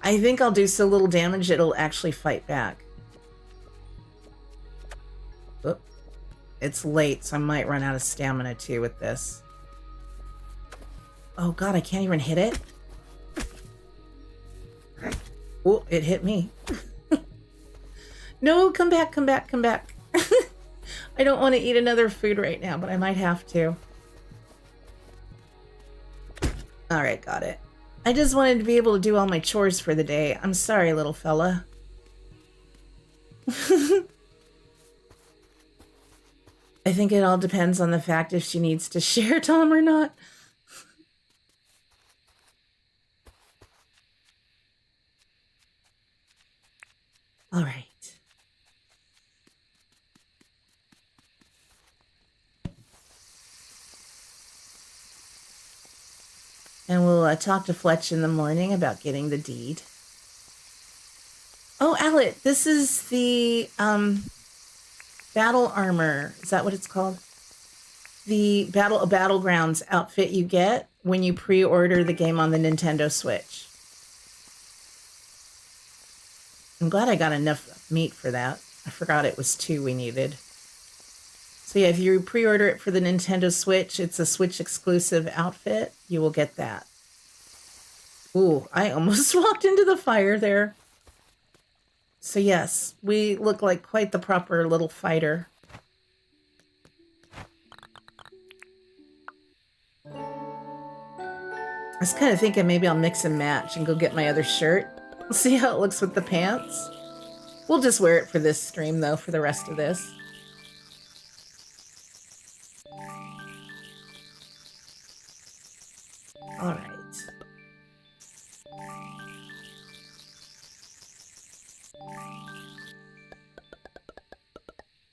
Speaker 1: I think I'll do so little damage it'll actually fight back. Oop. It's late, so I might run out of stamina too with this. Oh god, I can't even hit it. Oh, it hit me. No, come back, come back, come back. I don't want to eat another food right now, but I might have to. Alright, got it. I just wanted to be able to do all my chores for the day. I'm sorry, little fella. I think it all depends on the fact if she needs to share Tom or not. Alright. And we'll talk to Fletch in the morning about getting the deed. Oh, Alec, this is the battle armor. Is that what it's called? The Battlegrounds outfit you get when you pre-order the game on the Nintendo Switch. I'm glad I got enough meat for that. I forgot it was 2 we needed. So yeah, if you pre-order it for the Nintendo Switch, it's a Switch exclusive outfit. You will get that. Ooh, I almost walked into the fire there. So yes, we look like quite the proper little fighter. I was kind of thinking maybe I'll mix and match and go get my other shirt. We'll see how it looks with the pants. We'll just wear it for this stream though, for the rest of this. All right.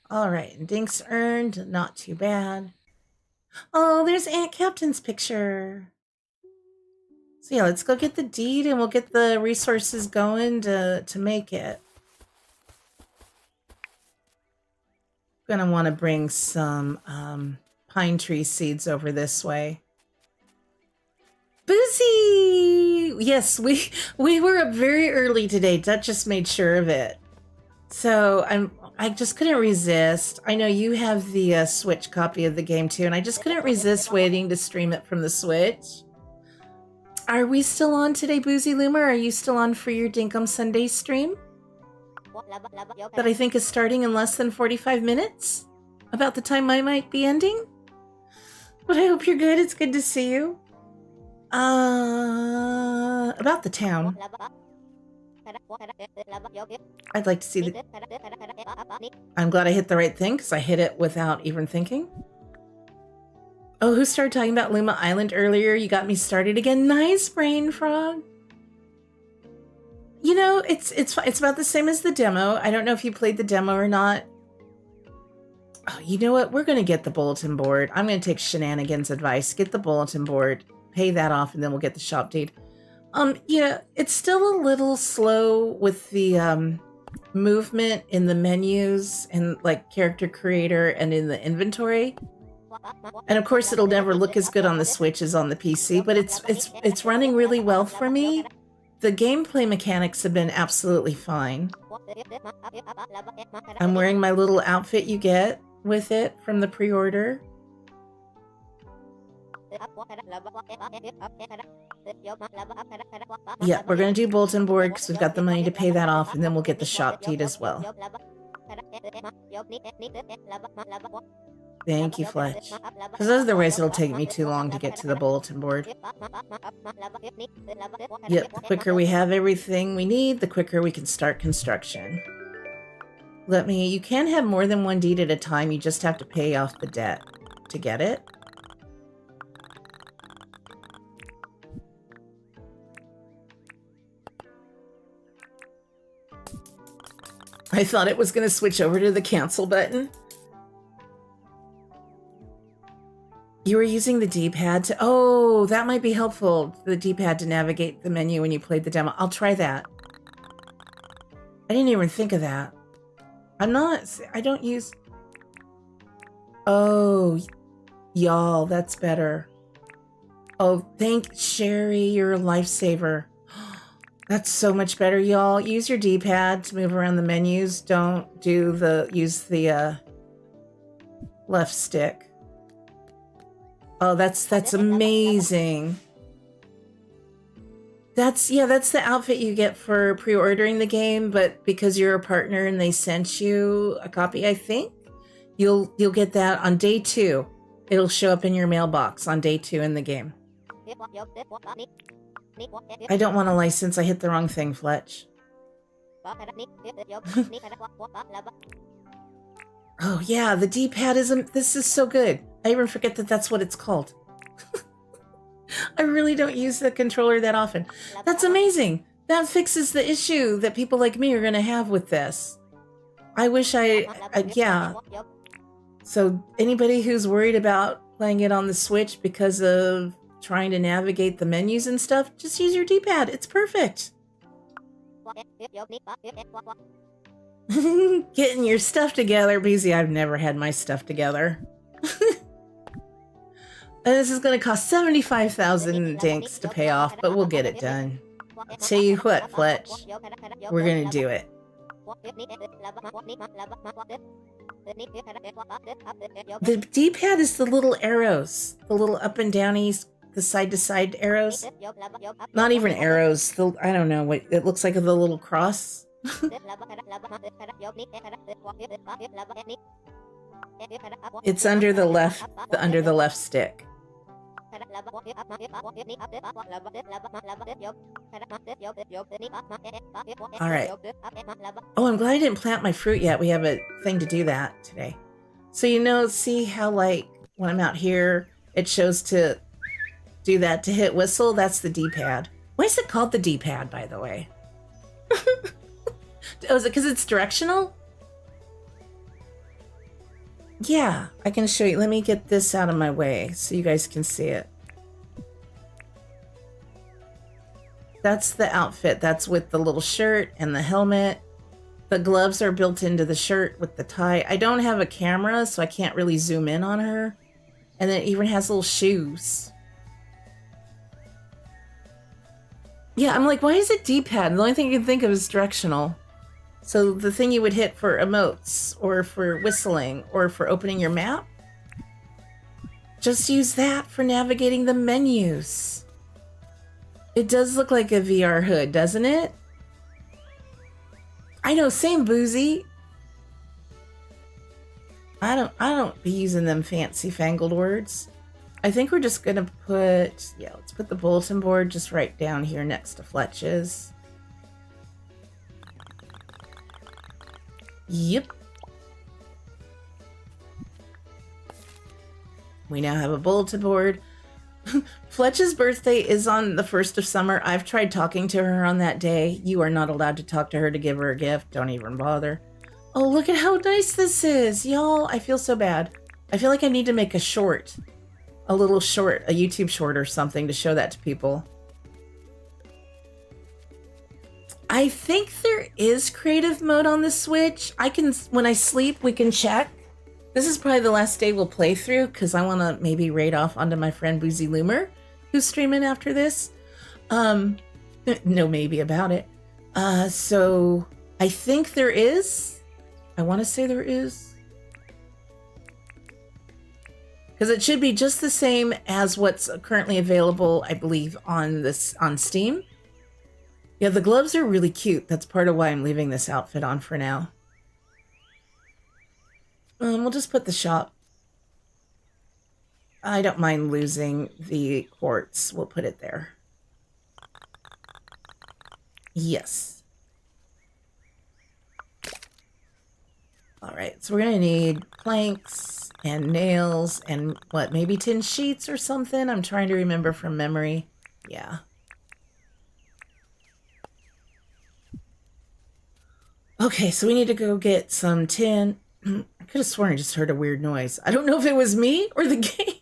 Speaker 1: All right, and Dinks earned, not too bad. Oh, there's Aunt Captain's picture. So So yeah, let's go get the deed and we'll get the resources going to make it. Gonna want to bring some pine tree seeds over this way. Boozy! Yes, we were up very early today. Duchess made sure of it. So I just couldn't resist. I know you have the Switch copy of the game too, and I just couldn't resist waiting to stream it from the Switch. Are we still on today, Boozy Loomer? Are you still on for your Dinkum Sunday stream? That I think is starting in less than 45 minutes? About the time I might be ending? But I hope you're good. It's good to see you. About the town. I'd like to see the... I'm glad I hit the right thing, because I hit it without even thinking. Oh, who started talking about Luma Island earlier? You got me started again. Nice, Brain Frog. You know, it's about the same as the demo. I don't know if you played the demo or not. Oh, you know what? We're going to get the bulletin board. I'm going to take Shenanigans' advice. Get the bulletin board. Pay that off, and then we'll get the shop deed. Yeah, it's still a little slow with the movement in the menus and like character creator and in the inventory. And of course, it'll never look as good on the Switch as on the PC, but it's running really well for me. The gameplay mechanics have been absolutely fine. I'm wearing my little outfit you get with it from the pre-order. Yeah, we're going to do bulletin board because we've got the money to pay that off, and then we'll get the shop deed as well. Thank you, Fletch. Because otherwise it'll take me too long to get to the bulletin board. Yep, the quicker we have everything we need, the quicker we can start construction. You can have more than one deed at a time, you just have to pay off the debt to get it. I thought it was going to switch over to the cancel button. You were using the D-pad to... Oh, that might be helpful. The D-pad to navigate the menu when you played the demo. I'll try that. I didn't even think of that. I don't use... Oh, y'all, that's better. Oh, thank Sherry, you're a lifesaver. That's so much better, y'all. Use your D-pad to move around the menus. Don't use the left stick. Oh, that's amazing. That's the outfit you get for pre-ordering the game, but because you're a partner and they sent you a copy, I think, you'll get that on day 2. It'll show up in your mailbox on day 2 in the game. I don't want a license. I hit the wrong thing, Fletch. Oh yeah, the D-pad this is so good. I even forget that that's what it's called. I really don't use the controller that often. That's amazing. That fixes the issue that people like me are going to have with this. I wish yeah. So anybody who's worried about playing it on the Switch because of trying to navigate the menus and stuff, just use your D-pad. It's perfect. Getting your stuff together. Busy, I've never had my stuff together. And this is going to cost 75,000 dinks to pay off, but we'll get it done. I'll tell you what, Fletch. We're going to do it. The D-pad is the little arrows. The little up and downies, the side-to-side arrows. Not even arrows. I don't know what it looks like, the little cross. It's under the left stick. All right. Oh, I'm glad I didn't plant my fruit yet. We have a thing to do that today. So, see how like when I'm out here, it shows to do that to hit whistle. That's the D-pad. Why is it called the D-pad, by the way? Oh, is it because it's directional? Yeah, I can show you. Let me get this out of my way so you guys can see it. That's the outfit. That's with the little shirt and the helmet. The gloves are built into the shirt with the tie. I don't have a camera, so I can't really zoom in on her. And then it even has little shoes. Yeah, I'm like, why is it D-pad? The only thing you can think of is directional. So the thing you would hit for emotes or for whistling or for opening your map, just use that for navigating the menus. It does look like a VR hood, doesn't it? I know, same Boozy. I don't be using them fancy fangled words. I think we're just gonna put, yeah, let's put the bulletin board just right down here next to Fletch's. Yep. We now have a bulletin board. Fletch's birthday is on the 1st of summer. I've tried talking to her on that day. You are not allowed to talk to her to give her a gift. Don't even bother. Oh, look at how nice this is. Y'all, I feel so bad. I feel like I need to make a short. A little short, a YouTube short or something to show that to people. I think there is creative mode on the Switch. I can, when I sleep, we can check. This is probably the last day we'll play through because I want to maybe raid off onto my friend Boozy Loomer, who's streaming after this. No maybe about it. So I think there is. I want to say there is. Because it should be just the same as what's currently available, I believe, on Steam. Yeah, the gloves are really cute. That's part of why I'm leaving this outfit on for now. We'll just put the shop. I don't mind losing the quartz. We'll put it there. Yes. All right, so we're gonna need planks and nails and what, maybe tin sheets or something? I'm trying to remember from memory. Yeah. Okay, so we need to go get some tin. I could have sworn I just heard a weird noise. I don't know if it was me or the game.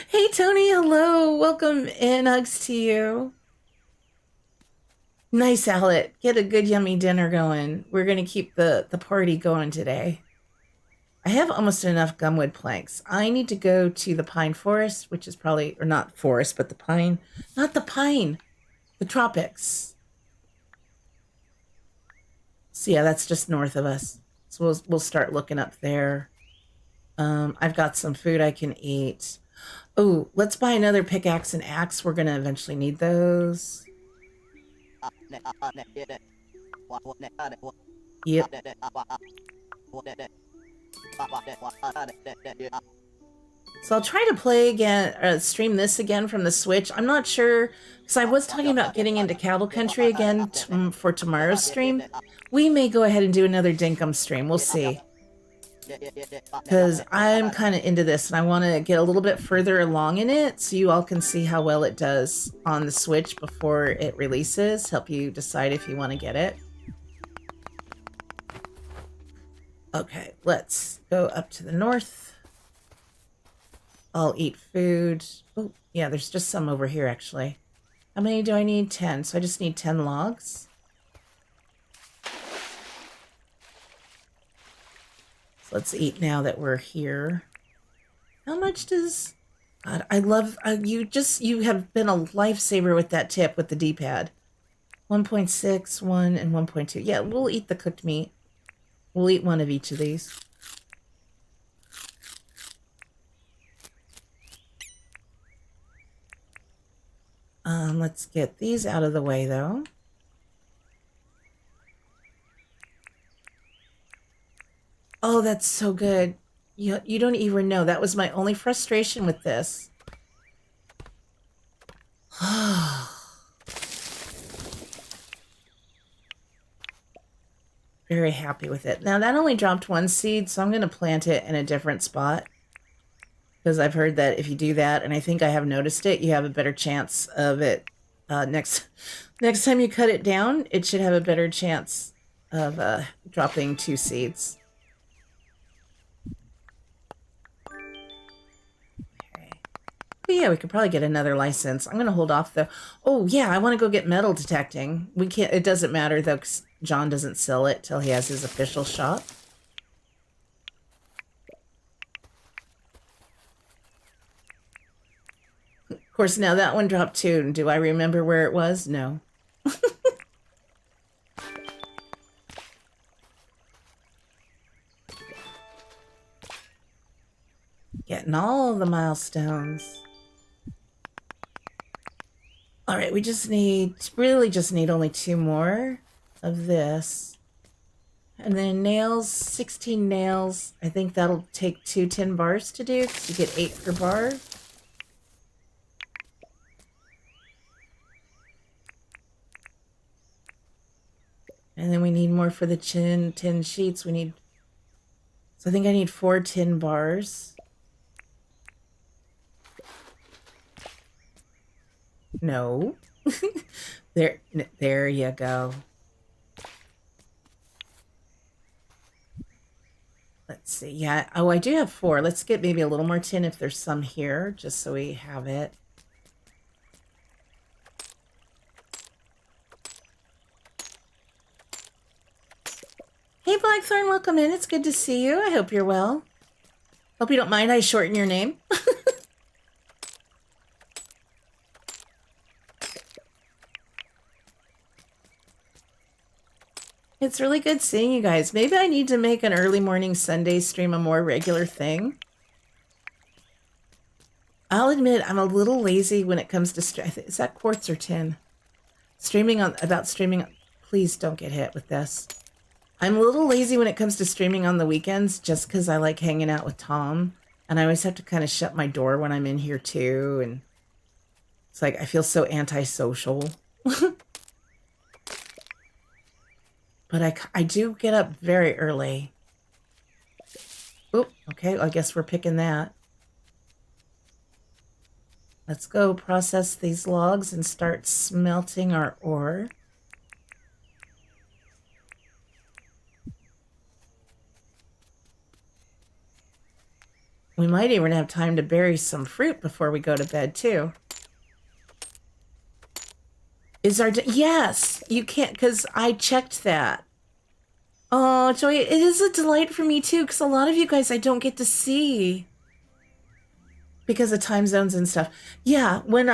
Speaker 1: Hey, Tony. Hello. Welcome in. Hugs to you. Nice, Owlet. Get a good, yummy dinner going. We're going to keep the party going today. I have almost enough gumwood planks. I need to go to the pine forest, which is probably, or not forest, but the pine. Not the pine. The tropics. So yeah, that's just north of us. So we'll start looking up there. I've got some food I can eat. Oh, let's buy another pickaxe and axe. We're gonna eventually need those. Yep. So I'll try to play again, stream this again from the Switch. I'm not sure, because I was talking about getting into Cattle Country again for tomorrow's stream. We may go ahead and do another Dinkum stream. We'll see. Because I'm kind of into this, and I want to get a little bit further along in it so you all can see how well it does on the Switch before it releases. Help you decide if you want to get it. Okay, let's go up to the north. I'll eat food. Oh, yeah, there's just some over here, actually. How many do I need? 10. So I just need 10 logs. So let's eat now that we're here. How much does... God, I love... you have been a lifesaver with that tip with the D-pad. 1.6, 1, and 1.2. Yeah, we'll eat the cooked meat. We'll eat one of each of these. Let's get these out of the way, though. Oh, that's so good. You don't even know. That was my only frustration with this. Very happy with it. Now, that only dropped one seed, so I'm going to plant it in a different spot. Because I've heard that if you do that, and I think I have noticed it, you have a better chance of it. Next time you cut it down, it should have a better chance of dropping 2 seeds. Okay. But yeah, we could probably get another license. I'm going to hold off though. Oh yeah, I want to go get metal detecting. We can't, it doesn't matter though, 'cause John doesn't sell it till he has his official shop. Of course, now that one dropped too. Do I remember where it was? No. Getting all the milestones. All right, we really just need only 2 more of this. And then nails, 16 nails. I think that'll take 2 10 bars to do, because you get 8 per bar. And then we need more for the 10 sheets. So I think I need 4 10 bars. No. There you go. Let's see. Yeah. Oh, I do have 4. Let's get maybe a little more tin if there's some here, just so we have it. Hey, Blackthorn, welcome in. It's good to see you. I hope you're well. Hope you don't mind I shorten your name. It's really good seeing you guys. Maybe I need to make an early morning Sunday stream a more regular thing. I'll admit I'm a little lazy when it comes to is that quartz or tin? Streaming. Please don't get hit with this. I'm a little lazy when it comes to streaming on the weekends just because I like hanging out with Tom. And I always have to kind of shut my door when I'm in here too. And it's like I feel so antisocial. But I do get up very early. Oop, okay, I guess we're picking that. Let's go process these logs and start smelting our ore. We might even have time to bury some fruit before we go to bed, too. Yes, you can't, because I checked that. Oh, Joy, it is a delight for me, too, because a lot of you guys I don't get to see because of time zones and stuff. Yeah, when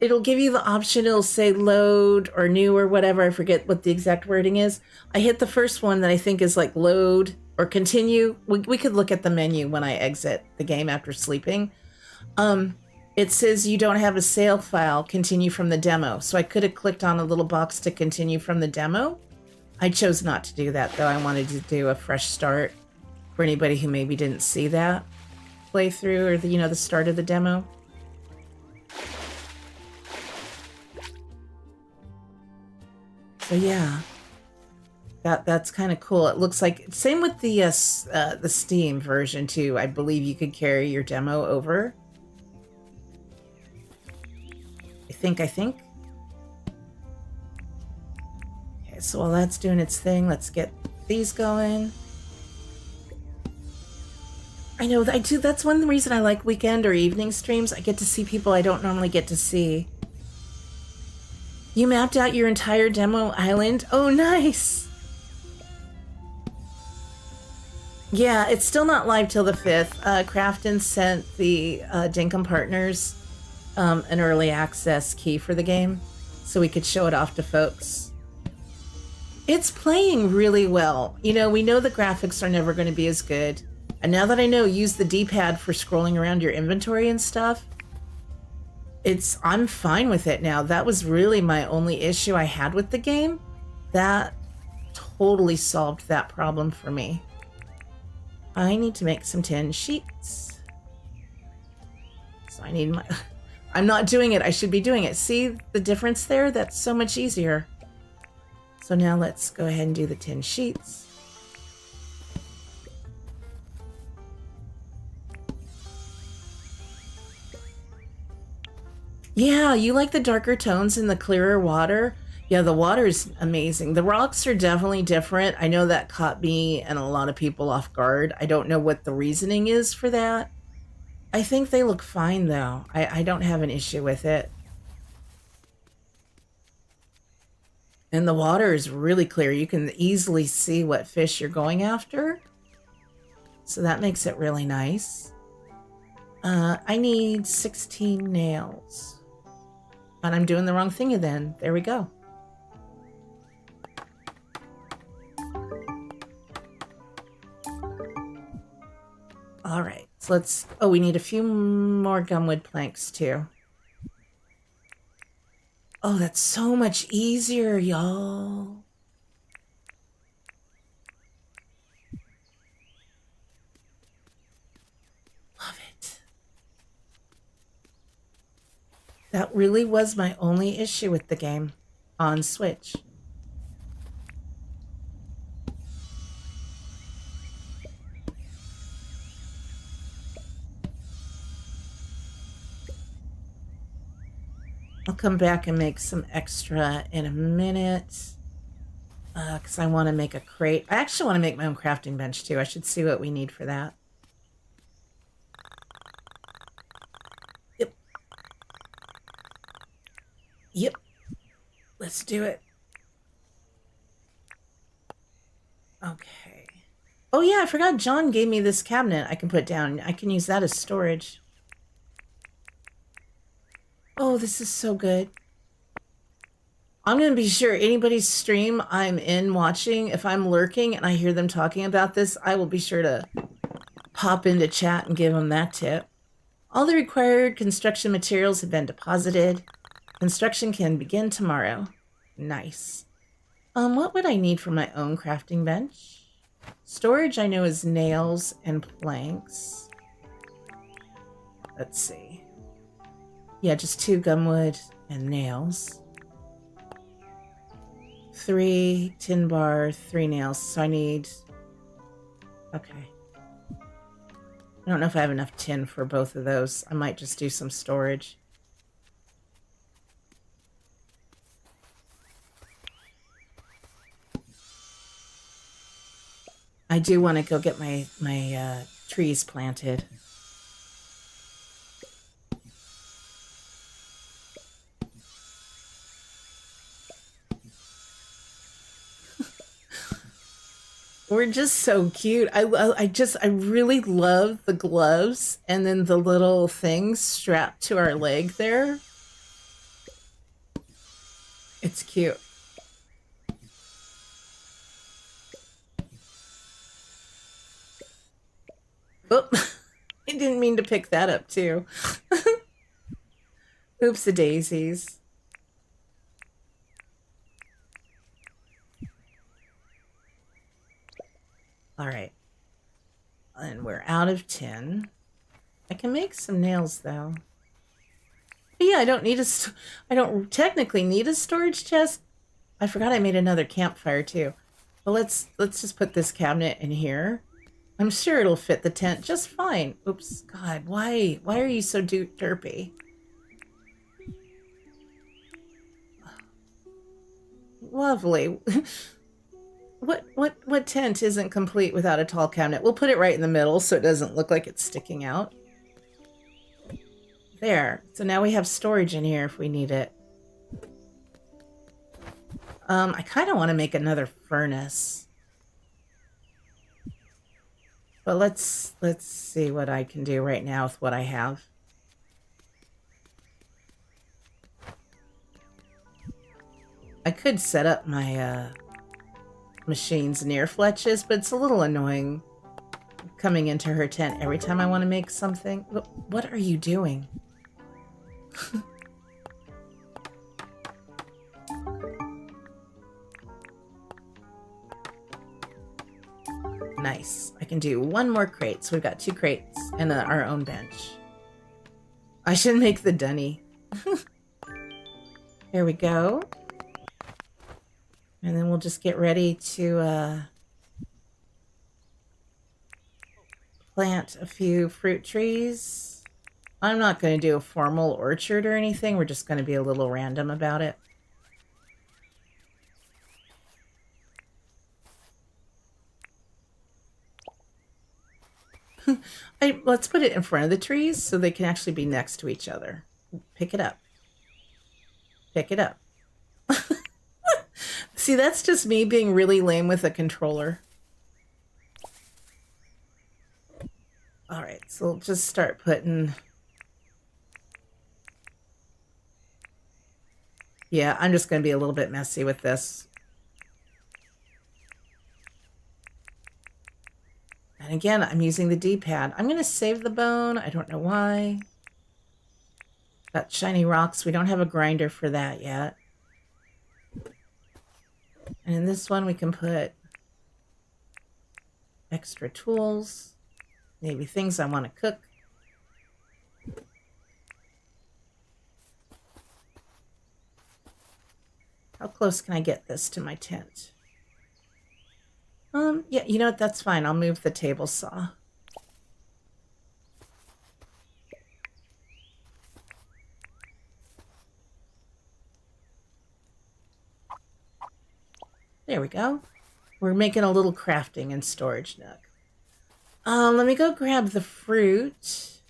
Speaker 1: it'll give you the option, it'll say load or new or whatever. I forget what the exact wording is. I hit the first one that I think is like load or continue. We could look at the menu when I exit the game after sleeping. It says you don't have a save file, continue from the demo. So I could have clicked on a little box to continue from the demo. I chose not to do that, though. I wanted to do a fresh start for anybody who maybe didn't see that playthrough or the start of the demo. So yeah, that's kind of cool. It looks like same with the Steam version too. I believe you could carry your demo over. I think. Okay, so while that's doing its thing, let's get these going. I know I do. That's one reason I like weekend or evening streams. I get to see people I don't normally get to see. You mapped out your entire demo island? Oh, nice. Yeah, it's still not live till the 5th. Crafton sent the Dinkum partners an early access key for the game so we could show it off to folks. It's playing really well. We know the graphics are never going to be as good. And now that I know, use the D-pad for scrolling around your inventory and stuff. I'm fine with it now. That was really my only issue I had with the game. That totally solved that problem for me. I need to make some tin sheets. So I need I'm not doing it. I should be doing it. See the difference there? That's so much easier. So now let's go ahead and do the tin sheets. Yeah, you like the darker tones and the clearer water? Yeah, the water's amazing. The rocks are definitely different. I know that caught me and a lot of people off guard. I don't know what the reasoning is for that. I think they look fine, though. I don't have an issue with it. And the water is really clear. You can easily see what fish you're going after. So that makes it really nice. I need 16 nails. And I'm doing the wrong thing then. There we go. All right. So let's... Oh, we need a few more gumwood planks, too. Oh, that's so much easier, y'all. Love it. That really was my only issue with the game on Switch. I'll come back and make some extra in a minute. Because I want to make a crate. I actually want to make my own crafting bench, too. I should see what we need for that. Yep. Yep. Let's do it. Okay. Oh, yeah, I forgot John gave me this cabinet I can put down. I can use that as storage. Oh, this is so good. I'm going to be sure anybody's stream I'm in watching, if I'm lurking and I hear them talking about this, I will be sure to pop into chat and give them that tip. All the required construction materials have been deposited. Construction can begin tomorrow. Nice. What would I need for my own crafting bench? Storage I know is nails and planks. Let's see. Yeah, just 2 gumwood and nails. 3 tin bar, 3 nails. So I need... Okay. I don't know if I have enough tin for both of those. I might just do some storage. I do want to go get my trees planted. We're just so cute. I really love the gloves and then the little things strapped to our leg there. It's cute. Oh, I didn't mean to pick that up too. Oops, the daisies. All right. And we're out of tin. I can make some nails though. But yeah, I don't technically need a storage chest. I forgot I made another campfire too. But let's just put this cabinet in here. I'm sure it'll fit the tent just fine. Oops, God, why are you so derpy? Lovely. What tent isn't complete without a tall cabinet? We'll put it right in the middle so it doesn't look like it's sticking out. There. So now we have storage in here if we need it. I kind of want to make another furnace. But let's see what I can do right now with what I have. I could set up my machines near Fletch's, but it's a little annoying coming into her tent every time I want to make something. What are you doing? Nice. I can do 1 more crate. So we've got 2 crates and our own bench. I should make the dunny. There we go. And then we'll just get ready to plant a few fruit trees. I'm not going to do a formal orchard or anything. We're just going to be a little random about it. Let's put it in front of the trees so they can actually be next to each other. Pick it up. Pick it up. See, that's just me being really lame with a controller. All right, so we'll just start putting... Yeah, I'm just going to be a little bit messy with this. And again, I'm using the D-pad. I'm going to save the bone. I don't know why. Got shiny rocks. We don't have a grinder for that yet. And in this one, we can put extra tools. Maybe things I want to cook. How close can I get this to my tent? Yeah, you know what? That's fine. I'll move the table saw. There we go. We're making a little crafting and storage nook. Let me go grab the fruit.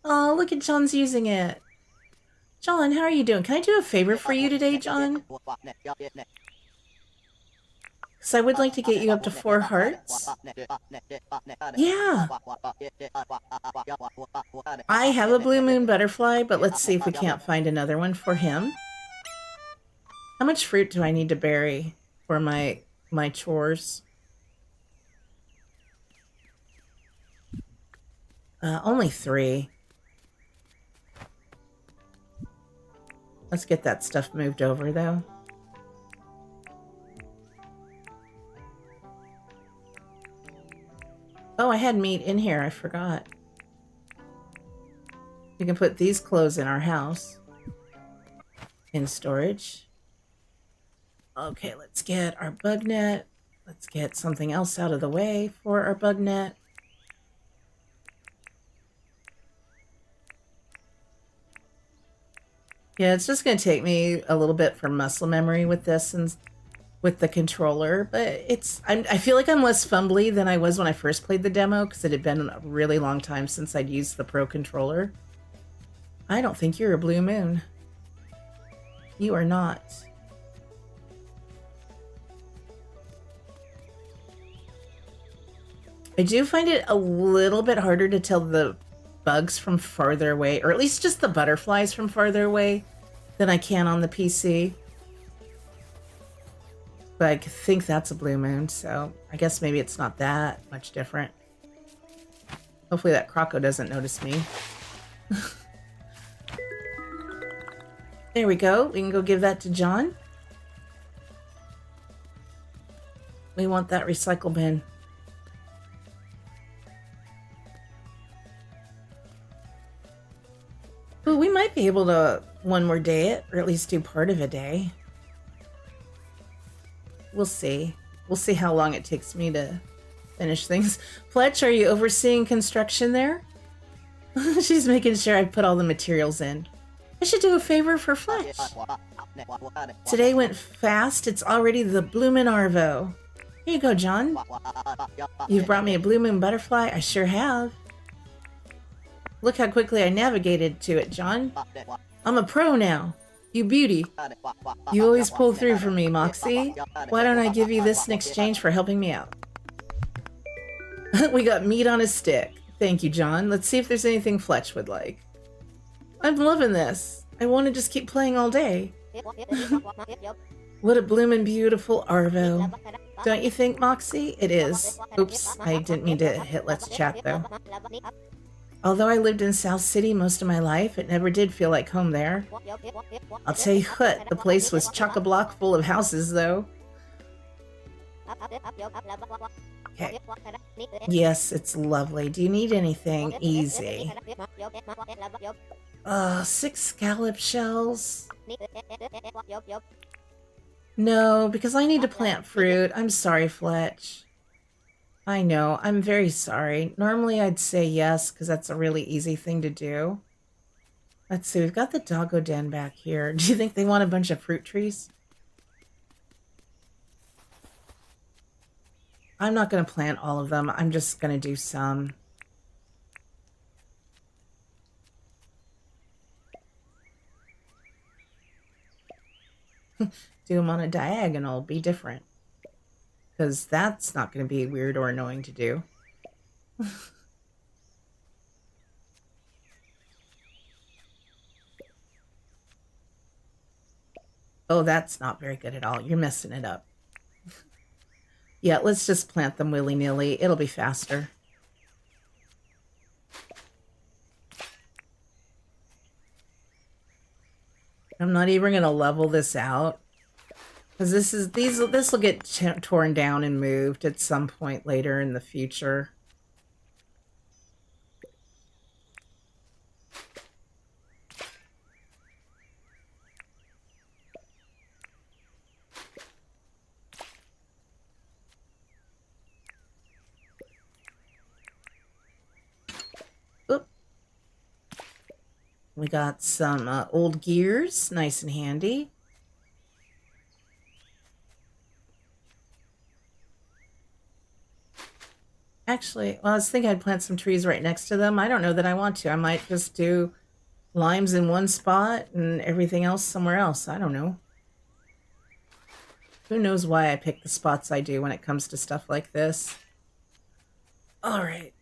Speaker 1: Oh, look at John's using it. John, how are you doing? Can I do a favor for you today, John? Because I would like to get you up to 4 hearts. Yeah. I have a blue moon butterfly, but let's see if we can't find another one for him. How much fruit do I need to bury for my chores? Only 3. Let's get that stuff moved over, though. Oh, I had meat in here. I forgot. We can put these clothes in our house. In storage. Okay, let's get our bug net. Let's get something else out of the way for our bug net. Yeah, it's just going to take me a little bit for muscle memory with this and with the controller, but I feel like I'm less fumbly than I was when I first played the demo because it had been a really long time since I'd used the Pro controller. I don't think you're a blue moon. You are not. I do find it a little bit harder to tell the bugs from farther away, or at least just the butterflies from farther away than I can on the PC. But I think that's a blue moon, so I guess maybe it's not that much different. Hopefully that croco doesn't notice me. There we go. We can go give that to John. We want that recycle bin. Ooh, we might be able to one more day it, or at least do part of a day. We'll see. We'll see how long it takes me to finish things. Fletch, are you overseeing construction there? She's making sure I put all the materials in. I should do a favor for Fletch. Today went fast. It's already the bloomin' Arvo. Here you go, John. You've brought me a blue moon butterfly. I sure have. Look how quickly I navigated to it, John. I'm a pro now. You beauty. You always pull through for me, Moxie. Why don't I give you this in exchange for helping me out? We got meat on a stick. Thank you, John. Let's see if there's anything Fletch would like. I'm loving this. I want to just keep playing all day. What a bloomin' beautiful Arvo. Don't you think, Moxie? It is. Oops, I didn't mean to hit let's chat, though. Although I lived in South City most of my life, it never did feel like home there. I'll tell you what, the place was chock-a-block full of houses, though. Okay. Yes, it's lovely. Do you need anything? Easy. 6 scallop shells? No, because I need to plant fruit. I'm sorry, Fletch. I know, I'm very sorry. Normally I'd say yes, because that's a really easy thing to do. Let's see, we've got the doggo den back here. Do you think they want a bunch of fruit trees? I'm not going to plant all of them. I'm just going to do some. Do them on a diagonal, be different. Because that's not going to be weird or annoying to do. Oh, that's not very good at all. You're messing it up. Yeah, let's just plant them willy-nilly. It'll be faster. I'm not even going to level this out. Because this will get torn down and moved at some point later in the future. Oop. We got some old gears, nice and handy. Actually, well, I was thinking I'd plant some trees right next to them. I don't know that I want to. I might just do limes in one spot and everything else somewhere else. I don't know. Who knows why I pick the spots I do when it comes to stuff like this. All right.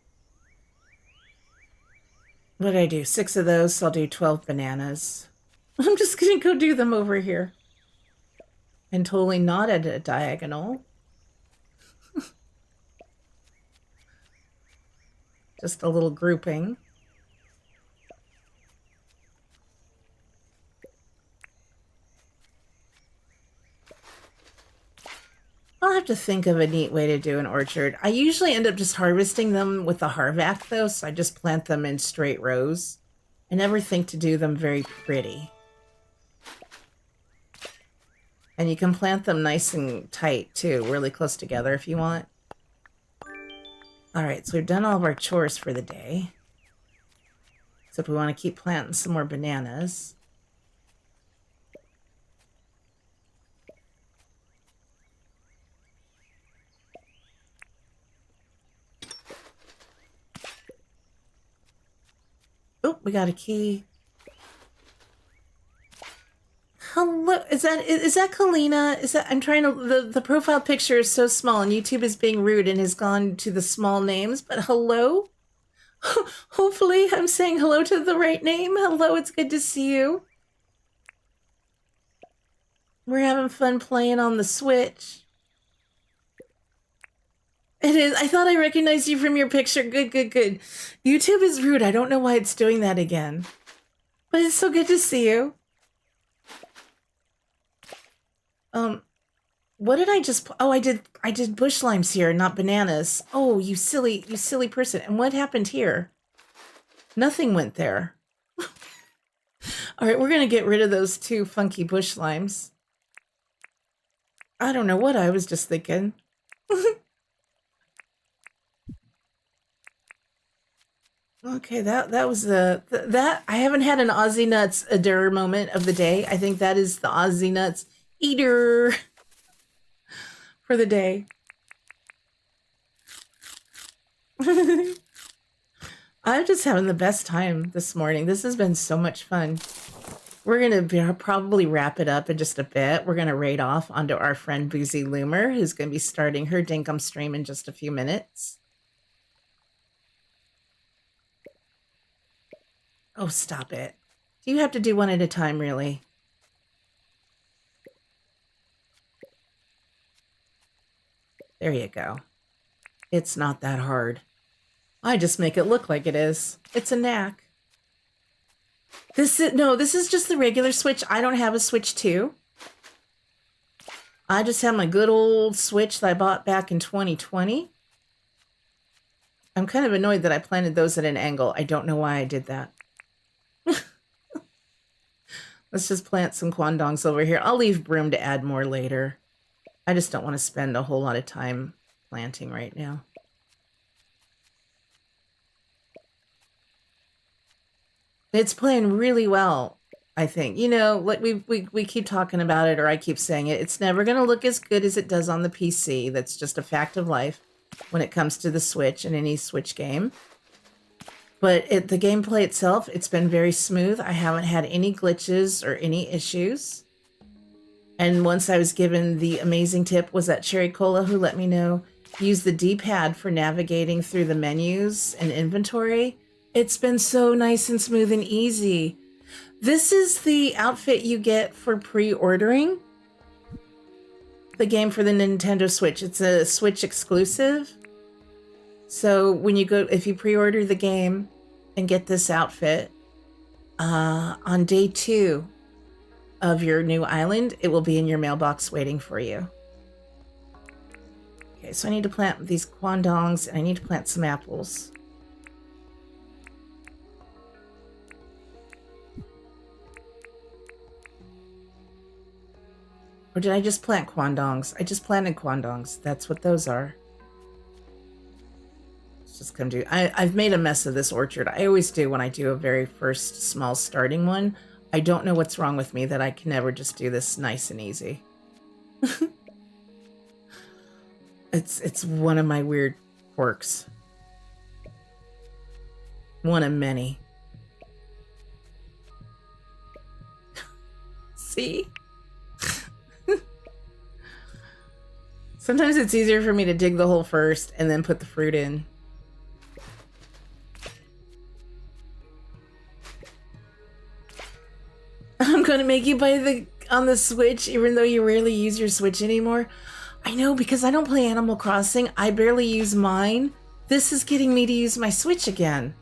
Speaker 1: What did I do? 6 of those, so I'll do 12 bananas. I'm just going to go do them over here. And totally not at a diagonal. Just a little grouping. I'll have to think of a neat way to do an orchard. I usually end up just harvesting them with the Harvac though, so I just plant them in straight rows. I never think to do them very pretty. And you can plant them nice and tight too, really close together if you want. Alright, so we've done all of our chores for the day. Except we want to keep planting some more bananas. Oh, we got a key. Hello, is that Kalina? Is that I'm trying to the profile picture is so small and YouTube is being rude and has gone to the small names, but hello? Hopefully I'm saying hello to the right name. Hello, it's good to see you. We're having fun playing on the Switch. It is. I thought I recognized you from your picture. Good, good, good. YouTube is rude. I don't know why it's doing that again. But it's so good to see you. What did I just... Oh, I did bush limes here, not bananas. Oh, you silly person. And what happened here? Nothing went there. All right, we're going to get rid of those 2 funky bush limes. I don't know what I was just thinking. Okay, that was that I haven't had an Aussie Nuts Adur moment of the day. I think that is the Aussie Nuts eater for the day. I'm just having the best time this morning. This has been so much fun. We're going to probably wrap it up in just a bit. We're going to raid off onto our friend Boozy Loomer, who's going to be starting her Dinkum stream in just a few minutes. Oh, stop it. Do you have to do one at a time, really? There you go. It's not that hard. I just make it look like it is. It's a knack. This is just the regular Switch. I don't have a Switch 2. I just have my good old Switch that I bought back in 2020. I'm kind of annoyed that I planted those at an angle. I don't know why I did that. Let's just plant some quandongs over here. I'll leave room to add more later. I just don't want to spend a whole lot of time planting right now. It's playing really well, I think. You know, like we keep talking about it, or I keep saying it. It's never going to look as good as it does on the PC. That's just a fact of life when it comes to the Switch and any Switch game. But the gameplay itself, it's been very smooth. I haven't had any glitches or any issues. And once I was given the amazing tip, was that Cherry Cola who let me know, use the D-pad for navigating through the menus and inventory. It's been so nice and smooth and easy. This is the outfit you get for pre-ordering the game for the Nintendo Switch. It's a Switch exclusive. So when you go, if you pre-order the game and get this outfit, on day 2 of your new island, it will be in your mailbox waiting for you. Okay, so I need to plant these quandongs and I need to plant some apples. Or did I just plant quandongs? I just planted quandongs. That's what those are. Let's just come do. I've made a mess of this orchard. I always do when I do a very first small starting one. I don't know what's wrong with me that I can never just do this nice and easy. It's one of my weird quirks. One of many. See? Sometimes it's easier for me to dig the hole first and then put the fruit in. I'm gonna make you buy on the Switch, even though you rarely use your Switch anymore. I know, because I don't play Animal Crossing. I barely use mine. This is getting me to use my Switch again,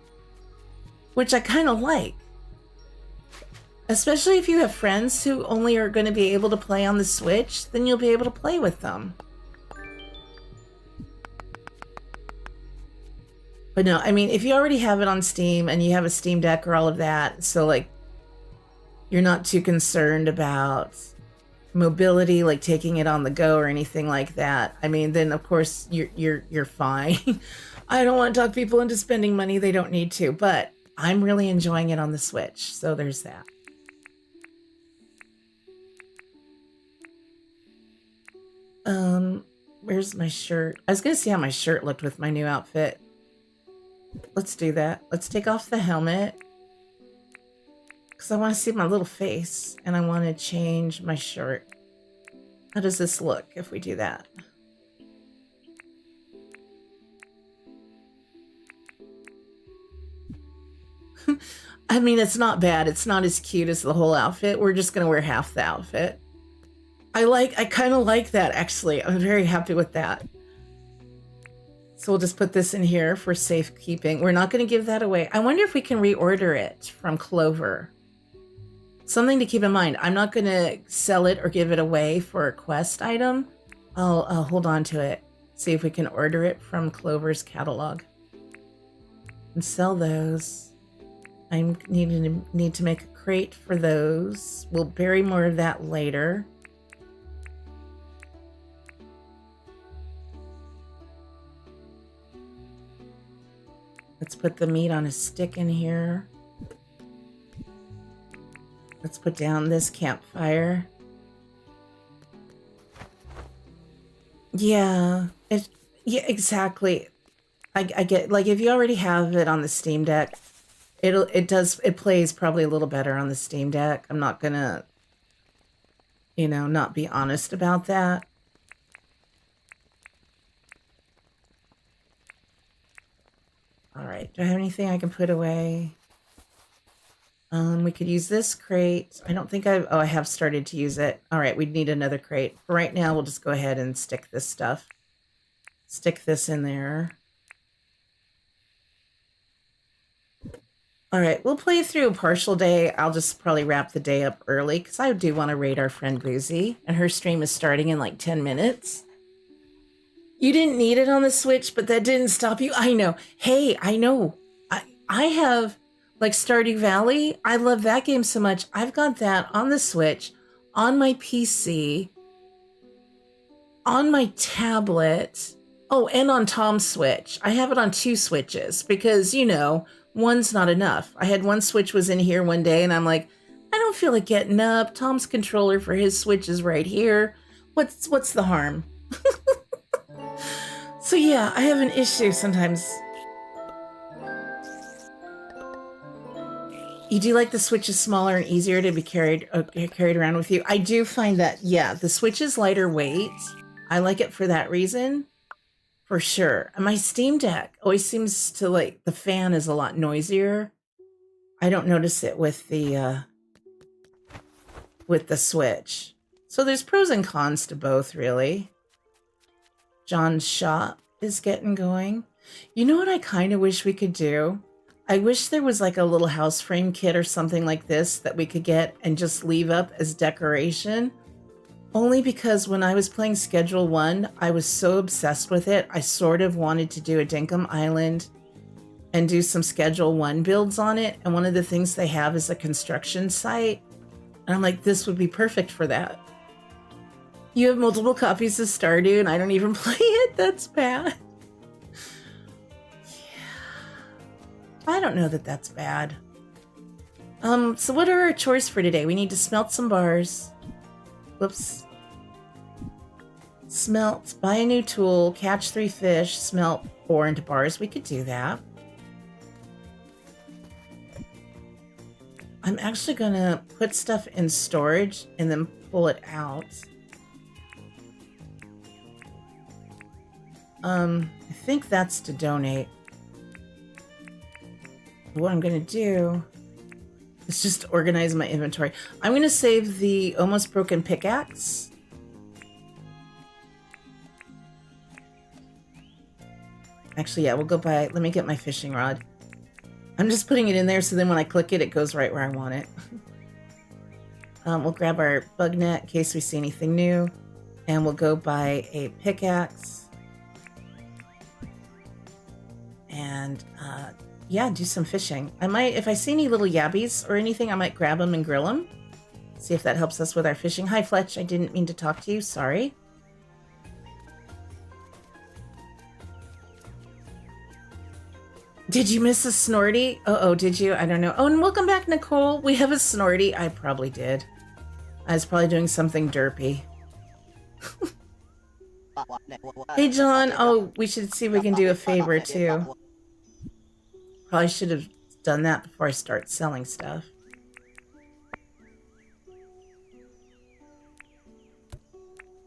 Speaker 1: which I kind of like. Especially if you have friends who only are going to be able to play on the Switch, then you'll be able to play with them. But no, I mean, if you already have it on Steam and you have a Steam Deck or all of that, so like you're not too concerned about mobility, like taking it on the go or anything like that, I mean, then of course you're fine. I don't want to talk people into spending money they don't need to, but I'm really enjoying it on the Switch, so there's that. Where's my shirt? I was gonna see how my shirt looked with my new outfit. Let's do that. Let's take off the helmet, because I want to see my little face, and I want to change my shirt. How does this look if we do that? I mean, it's not bad. It's not as cute as the whole outfit. We're just going to wear half the outfit. I kind of like that, actually. I'm very happy with that. So we'll just put this in here for safekeeping. We're not going to give that away. I wonder if we can reorder it from Clover. Something to keep in mind. I'm not going to sell it or give it away for a quest item. I'll hold on to it. See if we can order it from Clover's catalog. And sell those. I need to make a crate for those. We'll bury more of that later. Let's put the meat on a stick in here. Let's put down this campfire. Yeah, yeah, exactly. I get, like, if you already have it on the Steam Deck, it plays probably a little better on the Steam Deck. I'm not gonna, not be honest about that. All right, do I have anything I can put away? We could use this crate. I don't think I have started to use it. All right, we'd need another crate. For right now, we'll just go ahead and stick this stuff. Stick this in there. All right, we'll play through a partial day. I'll just probably wrap the day up early because I do want to raid our friend Boozy, and her stream is starting in like 10 minutes. You didn't need it on the Switch, but that didn't stop you. I know. Hey, I know. I have, like, Stardew Valley. I love that game so much. I've got that on the Switch, on my PC, on my tablet. Oh, and on Tom's Switch. I have it on 2 Switches because, one's not enough. I had one Switch was in here one day, and I'm like, I don't feel like getting up. Tom's controller for his Switch is right here. What's the harm? So yeah, I have an issue sometimes. You do like the Switch is smaller and easier to be carried around with you. I do find that, yeah, the Switch is lighter weight. I like it for that reason, for sure. And my Steam Deck always seems to like, the fan is a lot noisier. I don't notice it with the Switch. So there's pros and cons to both, really. John's shop is getting going. You know what I kind of wish we could do? I wish there was like a little house frame kit or something like this that we could get and just leave up as decoration. Only because when I was playing Schedule 1, I was so obsessed with it. I sort of wanted to do a Dinkum Island and do some Schedule 1 builds on it. And one of the things they have is a construction site. And I'm like, this would be perfect for that. You have multiple copies of Stardew and I don't even play it. That's bad. I don't know that that's bad. So what are our chores for today? We need to smelt some bars. Whoops. Smelt, buy a new tool, catch 3 fish, smelt 4 into bars. We could do that. I'm actually gonna put stuff in storage and then pull it out. I think that's to donate. What I'm going to do is just organize my inventory. I'm going to save the almost broken pickaxe. Actually, yeah, we'll go by... Let me get my fishing rod. I'm just putting it in there so then when I click it, it goes right where I want it. We'll grab our bug net in case we see anything new. And we'll go buy a pickaxe. And... yeah, do some fishing. I might, if I see any little yabbies or anything, I might grab them and grill them. See if that helps us with our fishing. Hi, Fletch. I didn't mean to talk to you. Sorry. Did you miss a Snorty? Uh-oh, did you? I don't know. Oh, and welcome back, Nicole. We have a Snorty. I probably did. I was probably doing something derpy. Hey, John. Oh, we should see if we can do a favor, too. Probably should have done that before I start selling stuff.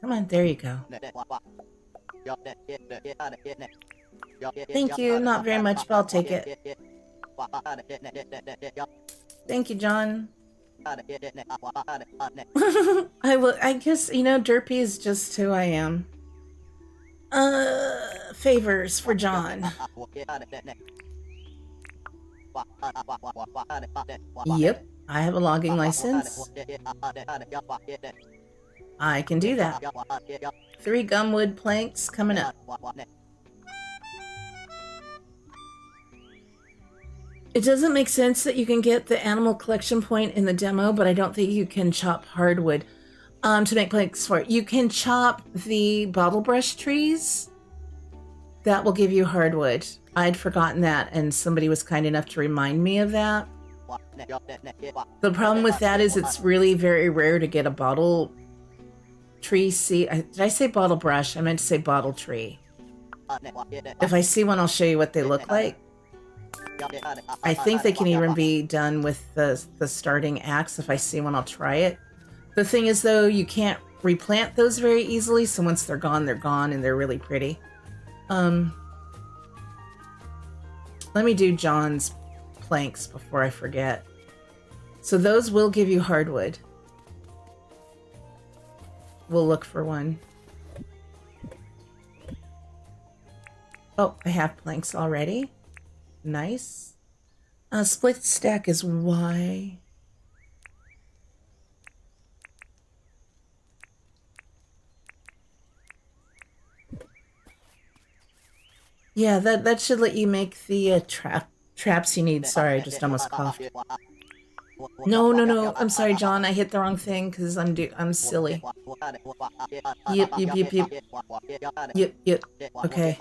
Speaker 1: Come on, there you go. Thank you, not very much, but I'll take it. Thank you, John. I guess, you know, derpy is just who I am. Favors for John. Yep, I have a logging license. I can do that. 3 gumwood planks coming up. It doesn't make sense that you can get the animal collection point in the demo, but I don't think you can chop hardwood to make planks for it. You can chop the bottle brush trees. That will give you hardwood. I'd forgotten that, and somebody was kind enough to remind me of that. The problem with that is it's really very rare to get a bottle tree seed. Did I say bottle brush? I meant to say bottle tree. If I see one, I'll show you what they look like. I think they can even be done with the starting axe. If I see one, I'll try it. The thing is, though, you can't replant those very easily, so once they're gone, and they're really pretty. Let me do John's planks before I forget. So those will give you hardwood. We'll look for one. Oh, I have planks already. Nice. Split stack is Y. Yeah, that should let you make the traps you need. Sorry, I just almost coughed. No. I'm sorry, John. I hit the wrong thing because I'm silly. Yep. Okay.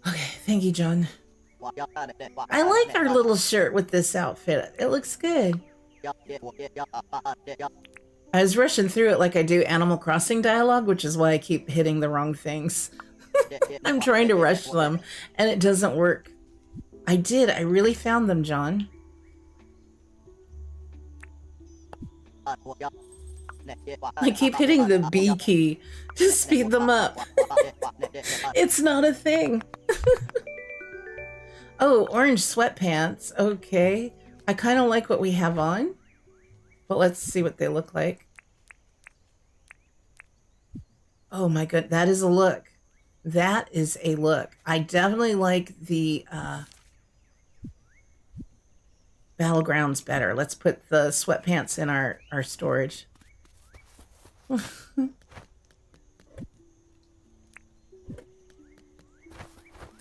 Speaker 1: Okay, thank you, John. I like our little shirt with this outfit. It looks good. I was rushing through it like I do Animal Crossing dialogue, which is why I keep hitting the wrong things. I'm trying to rush them, and it doesn't work. I really found them, John. I keep hitting the B key to speed them up. It's not a thing. Oh, orange sweatpants. Okay. I kind of like what we have on, but let's see what they look like. Oh my god, that is a look. That is a look. I definitely like the Battlegrounds better. Let's put the sweatpants in our storage.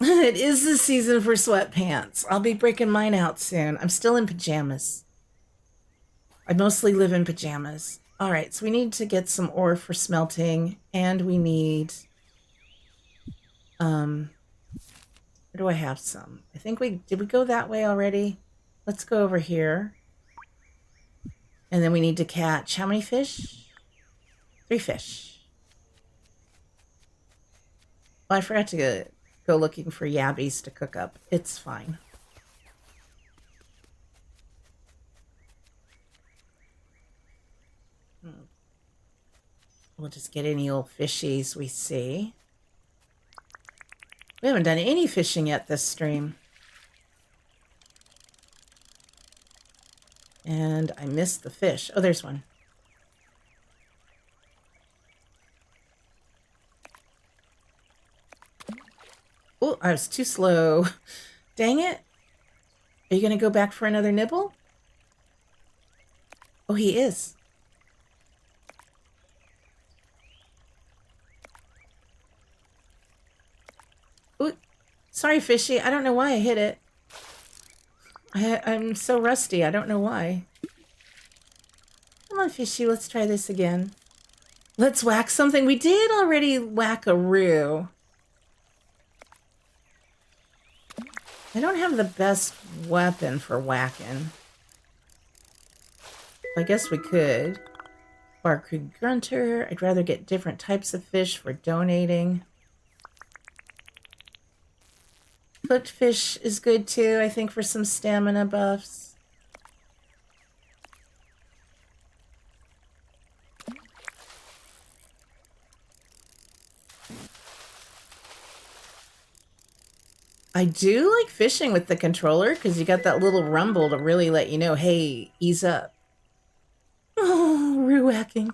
Speaker 1: It is the season for sweatpants. I'll be breaking mine out soon. I'm still in pajamas. I mostly live in pajamas. All right, so we need to get some ore for smelting, and we need... where do I have some? I think did we go that way already? Let's go over here. And then we need to catch how many fish? 3 fish. Oh, I forgot to go looking for yabbies to cook up. It's fine. We'll just get any old fishies we see. We haven't done any fishing yet this stream. And I missed the fish. Oh, there's one. Oh, I was too slow. Dang it. Are you going to go back for another nibble? Oh, he is. Ooh, sorry, fishy. I don't know why I hit it. I'm so rusty. I don't know why. Come on, fishy. Let's try this again. Let's whack something. We did already whack a roo. I don't have the best weapon for whacking. I guess we could. Barcrude Grunter. I'd rather get different types of fish for donating. Cooked fish is good too, I think, for some stamina buffs. I do like fishing with the controller because you got that little rumble to really let you know, hey, ease up. Oh, roo whacking.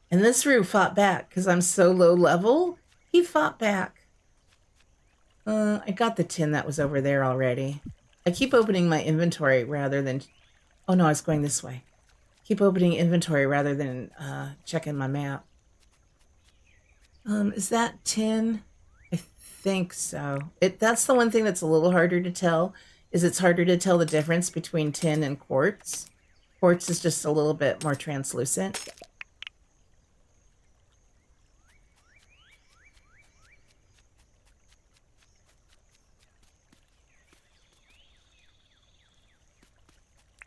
Speaker 1: And this roo fought back because I'm so low level. He fought back. I got the tin that was over there already. I keep opening my inventory rather than... Oh no, I was going this way. Keep opening inventory rather than checking my map. Is that tin? I think so. That's the one thing that's a little harder to tell, is it's harder to tell the difference between tin and quartz. Quartz is just a little bit more translucent.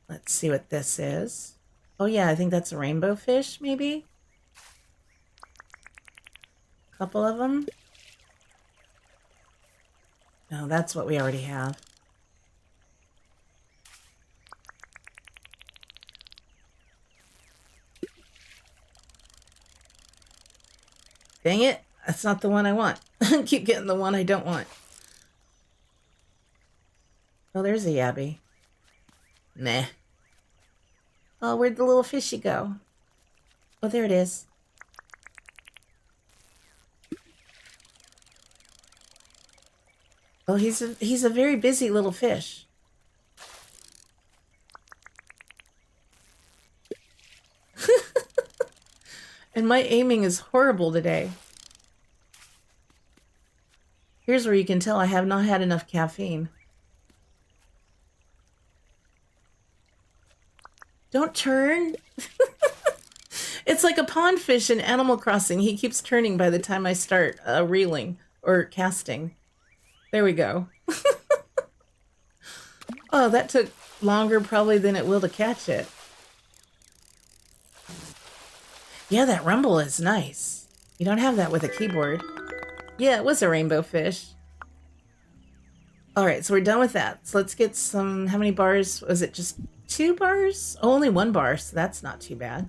Speaker 1: Let's see what this is. Oh yeah, I think that's a rainbow fish, maybe? A couple of them? No, that's what we already have. Dang it, that's not the one I want. I keep getting the one I don't want. Oh, there's a yabby. Nah. Oh, where'd the little fishy go? Oh, there it is. Oh, he's a very busy little fish. And my aiming is horrible today. Here's where you can tell I have not had enough caffeine. Don't turn. It's like a pond fish in Animal Crossing. He keeps turning by the time I start reeling or casting. There we go. Oh, that took longer probably than it will to catch it. Yeah, that rumble is nice. You don't have that with a keyboard. Yeah, it was a rainbow fish. All right, so we're done with that. So let's get some, how many bars? Was it just 2 bars? Oh, only 1 bar, so that's not too bad.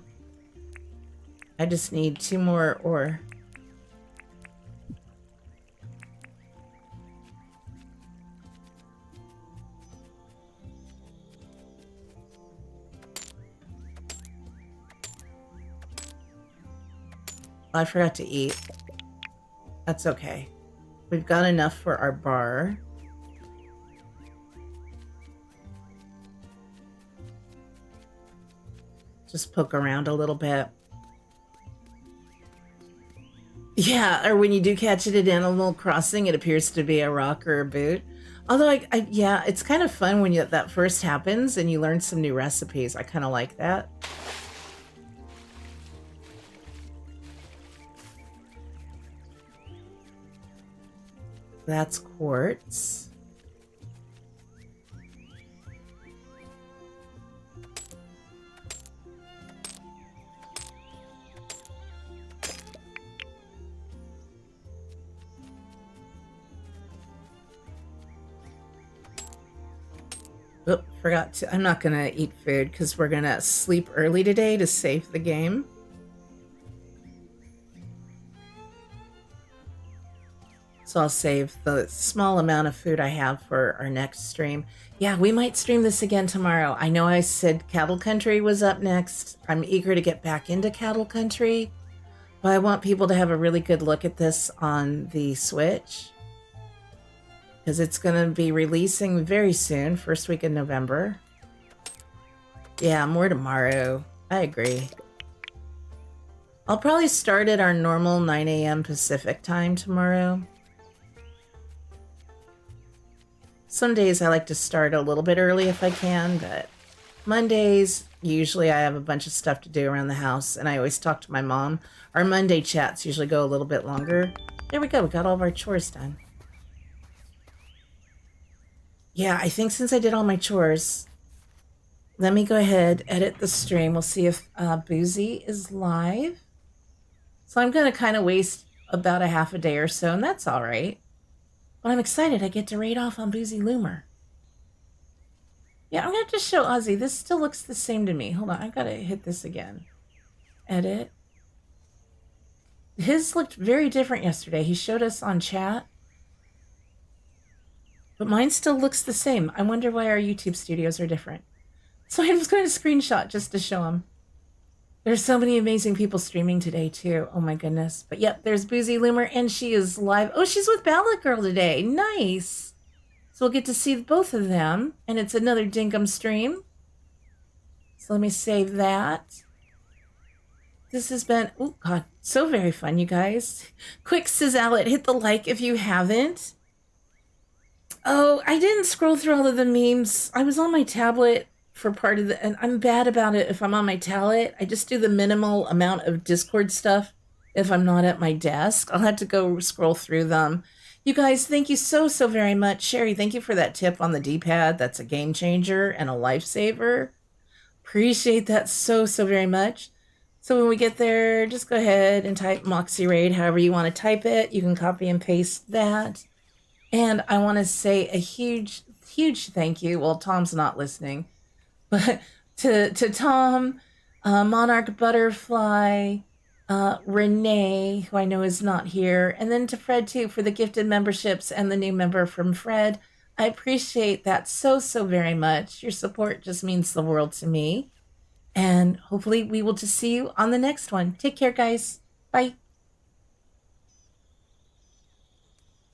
Speaker 1: I just need 2 more ore. I forgot to eat. That's okay. We've got enough for our bar. Just poke around a little bit. Yeah, or when you do catch it at Animal Crossing, it appears to be a rock or a boot. Although, yeah, it's kind of fun when that first happens and you learn some new recipes. I kind of like that. That's quartz. Oh, forgot to. I'm not gonna eat food because we're gonna sleep early today to save the game. So I'll save the small amount of food I have for our next stream. Yeah, we might stream this again tomorrow. I know I said Cattle Country was up next. I'm eager to get back into Cattle Country, but I want people to have a really good look at this on the Switch, because it's going to be releasing very soon, first week in November. Yeah, more tomorrow. I agree. I'll probably start at our normal 9 a.m. Pacific time tomorrow. Some days I like to start a little bit early if I can, but Mondays, usually I have a bunch of stuff to do around the house, and I always talk to my mom. Our Monday chats usually go a little bit longer. There we go, we got all of our chores done. Yeah, I think since I did all my chores, let me go ahead, edit the stream. We'll see if Boozy is live. So I'm going to kind of waste about a half a day or so, and that's all right. But I'm excited I get to raid off on Boozy Loomer. Yeah, I'm going to just show Ozzy. This still looks the same to me. Hold on, I've got to hit this again. Edit. His looked very different yesterday. He showed us on chat. But mine still looks the same. I wonder why our YouTube studios are different. So I'm just going to screenshot just to show them. There's so many amazing people streaming today, too. Oh, my goodness. But yep, there's Boozy Loomer, and she is live. Oh, she's with Ballot Girl today. Nice. So we'll get to see both of them. And it's another Dinkum stream. So let me save that. This has been, oh, God, so very fun, you guys. Quick, Sizzallet, hit the like if you haven't. Oh, I didn't scroll through all of the memes. I was on my tablet for part of and I'm bad about it if I'm on my tablet. I just do the minimal amount of Discord stuff if I'm not at my desk. I'll have to go scroll through them. You guys, thank you so very much. Sherry, thank you for that tip on the D-pad. That's a game changer and a lifesaver. Appreciate that so very much. So when we get there, just go ahead and type Moxie Raid however you want to type it. You can copy and paste that. And I want to say a huge thank you. Well, Tom's not listening. But to Tom, Monarch Butterfly, Renee, who I know is not here, and then to Fred, too, for the gifted memberships and the new member from Fred. I appreciate that so very much. Your support just means the world to me. And hopefully we will just see you on the next one. Take care, guys. Bye.